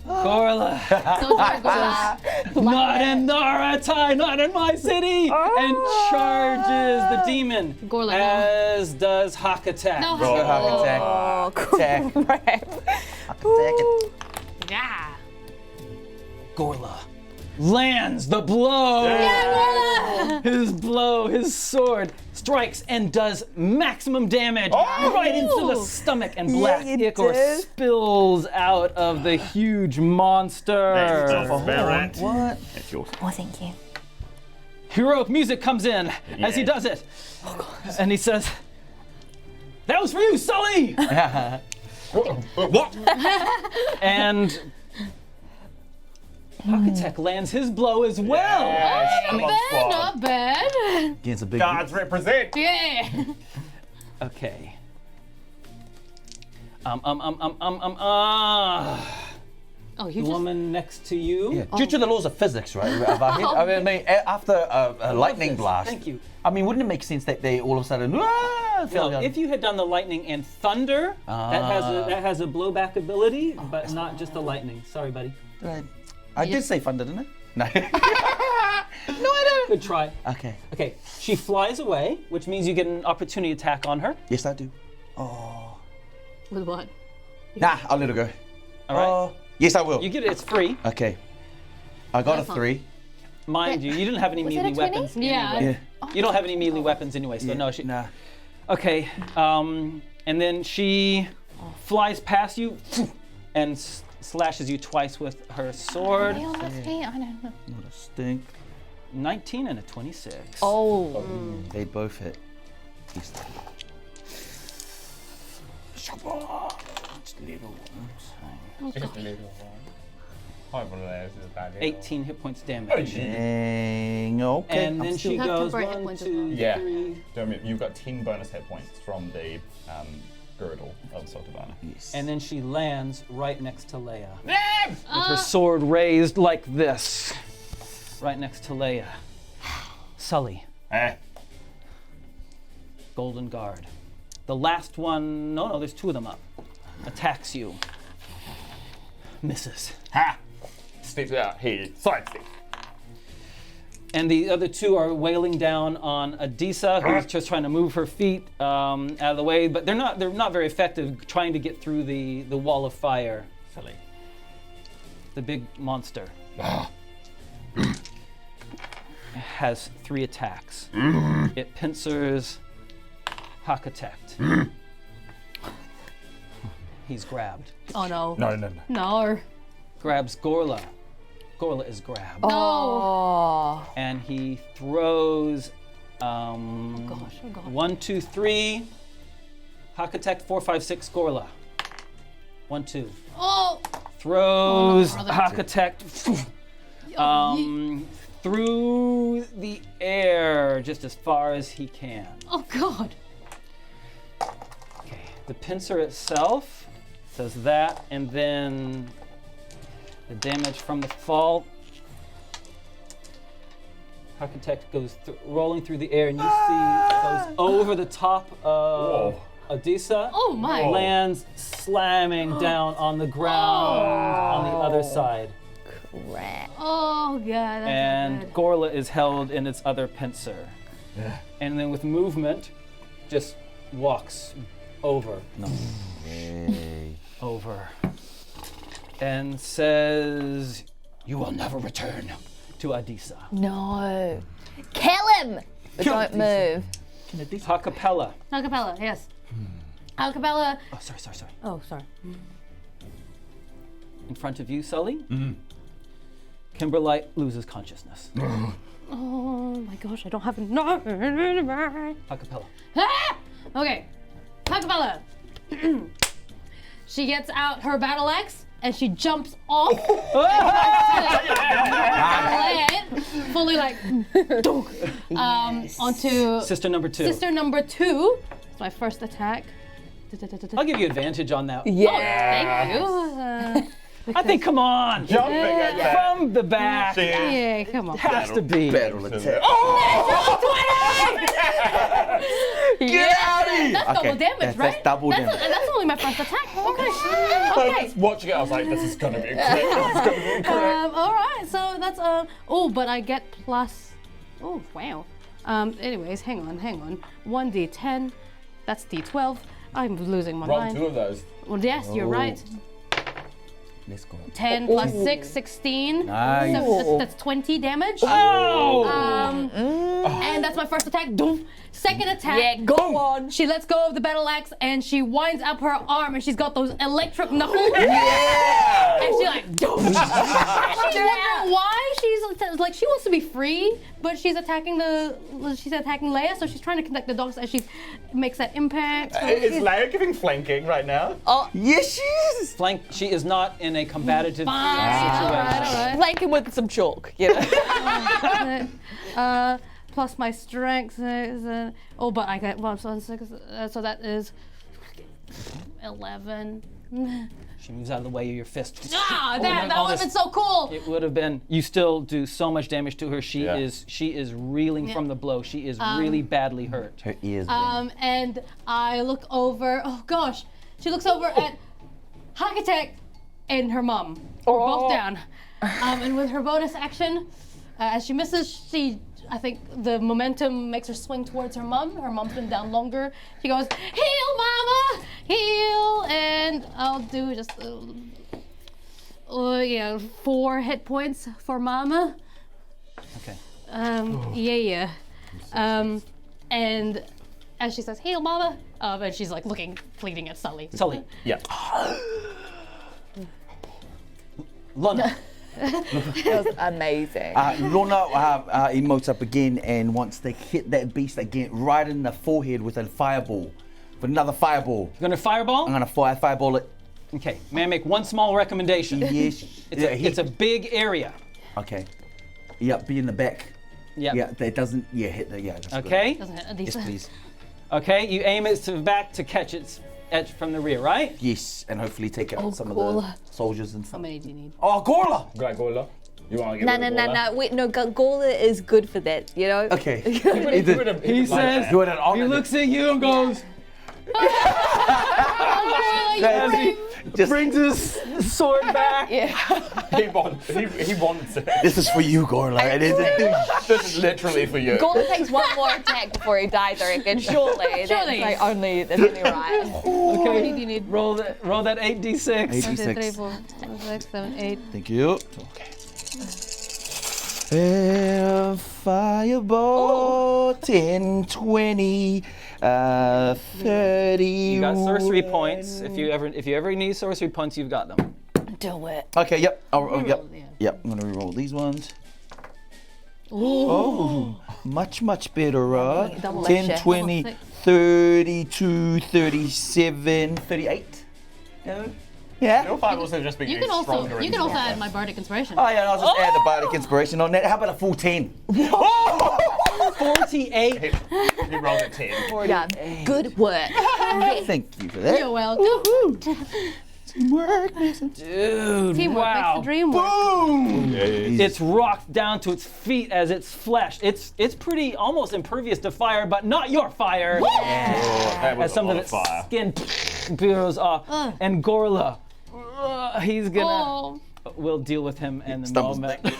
Gorla, Don't do it, Gorla. not in Naratai, not in my city, and charges the demon, Gorla, no. as does Ha-Kapella. No, Oh, cool. Attack. Yeah. Gorla lands the blow. His blow, his sword strikes and does maximum damage right into the stomach, and black you ichor did. spills out of the huge monster. Spirit. What? That's yours. Oh, thank you. Heroic music comes in as he does it. And he says, "That was for you, Sully!" What? And Ha-Kapella lands his blow as well. Not bad. Against a big. Guards represent. Yeah. Okay. Oh, The you just. woman next to you. Yeah. Due to the laws of physics, right? I mean, after a lightning this. blast. Thank you. I mean, wouldn't it make sense that they all of a sudden fell No, down? if you had done the lightning and thunder, that has a blowback ability, but not just the lightning. Sorry, buddy. Right. I did say thunder, didn't I? No. Good try. Okay. Okay, she flies away, which means you get an opportunity attack on her. Yes, I do. With what? Nah, I'll let her go. All right. Yes, I will. You get it. It's free, Okay. I got a That's not- 3. mind you. You didn't have any Was it melee a 20? weapons. Yeah. Anyway. Yeah. You don't have any melee weapons anyway, so no. Nah. Okay. And then she flies past you and slashes you twice with her sword. I don't know. Not a stink. 19 and a 26. Oh. They both hit. Just little ones. 18 hit points damage. Dang. Okay. And then she Have goes temporary hit 1, points as 2, well. Yeah. 3. You've got 10 bonus hit points from the girdle of Sotabana. Yes. And then she lands right next to Leia. With her sword raised like this. Right next to Leia. Sully. Golden Guard. The last one, no, there's 2 of them up. Attacks you. Misses. Ha! Steps out here. Side step. And the other two are wailing down on Adisa, who's just trying to move her feet out of the way, but they're not very effective trying to get through the wall of fire. Sully. The big monster has 3 attacks. It pincers Ha-Kapella. He's grabbed. Oh no. No. No. Grabs Gorla. Gorla is grabbed. Oh. And he throws Gosh, oh god. 1, 2, 3. Ha-Kapella, 4, 5, 6, Gorla. 1, 2. Oh. Throws brother. Ha-Kapella through the air just as far as he can. Oh god. Okay. The pincer itself does that, and then the damage from the fall. Ha-Kapella goes rolling through the air, and you see it goes over the top of Adisa. Oh my. Lands slamming down on the ground on the other side. Crap. Oh god. That's And not good. Gorla is held in its other pincer. And then with movement, just walks over. Over. And says, "You will never return to Adisa." No. Kill him! But don't move. Ha-Kapella. Ha-Kapella, yes. Ha-Kapella. Oh, sorry. Oh, sorry. In front of you, Sully. Kimberlite loses consciousness. Oh my gosh, I don't have enough. Ha-Kapella. Ah! Okay, Ha-Kapella. She gets out her battle axe and she jumps off. Land, fully like onto Sister number 2. sister number 2. It's my first attack. I'll give you advantage on that. Thank you. I think, come on. Jumping at that. From the back. Yeah, come on. Has to be. Battle attack. Get out of That's double damage, right? That's double damage. And that's only my first attack. Okay. Watching it, I was like, this is gonna be correct. All right. So that's oh, but I get plus. Oh wow. Anyways, hang on. 1d10. That's d12. I'm losing my Roll mind. 2 of those. Well, yes, you're right. Let's go. 10 plus 6, 16. Nice. So that's 20 damage. Oh! And that's my first attack. Doom. Second attack. Yeah, go on. She lets go of the battle axe and she winds up her arm and she's got those electric knuckles. Yeah! And she like, she's wondering why she's like, she wants to be free, but she's attacking Leia, so she's trying to connect the dots as she makes that impact. So Is Leia giving flanking right now? Yes, she is. Flank. She is not in a combative Fine. situation. All right. Flank him with some chalk, you know. Plus my strength is, but I get, well, so that is 11. She moves out of the way of your fist. Ah, Oh, that all would have this- been so cool. It would have been. You still do so much damage to her. She is reeling from the blow. She is really badly hurt. Her ears. And I look over, oh gosh, she looks over at Ha-Kapella and her mom. We're both down. And with her bonus action, as she misses, I think the momentum makes her swing towards her mom. Her mom's been down longer. She goes, heal, mama, heal. And I'll do just, 4 hit points for mama. Okay. And as she says, heal, mama, and she's like pleading at Sully. Sully. Yeah. Lona. That was amazing. Lona emotes up again and wants to hit that beast again right in the forehead with a fireball. With another fireball. You're gonna fireball? I'm gonna fireball it. Okay. May I make one small recommendation? Yes. It's a big area. Okay. Yep, be in the back. Yep. Yeah, that doesn't. Yeah, hit the. Yeah. That's good. Okay. Doesn't it, Yes, Adisa? please. Okay. You aim it to the back to catch its edge from the rear, right? Yes, and hopefully take out some of the Gorla. soldiers and How stuff. many do you need? Oh, Gorla! Great, Gorla. You want to get No, rid no, of no, Gorla? no. Wait, no. Gorla is good for that, you know? Okay. He says. Good at all. He looks at you and goes. Oh, As Just brings his sword back. He wants it. this is for you, Gorla. This is literally for you. Gordon takes one more attack before he dies, I reckon. Surely. Surely. That's only right. How many do you need? Roll that 8d6. 1, 2, 3, 86. 4, 5, 6, 7, 8. Thank you. Fireball, 10, 20, 30. You got sorcery points. If you ever need sorcery points, you've got them. Do it. Okay, yep. Yep. yeah. Yep. I'm gonna re-roll these ones. Oh, much better. Double 10, that shit. 20, Double 32, 37, 38. No? Yeah. Your fireballs have just been You getting can stronger also and stronger. add my bardic inspiration. Oh yeah, and I'll just add the bardic inspiration on that. How about a full 10? 48. He rolled a 10. Yeah. Good work. Thank you for that. You're welcome. Teamwork. Dude, Teamwork wow. makes the dream work. Boom! It's rocked down to its feet as it's fleshed. It's pretty almost impervious to fire, but not your fire. That was As some a of lot its of fire. skin peels off. And Gorla, he's gonna. Oh. We'll deal with him in the Stumbles moment. back.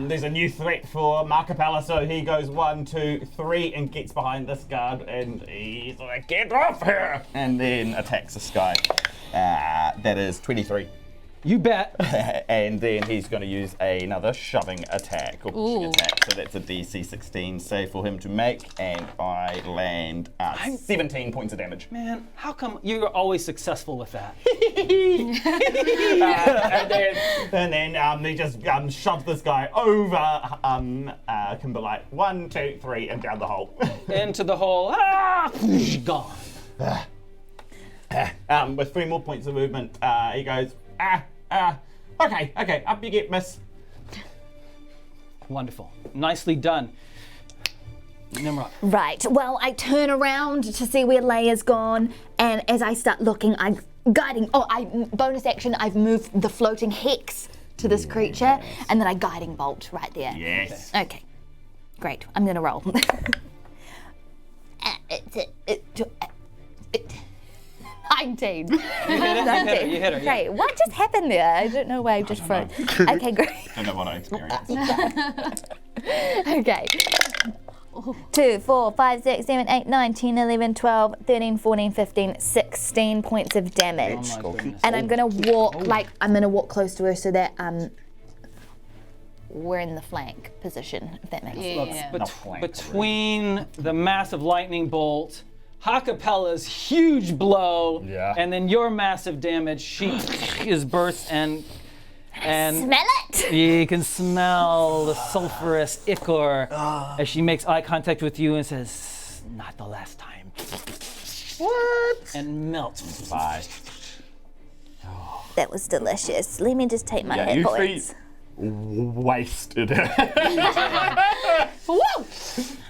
There's a new threat for Ha-Kapella, so he goes 1, 2, 3 and gets behind this guard and he's like, get off here! And then attacks this guy. That is 23. You bet. And then he's going to use another shoving attack or pushing Ooh. attack. So that's a DC 16 save for him to make, and I land 17 points of damage. Man, how come you're always successful with that? And then he just shoves this guy over Kimberlite. 1, 2, 3, and down the hole. Into the hole. Gone. With 3 more points of movement, he goes, okay, up you get, miss. Wonderful. Nicely done. Nimrod. Right, well, I turn around to see where Leia's gone, and as I start looking, I'm guiding. Bonus action, I've moved the floating hex to this creature, and then I guiding bolt right there. Yes. Okay, great. I'm gonna roll. 19. You hit her. Great. What just happened there? I don't know why I just froze. Okay, great. Don't know what I experienced. Okay. 2, 4, 5, 6, 7, 8, 9, 10, 11, 12, 13, 14, 15, 16 points of damage. Oh my goodness. And I'm gonna walk, I'm gonna walk close to her so that we're in the flank position, if that makes sense. Yeah. Between the massive lightning bolt, Ha-Kapella's huge blow, and then your massive damage, she is burst and Smell it! you can smell the sulfurous ichor as she makes eye contact with you and says, "Not the last time." What? And melts. Bye. That was delicious. Let me just take my Yeah, hit you points. wasted.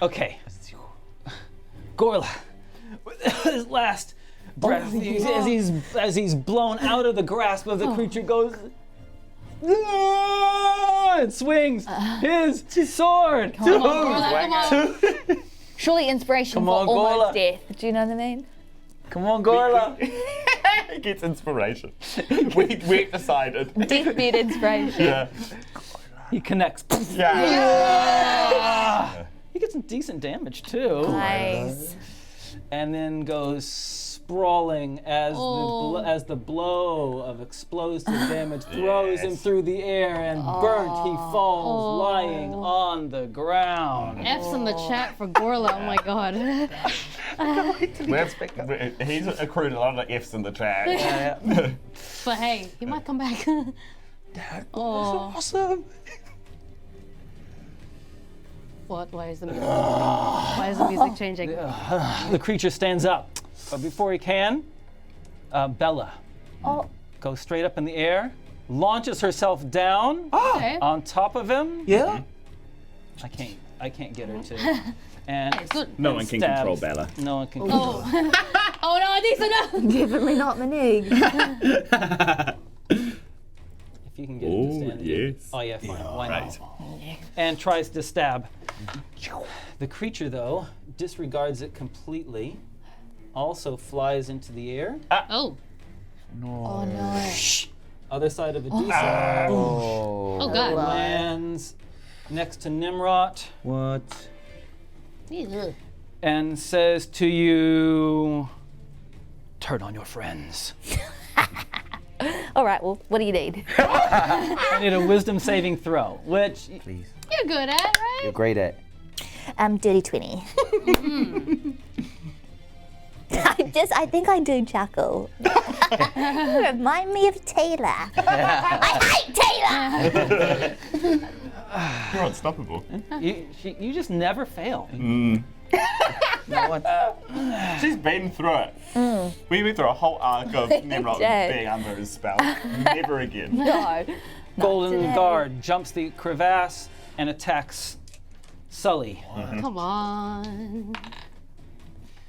Okay. Gorla, with his last breath, as he's blown out of the grasp of the creature, goes and swings his sword. Come on. Surely inspiration Come for on, almost Gorla. death. Do you know what I mean? Come on, Gorla. He gets inspiration. We've decided. Deathbed inspiration. Yeah. He connects. Yeah. He gets some decent damage too. Nice. And then goes sprawling as the blow of explosive damage throws him through the air, and burnt he falls lying on the ground. F's in the chat for Gorla. Oh my god. He's accrued a lot of F's in the chat. But hey, he might come back. Oh. Awesome. What? Why is the music? Why is the music changing? The creature stands up, but before he can, Bella goes straight up in the air, launches herself down Okay. on top of him. Yeah? I can't get her to. And Good. No one can control stabs. Bella. No one can control. Oh no, Adisa, no! Definitely not Manig. If you can get him to stand. Yes. Oh yeah, fine. Why Right. not? And tries to stab. The creature, though, disregards it completely. Also flies into the air Oh. Oh no. Other side of Adisa. Oh god. Lands next to Tnemrot What? Ew. and says to you, turn on your friends. All right, well, what do you need? I need a wisdom saving throw, which Please. You're good at, right? You're great at. Dirty 20. I think I do chuckle. You remind me of Taylor. I hate Taylor! You're unstoppable. you just never fail. No one. She's been through it. We went through a whole arc of Tnemrot did. being under his spell. Never again. No. Golden today. Guard jumps the crevasse and attacks Sully. Come on.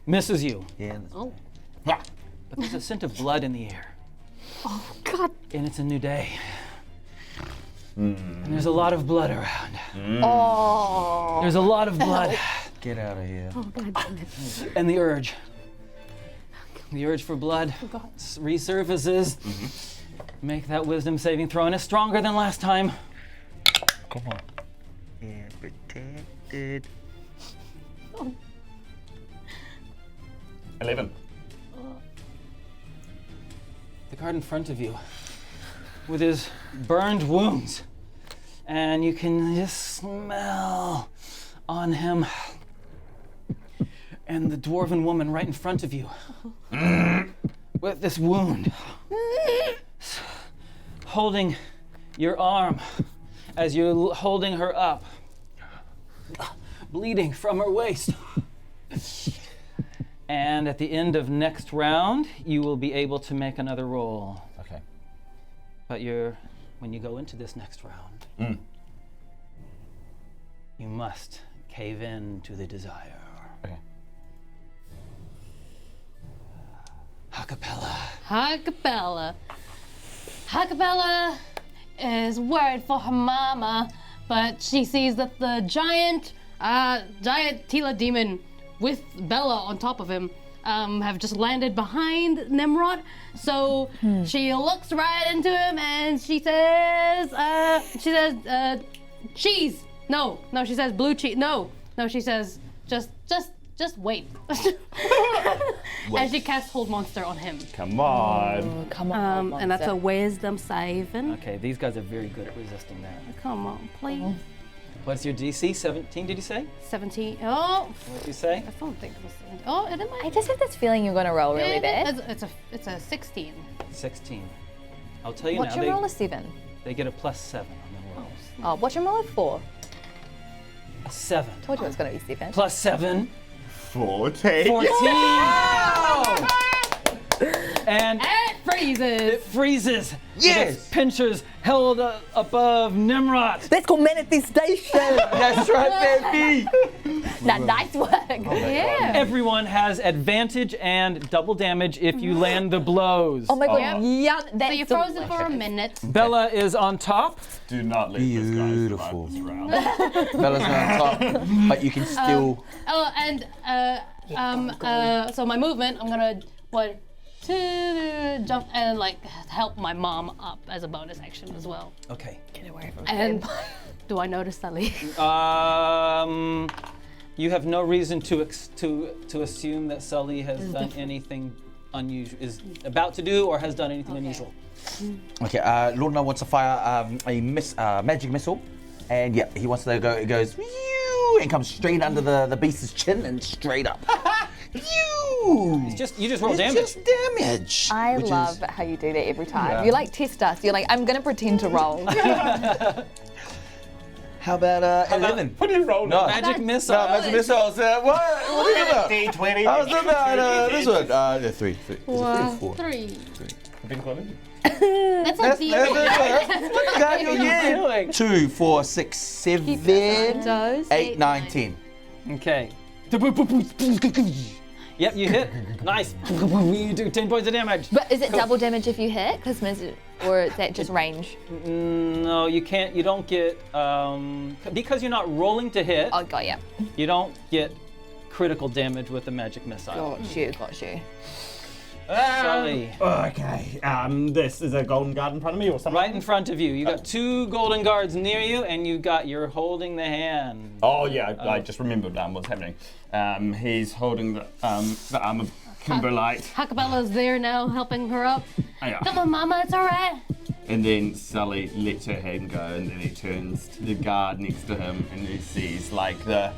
Misses you. Yeah. Oh. But there's a scent of blood in the air. Oh god. And it's a new day. And there's a lot of blood around. Oh. There's a lot of blood. Get out of here. Oh god damn it. And the urge. The urge for blood resurfaces. Make that wisdom saving throw, and it's stronger than last time. Come on. Yeah, protected. 11. The guard in front of you with his burned wounds, and you can just smell on him and the dwarven woman right in front of you with this wound, holding your arm as you're holding her up, bleeding from her waist. And at the end of next round, you will be able to make another roll. Okay. But when you go into this next round, you must cave in to the desire. Okay. Ha-Kapella. Ha-Kapella. Ha-Kapella is worried for her mama, but she sees that the giant Tila demon with Bella on top of him have just landed behind Tnemrot. So she looks right into him and she says, cheese. No, she says blue cheese. No, she says just wait. And she casts Hold Monster on him. Come on. Come on. And that's a wisdom saving. Okay, these guys are very good at resisting that. Come on, please. What's your DC? 17, did you say? 17. Oh, What did you say? I don't think it was. Oh, it might. I just have this feeling you're going to roll really bad. It's a 16. 16. I'll tell you What's now, your roll? A 7. they get a +7 on the rolls. Oh, what's your roll? A 4. A 7. Told you it was going to be 7. +7. 14. 14! And It freezes. it freezes. Yes! With its pincers held above Tnemrot. That's called manifestation. That's right, baby. Now, nice work. Yeah. Everyone has advantage and double damage if you land the blows. Oh my god, Yep. yeah, So that's you're frozen for a minute. Bella is on top. Do not let Beautiful. this guy survive this round. Bella's on top, but you can still. Oh, and so my movement, I'm gonna to jump and like help my mom up as a bonus action as well. Okay. And do I notice Sully? You have no reason to assume that Sully has done anything unusual, is about to do, or has done anything unusual. Okay, Lona wants to fire a magic missile, and yeah, he wants to go. It goes and comes straight under the beast's chin and straight up. You just roll damage. Just damage. I which love is- how you do that every time. You like test us. You're like, I'm gonna pretend to roll. How about 11? What are you rolling? No. Magic missile. No, magic missiles. What? What are you about? D20. I was about this one. Yeah, 3. Is it 4? 3. Been calling? That's a D. Yeah. 2, 4, 6, 7, Those. 8, 9, 10. Okay. Yep, you hit. Nice. You do 10 points of damage. But is it double damage if you hit? Or is that just range? No, you can't. You don't get because you're not rolling to hit. Oh, got ya. You don't get critical damage with the magic missile. Got you. Sully. Okay. This is a golden guard in front of me or something? Right in front of you. You got 2 golden guards near you, and you're holding the hand. Oh yeah, I just remembered what's happening. He's holding the arm of Kimberlite. Ha-Kapella's there now, helping her up. Yeah. Come on, Mama, it's all right. And then Sully lets her hand go, and then he turns to the guard next to him, and he sees like the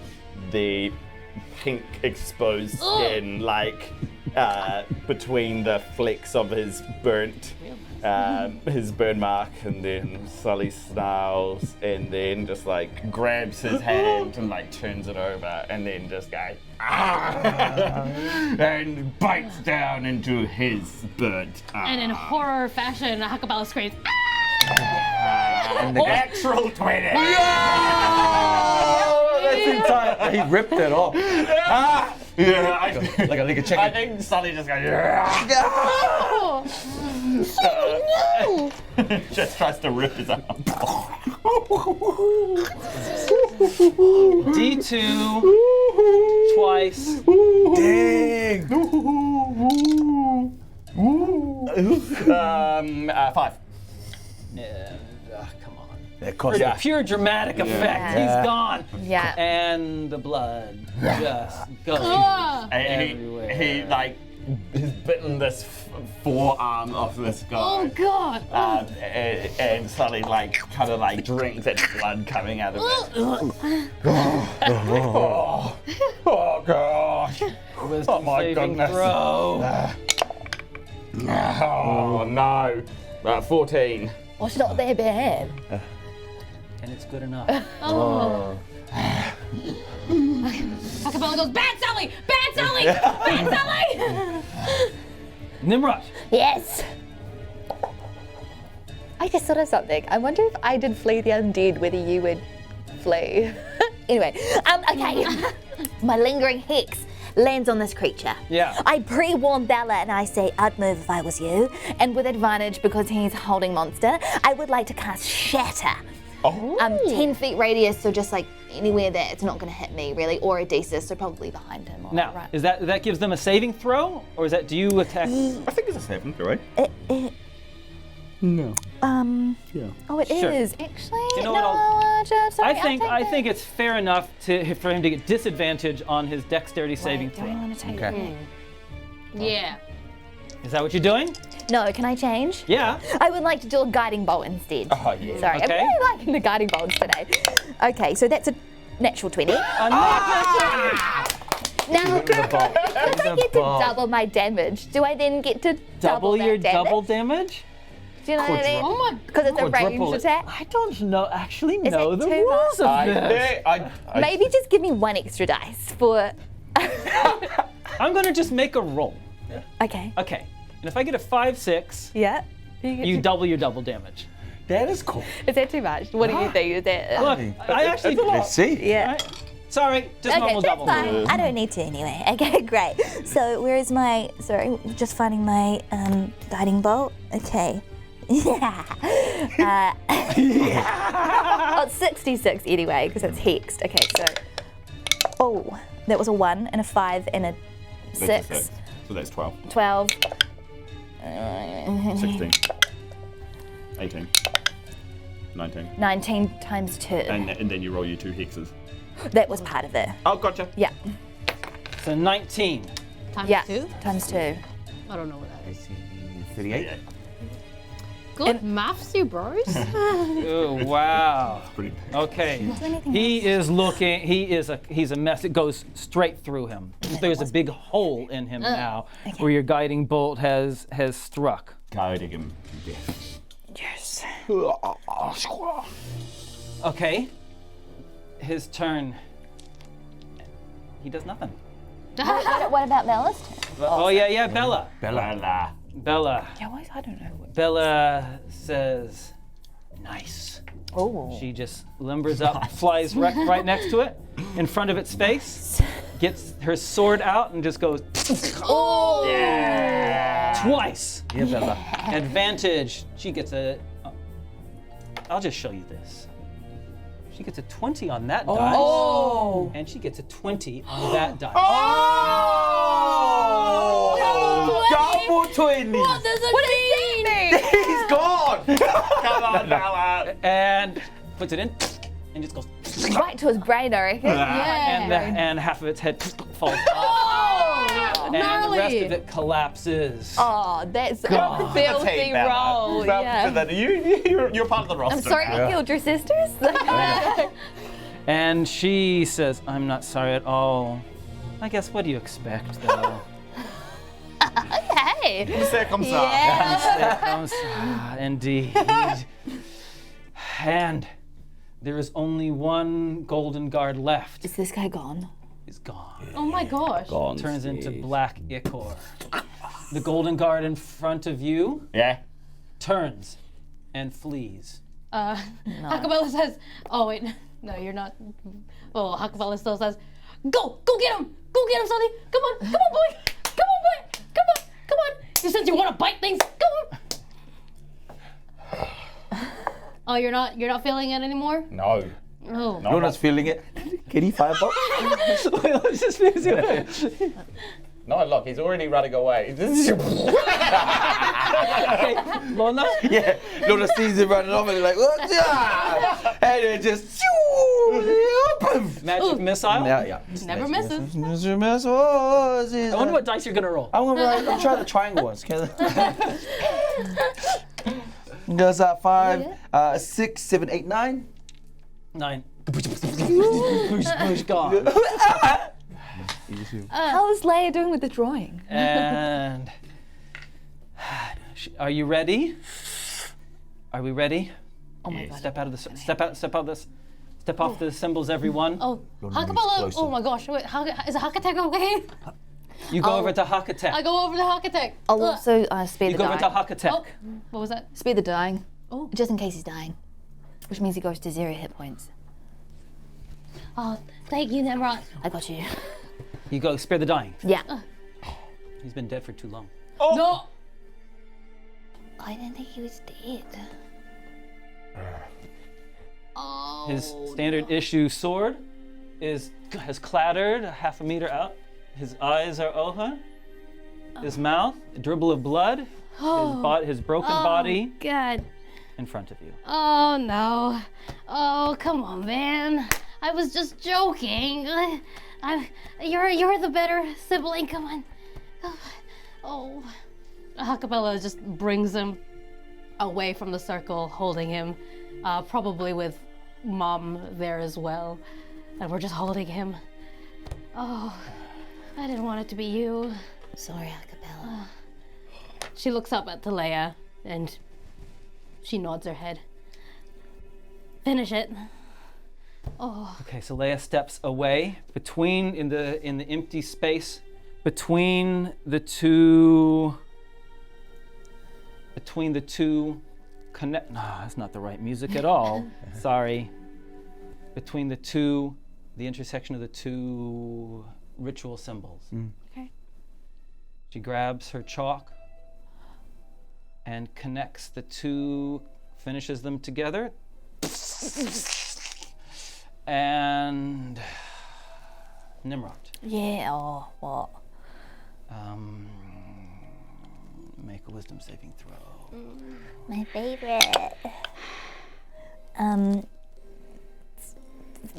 pink exposed skin, like between the flecks of his burn mark, and then Sully snarls, and then just like grabs his hand and like turns it over, and then just goes and bites down into his burnt arm. And in horror fashion, Ha-Kapella screams, Natural 20. That's entire. He ripped it off. Yeah, Like a chicken. I think Sully just goes. Just tries to rip his arm. D2 twice. Dang. 5. Come on. That cost For pure dramatic effect, he's gone. Yeah. And the blood just goes And everywhere. he like has bitten this forearm off this guy. oh God. And Sully like kind of like drinks at blood coming out of it. Oh gosh. Wisdom Oh my saving goodness. throw. Oh no. 14. Well, it's not that bad. And it's good enough. Ha-Kapella goes, Bad Sully! Bad Sully! Bad Sully! Nimrod. Yes. I just thought of something. I wonder if I did flee the undead, whether you would flee. Anyway, okay. My lingering hex lands on this creature. Yeah. I pre-warn Bella and I say, I'd move if I was you. And with advantage, because he's holding monster, I would like to cast Shatter. 10 feet radius, so just like anywhere that it's not going to hit me, really, or a D6, so probably behind him. Or Now, right. is that gives them a saving throw, or is that do you attack? I think it's a 7, right? No. Yeah. Oh, it is Sure. actually. You know no, what, sorry, I think it's fair enough for him to get disadvantage on his dexterity saving Do I throw. want to take Okay. Yeah. Is that what you're doing? No, can I change? Yeah. I would like to do a guiding bolt instead. Oh yeah. Sorry, Okay. I'm really liking the guiding bolts today. Okay, so that's a natural 20. Now, because I get to double my damage, do I then get to double Double your that damage? double damage? Do you know what I mean? Oh my. Because it's a ranged Quadruple it. attack. I don't know. Actually, Is know that the too rules of this. I Maybe just give me one extra dice for. I'm gonna just make a roll. Okay. Okay. And if I get a 5, 6, Yeah. you double your double damage. That is cool. Is that too much? What do you think? Is that? Look, I actually. Let's see. Yeah. Sorry, just Okay, normal that's double. fine. I don't need to anyway. Okay, great. So where is my? Sorry, just finding my guiding bolt. Okay. Yeah. Oh, it's 66 anyway, because it's hexed. Okay, so. Oh, that was a 1 and a 5 and a 6. So that's 12, 12. 16, 18, 19. 19 times 2. And then you roll your 2 hexes. That was part of it. Oh, gotcha. Yeah. So 19. Times Yeah. 2? Times 2. I don't know what that is. 38. Good maths, you bros. Oh wow. Pretty. Okay. He is looking. He's a mess. It goes straight through him. There's a big hole in him now, where your guiding bolt has struck. Guiding him to death. Yes. Okay. His turn. He does nothing. What about Bella's turn? Oh yeah, Bella. Bella. Bella. Yeah, why? I don't know. Bella says, "Nice." Oh. She just limbers up, flies right next to it, in front of its face, gets her sword out, and just goes. Oh! Twice. Yeah, Bella. Advantage. She gets a. I'll just show you this. She gets a 20 on that dice. Oh. And she gets a 20 on that dice. Oh! more 20s. What does it mean? He's gone. Come on, Bella. And puts it in and just goes. Right to his brain, I reckon. And half of its head falls off. Oh, And the rest gnarly. of it collapses. Oh, that's a Team filthy Bella. roll. Welcome Yeah. to the- You're part of the roster. I'm sorry you killed your sisters. And she says, I'm not sorry at all. I guess, what do you expect, though? Hey. Circumcised. Indeed. And there is only one golden guard left. Is this guy gone? He's gone. Oh my gosh. Turns into black ichor. The golden guard in front of you Yeah. turns and flees. Ha-Kapella says, oh wait, no, you're not. Oh, Ha-Kapella still says, go get him, Sully. Come on, boy, come on. You said you want to bite things, come on. Oh, you're not feeling it anymore? No. Oh. Lona's feeling it. Can he firebolt? Let's just finish it. No, look, he's already running away. Lona? Yeah. Lona sees him running off and he's like, "What's that?" And it just. Magic missile? Yeah. Never misses. I wonder what dice you're gonna roll. I'm gonna try the triangle ones. Does 5, 6, 7, 8, 9? 9. Gone. How's Leia doing with the drawing? And are you ready? Are we ready? Oh my god. Step off the symbols, everyone. Oh, Lona Ha-Kapella. moves Oh closer. my gosh, wait, is a Hakatek okay? You go over to Hakatek. I go over to Hakatek. I'll also spare You the go over to dying. Hakatek. Oh, what was that? Spare the dying. Oh. Just in case he's dying. Which means he goes to 0 hit points. Oh, thank you, Tnemrot. I got you. You go spare the dying. Yeah. He's been dead for too long. No. I didn't think he was dead. Oh. His standard issue sword has clattered 1/2 a meter out. His eyes are open. His mouth, a dribble of blood. His broken body God. in front of you. Oh no. Oh, come on, man. I was just joking. You're the better sibling. Come on. Oh. Ha-Kapella just brings him away from the circle, holding him, probably with Mom there as well. And we're just holding him. Oh, I didn't want it to be you. Sorry, Ha-Kapella. She looks up at Leia and she nods her head. Finish it. Oh. Okay, so Leia steps away in the empty space between the two connect. No, that's not the right music at all. Sorry. Between the intersection of the two ritual symbols. Okay. She grabs her chalk and connects the two, finishes them together. And Tnemrot, Yeah, oh, what? make a wisdom saving throw. My favorite.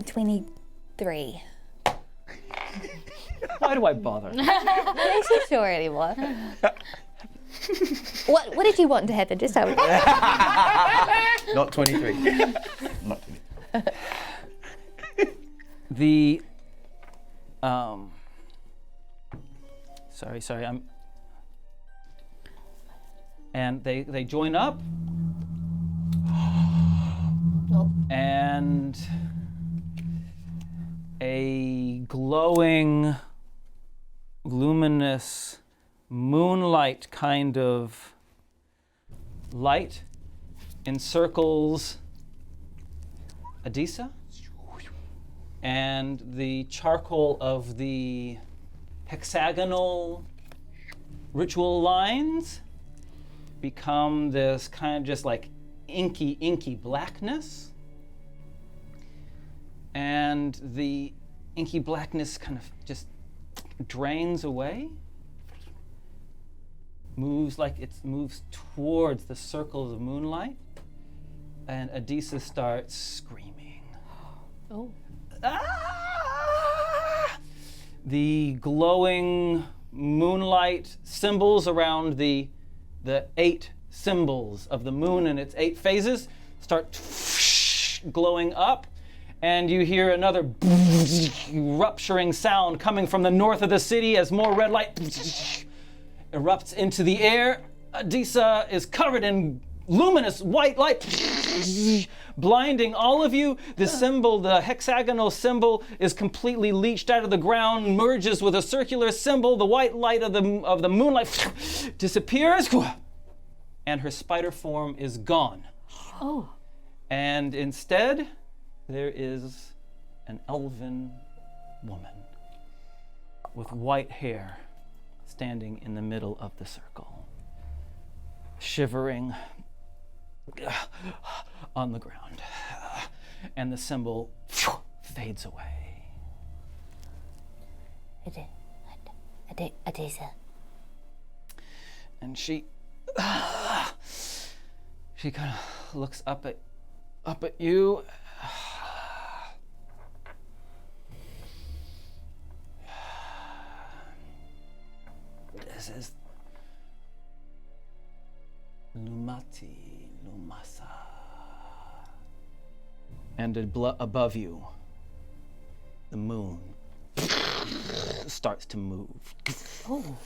23. Why do I bother? Not actually sure anymore. What did you want to happen? Just tell me. Not 23. The sorry, and they join up. And a glowing, luminous, moonlight kind of light encircles Adisa, and the charcoal of the hexagonal ritual lines become this kind of just like inky blackness. And the inky blackness kind of just drains away. moves like it moves towards the circles of moonlight, and Adisa starts screaming. Oh. Ah! The glowing moonlight symbols around the 8 symbols of the moon and its 8 phases start glowing up, and you hear another rupturing sound coming from the north of the city as more red light erupts into the air. Adisa is covered in luminous white light, blinding all of you. The symbol, the hexagonal symbol, is completely leached out of the ground, merges with a circular symbol. The white light of the moonlight disappears, and her spider form is gone. Oh. And instead, there is an elven woman with white hair standing in the middle of the circle, shivering on the ground, and the symbol fades away. Adisa. And she kind of looks up at you. This is Lumasa. And above you, the moon starts to move. Oh.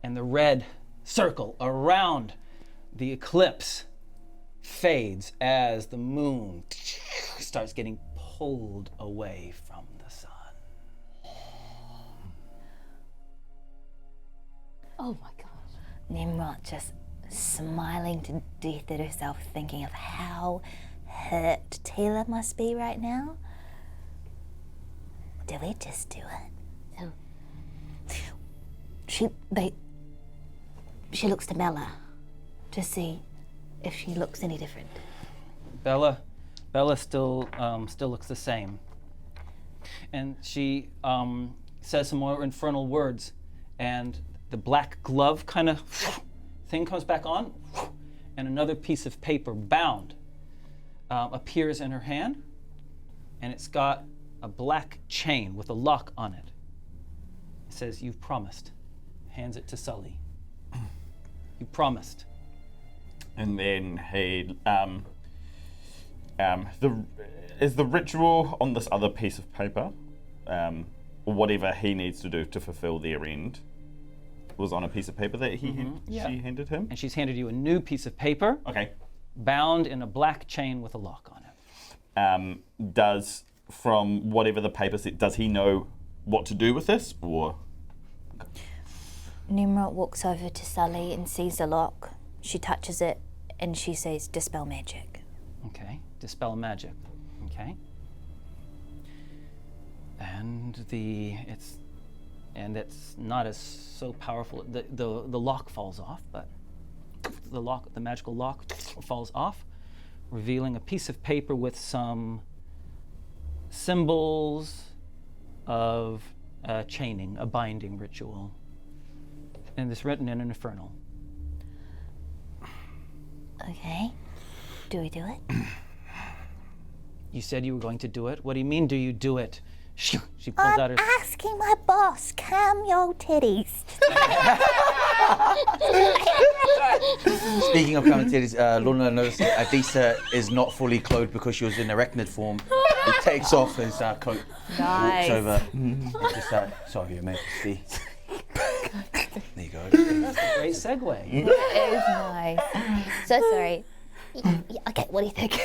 And the red circle around the eclipse fades as the moon starts getting pulled away from the sun. Oh my gosh. Tnemrot just smiling to death at herself, thinking of how hurt Tila must be right now. Do we just do it? No. She looks to Bella to see if she looks any different. Bella still looks the same, and she says some more infernal words, and the black glove kind of thing comes back on, and another piece of paper bound appears in her hand, and it's got a black chain with a lock on it. It says, "You've promised." Hands it to Sully. You promised. And then he, is the ritual on this other piece of paper, or whatever he needs to do to fulfill their end, was on a piece of paper that she handed him? And she's handed you a new piece of paper, Okay. bound in a black chain with a lock on it. Does, from whatever the paper said, does he know what to do with this, or? Tnemrot walks over to Sully and sees the lock. She touches it and she says, "Dispel magic." Okay, dispel magic. Okay. And it's not as so powerful. The lock falls off, but the magical lock falls off, revealing a piece of paper with some symbols of chaining, a binding ritual. And it's written in an infernal. Okay. Do we do it? You said you were going to do it. What do you mean, do you do it? She pulls out her... Asking my boss, calm your titties. Speaking of calm titties, Lona noticed that Adisa is not fully clothed because she was in arachnid form. He takes off his coat, Nice. walks over, and just sorry, Your Majesty. There you go. Great segue. It is nice. So sorry. Okay, what do you think?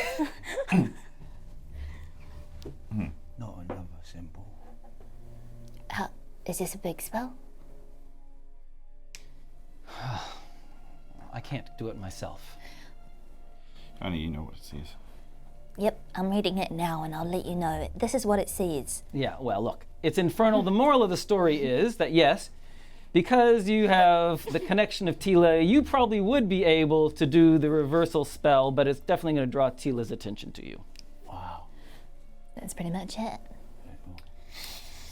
Not another symbol. Is this a big spell? I can't do it myself. Only you know what it says. Yep, I'm reading it now and I'll let you know. This is what it says. Yeah, well, look, it's infernal. The moral of the story is that, yes, because you have the connection of Tila, you probably would be able to do the reversal spell, but it's definitely going to draw Tila's attention to you. Wow. That's pretty much it.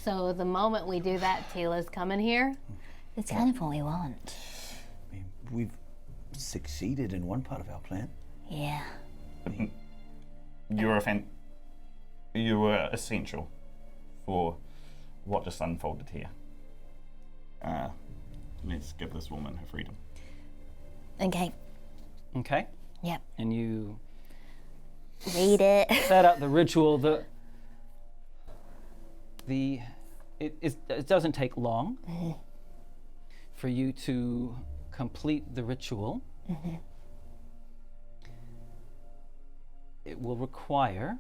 So the moment we do that, Tila's coming here. That's kind of what we want. we've succeeded in one part of our plan. Yeah. You were essential for what just unfolded here. Let's give this woman her freedom. Okay. Okay. Yep. And you Read it. set out the ritual. It doesn't take long for you to complete the ritual. It will require,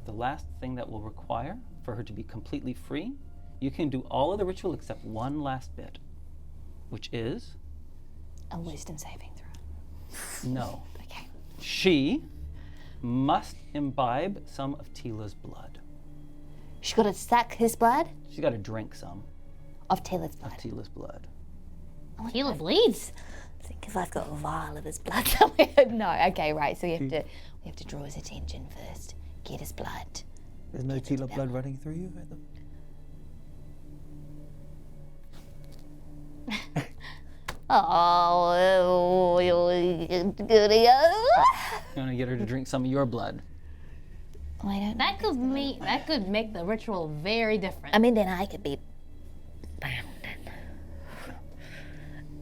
the last thing that will require for her to be completely free, you can do all of the ritual except one last bit, which is A wisdom saving throw. no. Okay. She must imbibe some of Tila's blood. She got to suck his blood She's got to drink some of Taylor's of blood. Tila's blood. Tila bleeds. Because I've got a vial of his blood somewhere. No, okay, right. So we have to draw his attention first. Get his blood. There's no Tila blood running through you? Oh, goody. You want to get her to drink some of your blood. I don't. That could make the ritual very different. I mean, then I could be bound.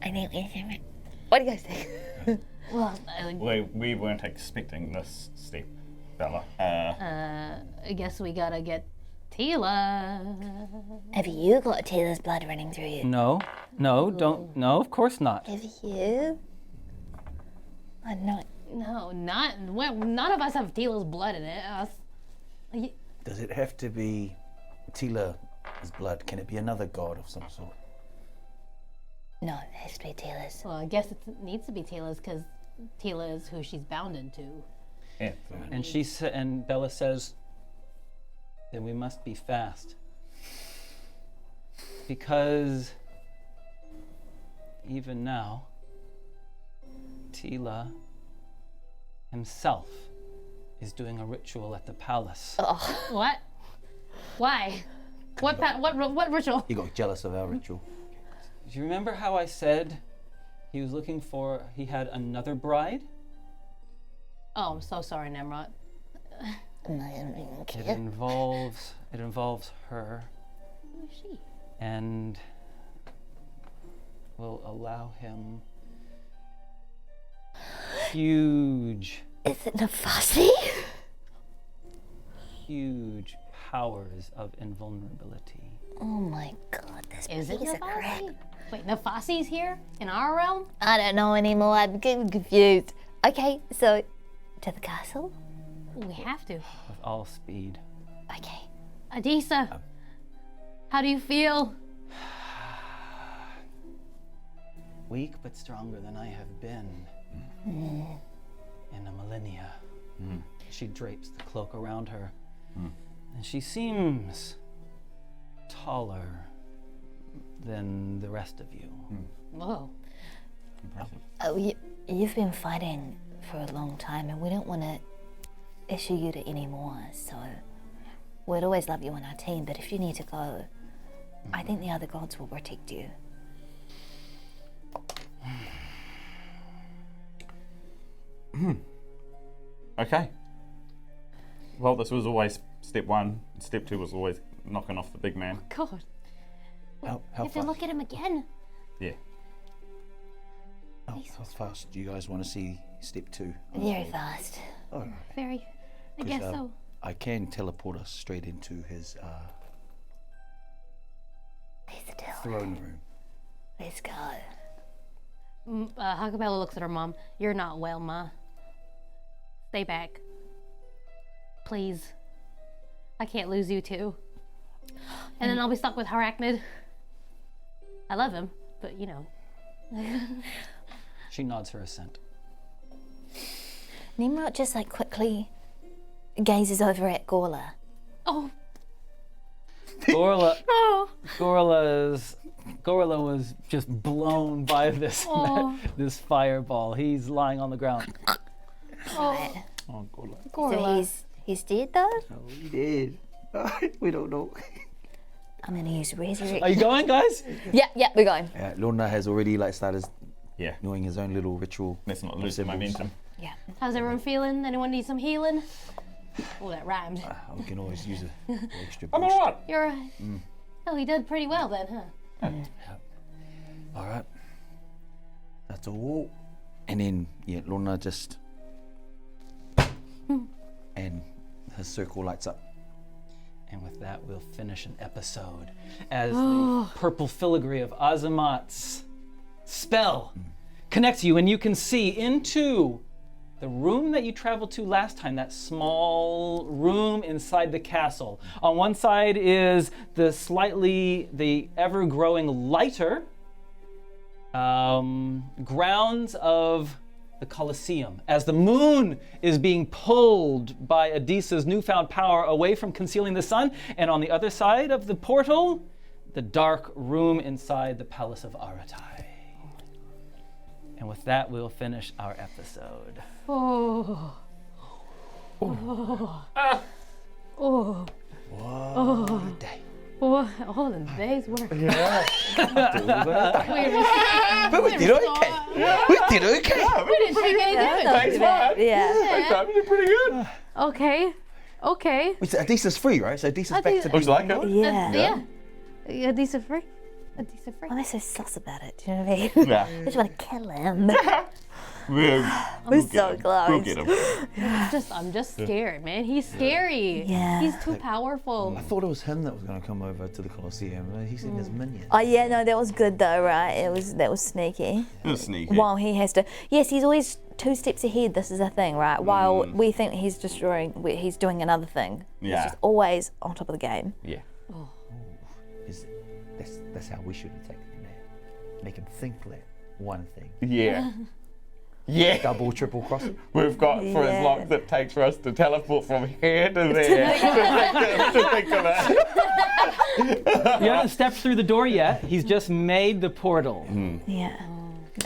I think. What do you guys think? Well, We weren't expecting this step, Bella. I guess we gotta get Tila. Have you got Taylor's blood running through you? No, don't. No, of course not. Have you? I'm not. No, none of us have Tila's blood in it. Does it have to be Tila's blood? Can it be another god of some sort? No, it has to be Taylor's. Well, I guess it needs to be Tila's because Tila is who she's bound into. Yeah. And Bella says, then we must be fast. Because even now, Tila himself is doing a ritual at the palace. What? Why? What ritual? He got jealous of our ritual. Do you remember how I said he had another bride? Oh, I'm so sorry, Tnemrot. No, I don't even It care. involves her. Who is she? And will allow him huge Is it Nafasi? huge powers of invulnerability. Oh my god, this Is it piece of crap. Nafasi? Wait, Nafasi's here in our realm? I don't know anymore. I'm getting confused. Okay, so to the castle. We have to. With all speed. Okay. Adisa, how do you feel? Weak but stronger than I have been in a millennia. She drapes the cloak around her. And she seems taller than the rest of you. Whoa. Oh, you've been fighting for a long time, and we don't want to issue you to any more. So we'd always love you on our team, but if you need to go, I think the other gods will protect you. Okay. Well, this was always step one. Step two was always knocking off the big man. God. How You have to fast? look at him again. Yeah. How fast do you guys want to see step 2? Very fast. Oh, Very. I guess so. I can teleport us straight into his Here's the deal. throne room. Let's go. Ha-Kapella looks at her mom. You're not well, Ma. Stay back. Please. I can't lose you too. And then I'll be stuck with Arachnid. I love him, but you know. She nods her assent. Tnemrot just like quickly gazes over at Gorla. Oh, Gorla, oh, Gorla was just blown by this this fireball. He's lying on the ground. oh. Oh, Gorla. So Gorla. he's dead though? Oh, we did. We don't know. I'm gonna use resurrection. Are you going, guys? Yeah, we're going. Lona has already started Yeah. doing his own little ritual. Let's not lose the symbols. momentum. Yeah. How's everyone feeling? Anyone need some healing? Oh, that rhymed. We can always use an extra I'm boost. alright. You're right. Oh, he did pretty well then, huh? All right. That's all. And then, yeah, Lona just... and his circle lights up. And with that, we'll finish an episode as the purple filigree of Azamat's spell connects you, and you can see into the room that you traveled to last time, that small room inside the castle. On one side is the ever-growing lighter grounds of the Colosseum, as the moon is being pulled by Adisa's newfound power away from concealing the sun, and on the other side of the portal, the dark room inside the Palace of Aratai. And with that, we'll finish our episode. Oh. What a day. Oh, all the day's work. But we did okay. We did okay. We didn't take any damage. Thanks, man. Yeah. Thanks, man. You're pretty good. Okay. Wait, so Adisa's free, right? So Adisa's back to Looks like it. Yeah. Yeah. A decent free. Why are they so sus about it? Do you know what I mean? Yeah. I just want to kill him. We're so close. We'll get him. I'm just scared, man. He's scary. Yeah. He's too powerful. I thought it was him that was going to come over to the Colosseum. He's in his minion. Oh yeah, no, that was good though, right? That was sneaky. It was sneaky. While he has to, yes, he's always 2 steps ahead. This is the thing, right? While we think he's he's doing another thing. Yeah. He's just always on top of the game. Yeah. That's how we should have taken him there. Make him think that one thing. Yeah. Yeah. Double, triple crossing. We've got for as long as it takes for us to teleport from here to there to think of that. You haven't stepped through the door yet. He's just made the portal. Yeah.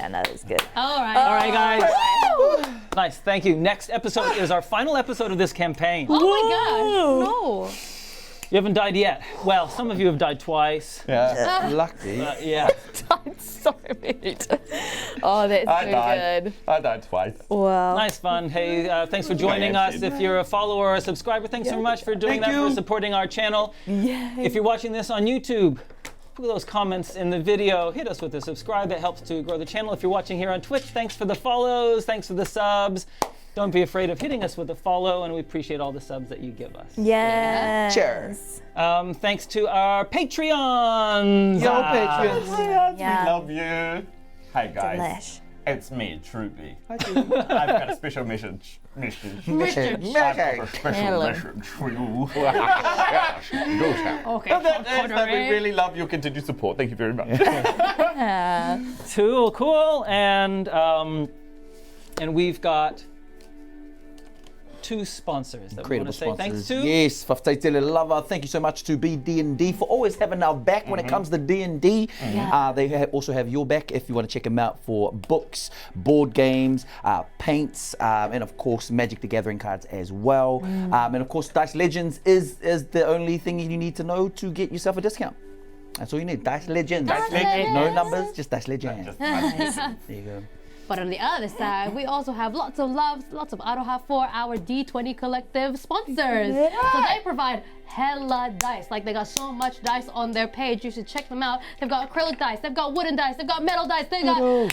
No, that was good. All right. All right, guys. Nice, thank you. Next episode is our final episode of this campaign. Oh my gosh. No. You haven't died yet. Well, some of you have died twice. Yeah. Lucky. Yeah. So many times. Oh, that's I so died. good. I died twice. Wow. Nice fun. Hey, thanks for joining us. If you're a follower or a subscriber, thanks so much for doing that, for supporting our channel. Yay. If you're watching this on YouTube, put those comments in the video. Hit us with a subscribe. That helps to grow the channel. If you're watching here on Twitch, thanks for the follows. Thanks for the subs. Don't be afraid of hitting us with a follow, and we appreciate all the subs that you give us. Yes. Cheers. Thanks to our Patreons. Yo, Patreons. Yeah. We love you. Hey guys, Delish. it's me, Troopy. I've got a special message. I've got a special message for you. Okay. And that is that we really love your continued support. Thank you very much. Cool. And we've got 2 sponsors that we want Incredible to say thanks sponsors. to. Yes, Whaftaitele Lava. Thank you so much to BD&D for always having our back when it comes to D&D. They also have your back if you want to check them out for books, board games, paints, and of course Magic the Gathering cards as well. And of course Dice Legenz is the only thing you need to know to get yourself a discount. That's all you need. Dice Legenz. No numbers, just Dice Legenz. There you go. But on the other side, we also have lots of loves, lots of Aroha for our D20 collective sponsors. So they provide hella dice. Like, they got so much dice on their page. You should check them out. They've got acrylic dice, they've got wooden dice, they've got metal dice, they got glow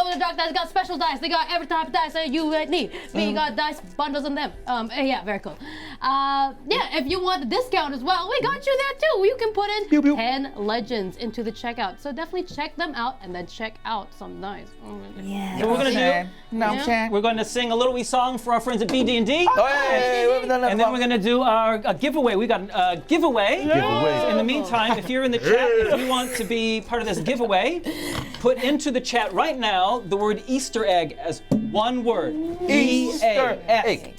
in the dark dice, they got special dice, they got every type of dice that you need. We got dice bundles in them. Yeah, very cool. If you want the discount as well, we got you there too. You can put in 10 legends into the checkout. So definitely check them out and then check out some dice. Yeah. So we're going to sing a little wee song for our friends at BD&D. And then we're going to do our giveaway. We got a giveaway. In the meantime, if you're in the chat, if you want to be part of this giveaway, put into the chat right now the word Easter egg as one word. E-A-S-T-E-R-E-G-G.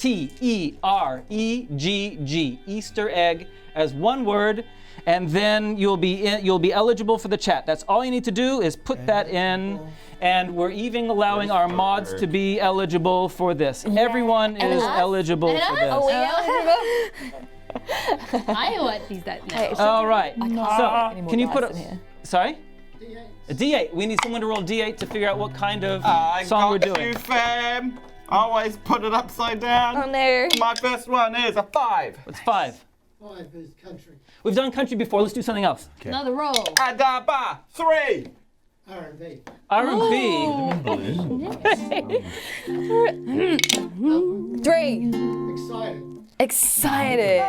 Easter egg as one word. And then you'll be eligible for the chat. That's all you need to do is put that in. And we're even allowing our mods to be eligible for this. Everyone is eligible for this. Are we eligible? I want these that now. All right. So, can you put in here? Sorry? A D8. We need someone to roll D8 to figure out what kind of I song we're got doing. you, fam. Always put it upside down. Oh no. My first one is a 5. What's 5? 5 is country. We've done country before. Let's do something else. Another roll. Adaba 3. R&B. R&B. 3. Excited. Excited.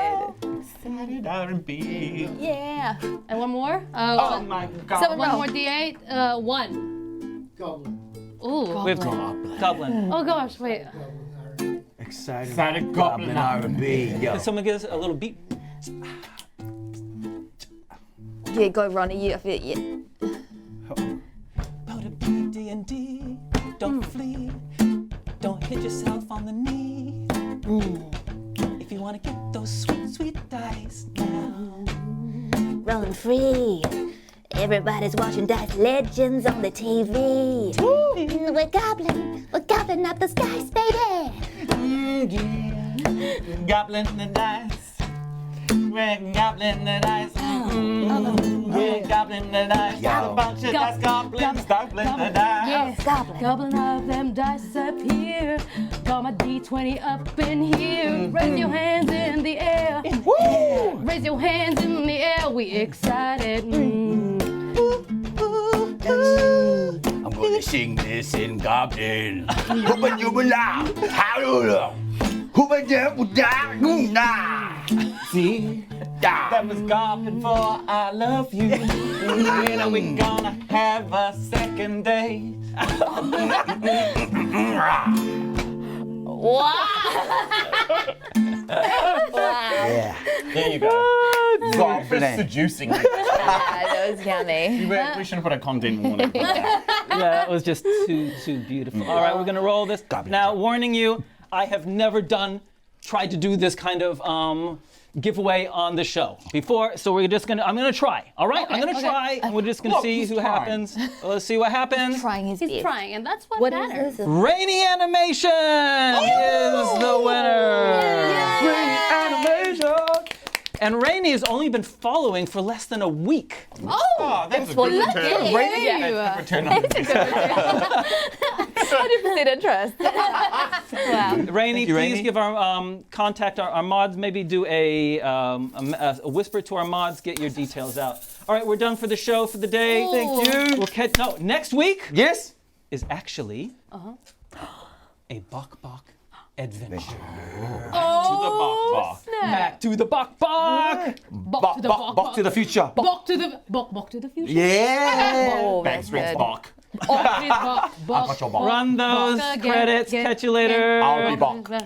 R&B. Yeah. And one more. Oh my God. Seven One roll. more D8. 1. Goblin. Ooh. We have Goblin. Oh gosh, wait. Goblin R&B. Excited Goblin R&B. Can someone give us a little beat? Yeah, go Ronnie. You, yeah. Go to D&D. Don't flee. Don't hit yourself on the knee. If you want to get those sweet, sweet dice now. Rolling free. Everybody's watching Dice Legends on the TV. We're gobbling up the skies, baby. Goblin the dice. We're goblin the dice. We're goblin the dice. A bunch of dice goblins, goblin the dice. Yes. Goblin of them dice up here. Got my D20 up in here. Raise your hands in the air. Raise your hands in the air. We excited. I'm gonna sing this in Goblin. See, that was goblin for I love you. When are we gonna have a second date? Yeah. There you go. Goblin seducing. That was yummy. We should have put a content warning. Yeah, that was just too beautiful. All right, we're gonna roll this. Now, warning you, I have never tried to do this kind of giveaway on the show before, so I'm gonna try. All right, I'm gonna try, and we're just gonna see who happens. Let's see what happens. Trying his He's best. trying, and that's what What matters. is this? Rainy Animation is the winner. Rainy Animation. And Rainy has only been following for less than a week. Oh, that's a for good lucky. return. Yeah. Return on 100% interest. Wow. Rainy, you, please Rainy. give our contact our mods. Maybe do a whisper to our mods. Get your details out. All right, we're done for the show for the day. Thank you. We'll catch. No, next week Yes. is actually a Bok Bok adventure. Back to the Bok Bok. Bok to the bok, Back to the future. Bok to the bok to the future. Yeah. Oh, Thanks, that's Rex good. Bok. Bok, got your bok. Run those Bok again, credits. again, Catch you later. I'll be Bok. again.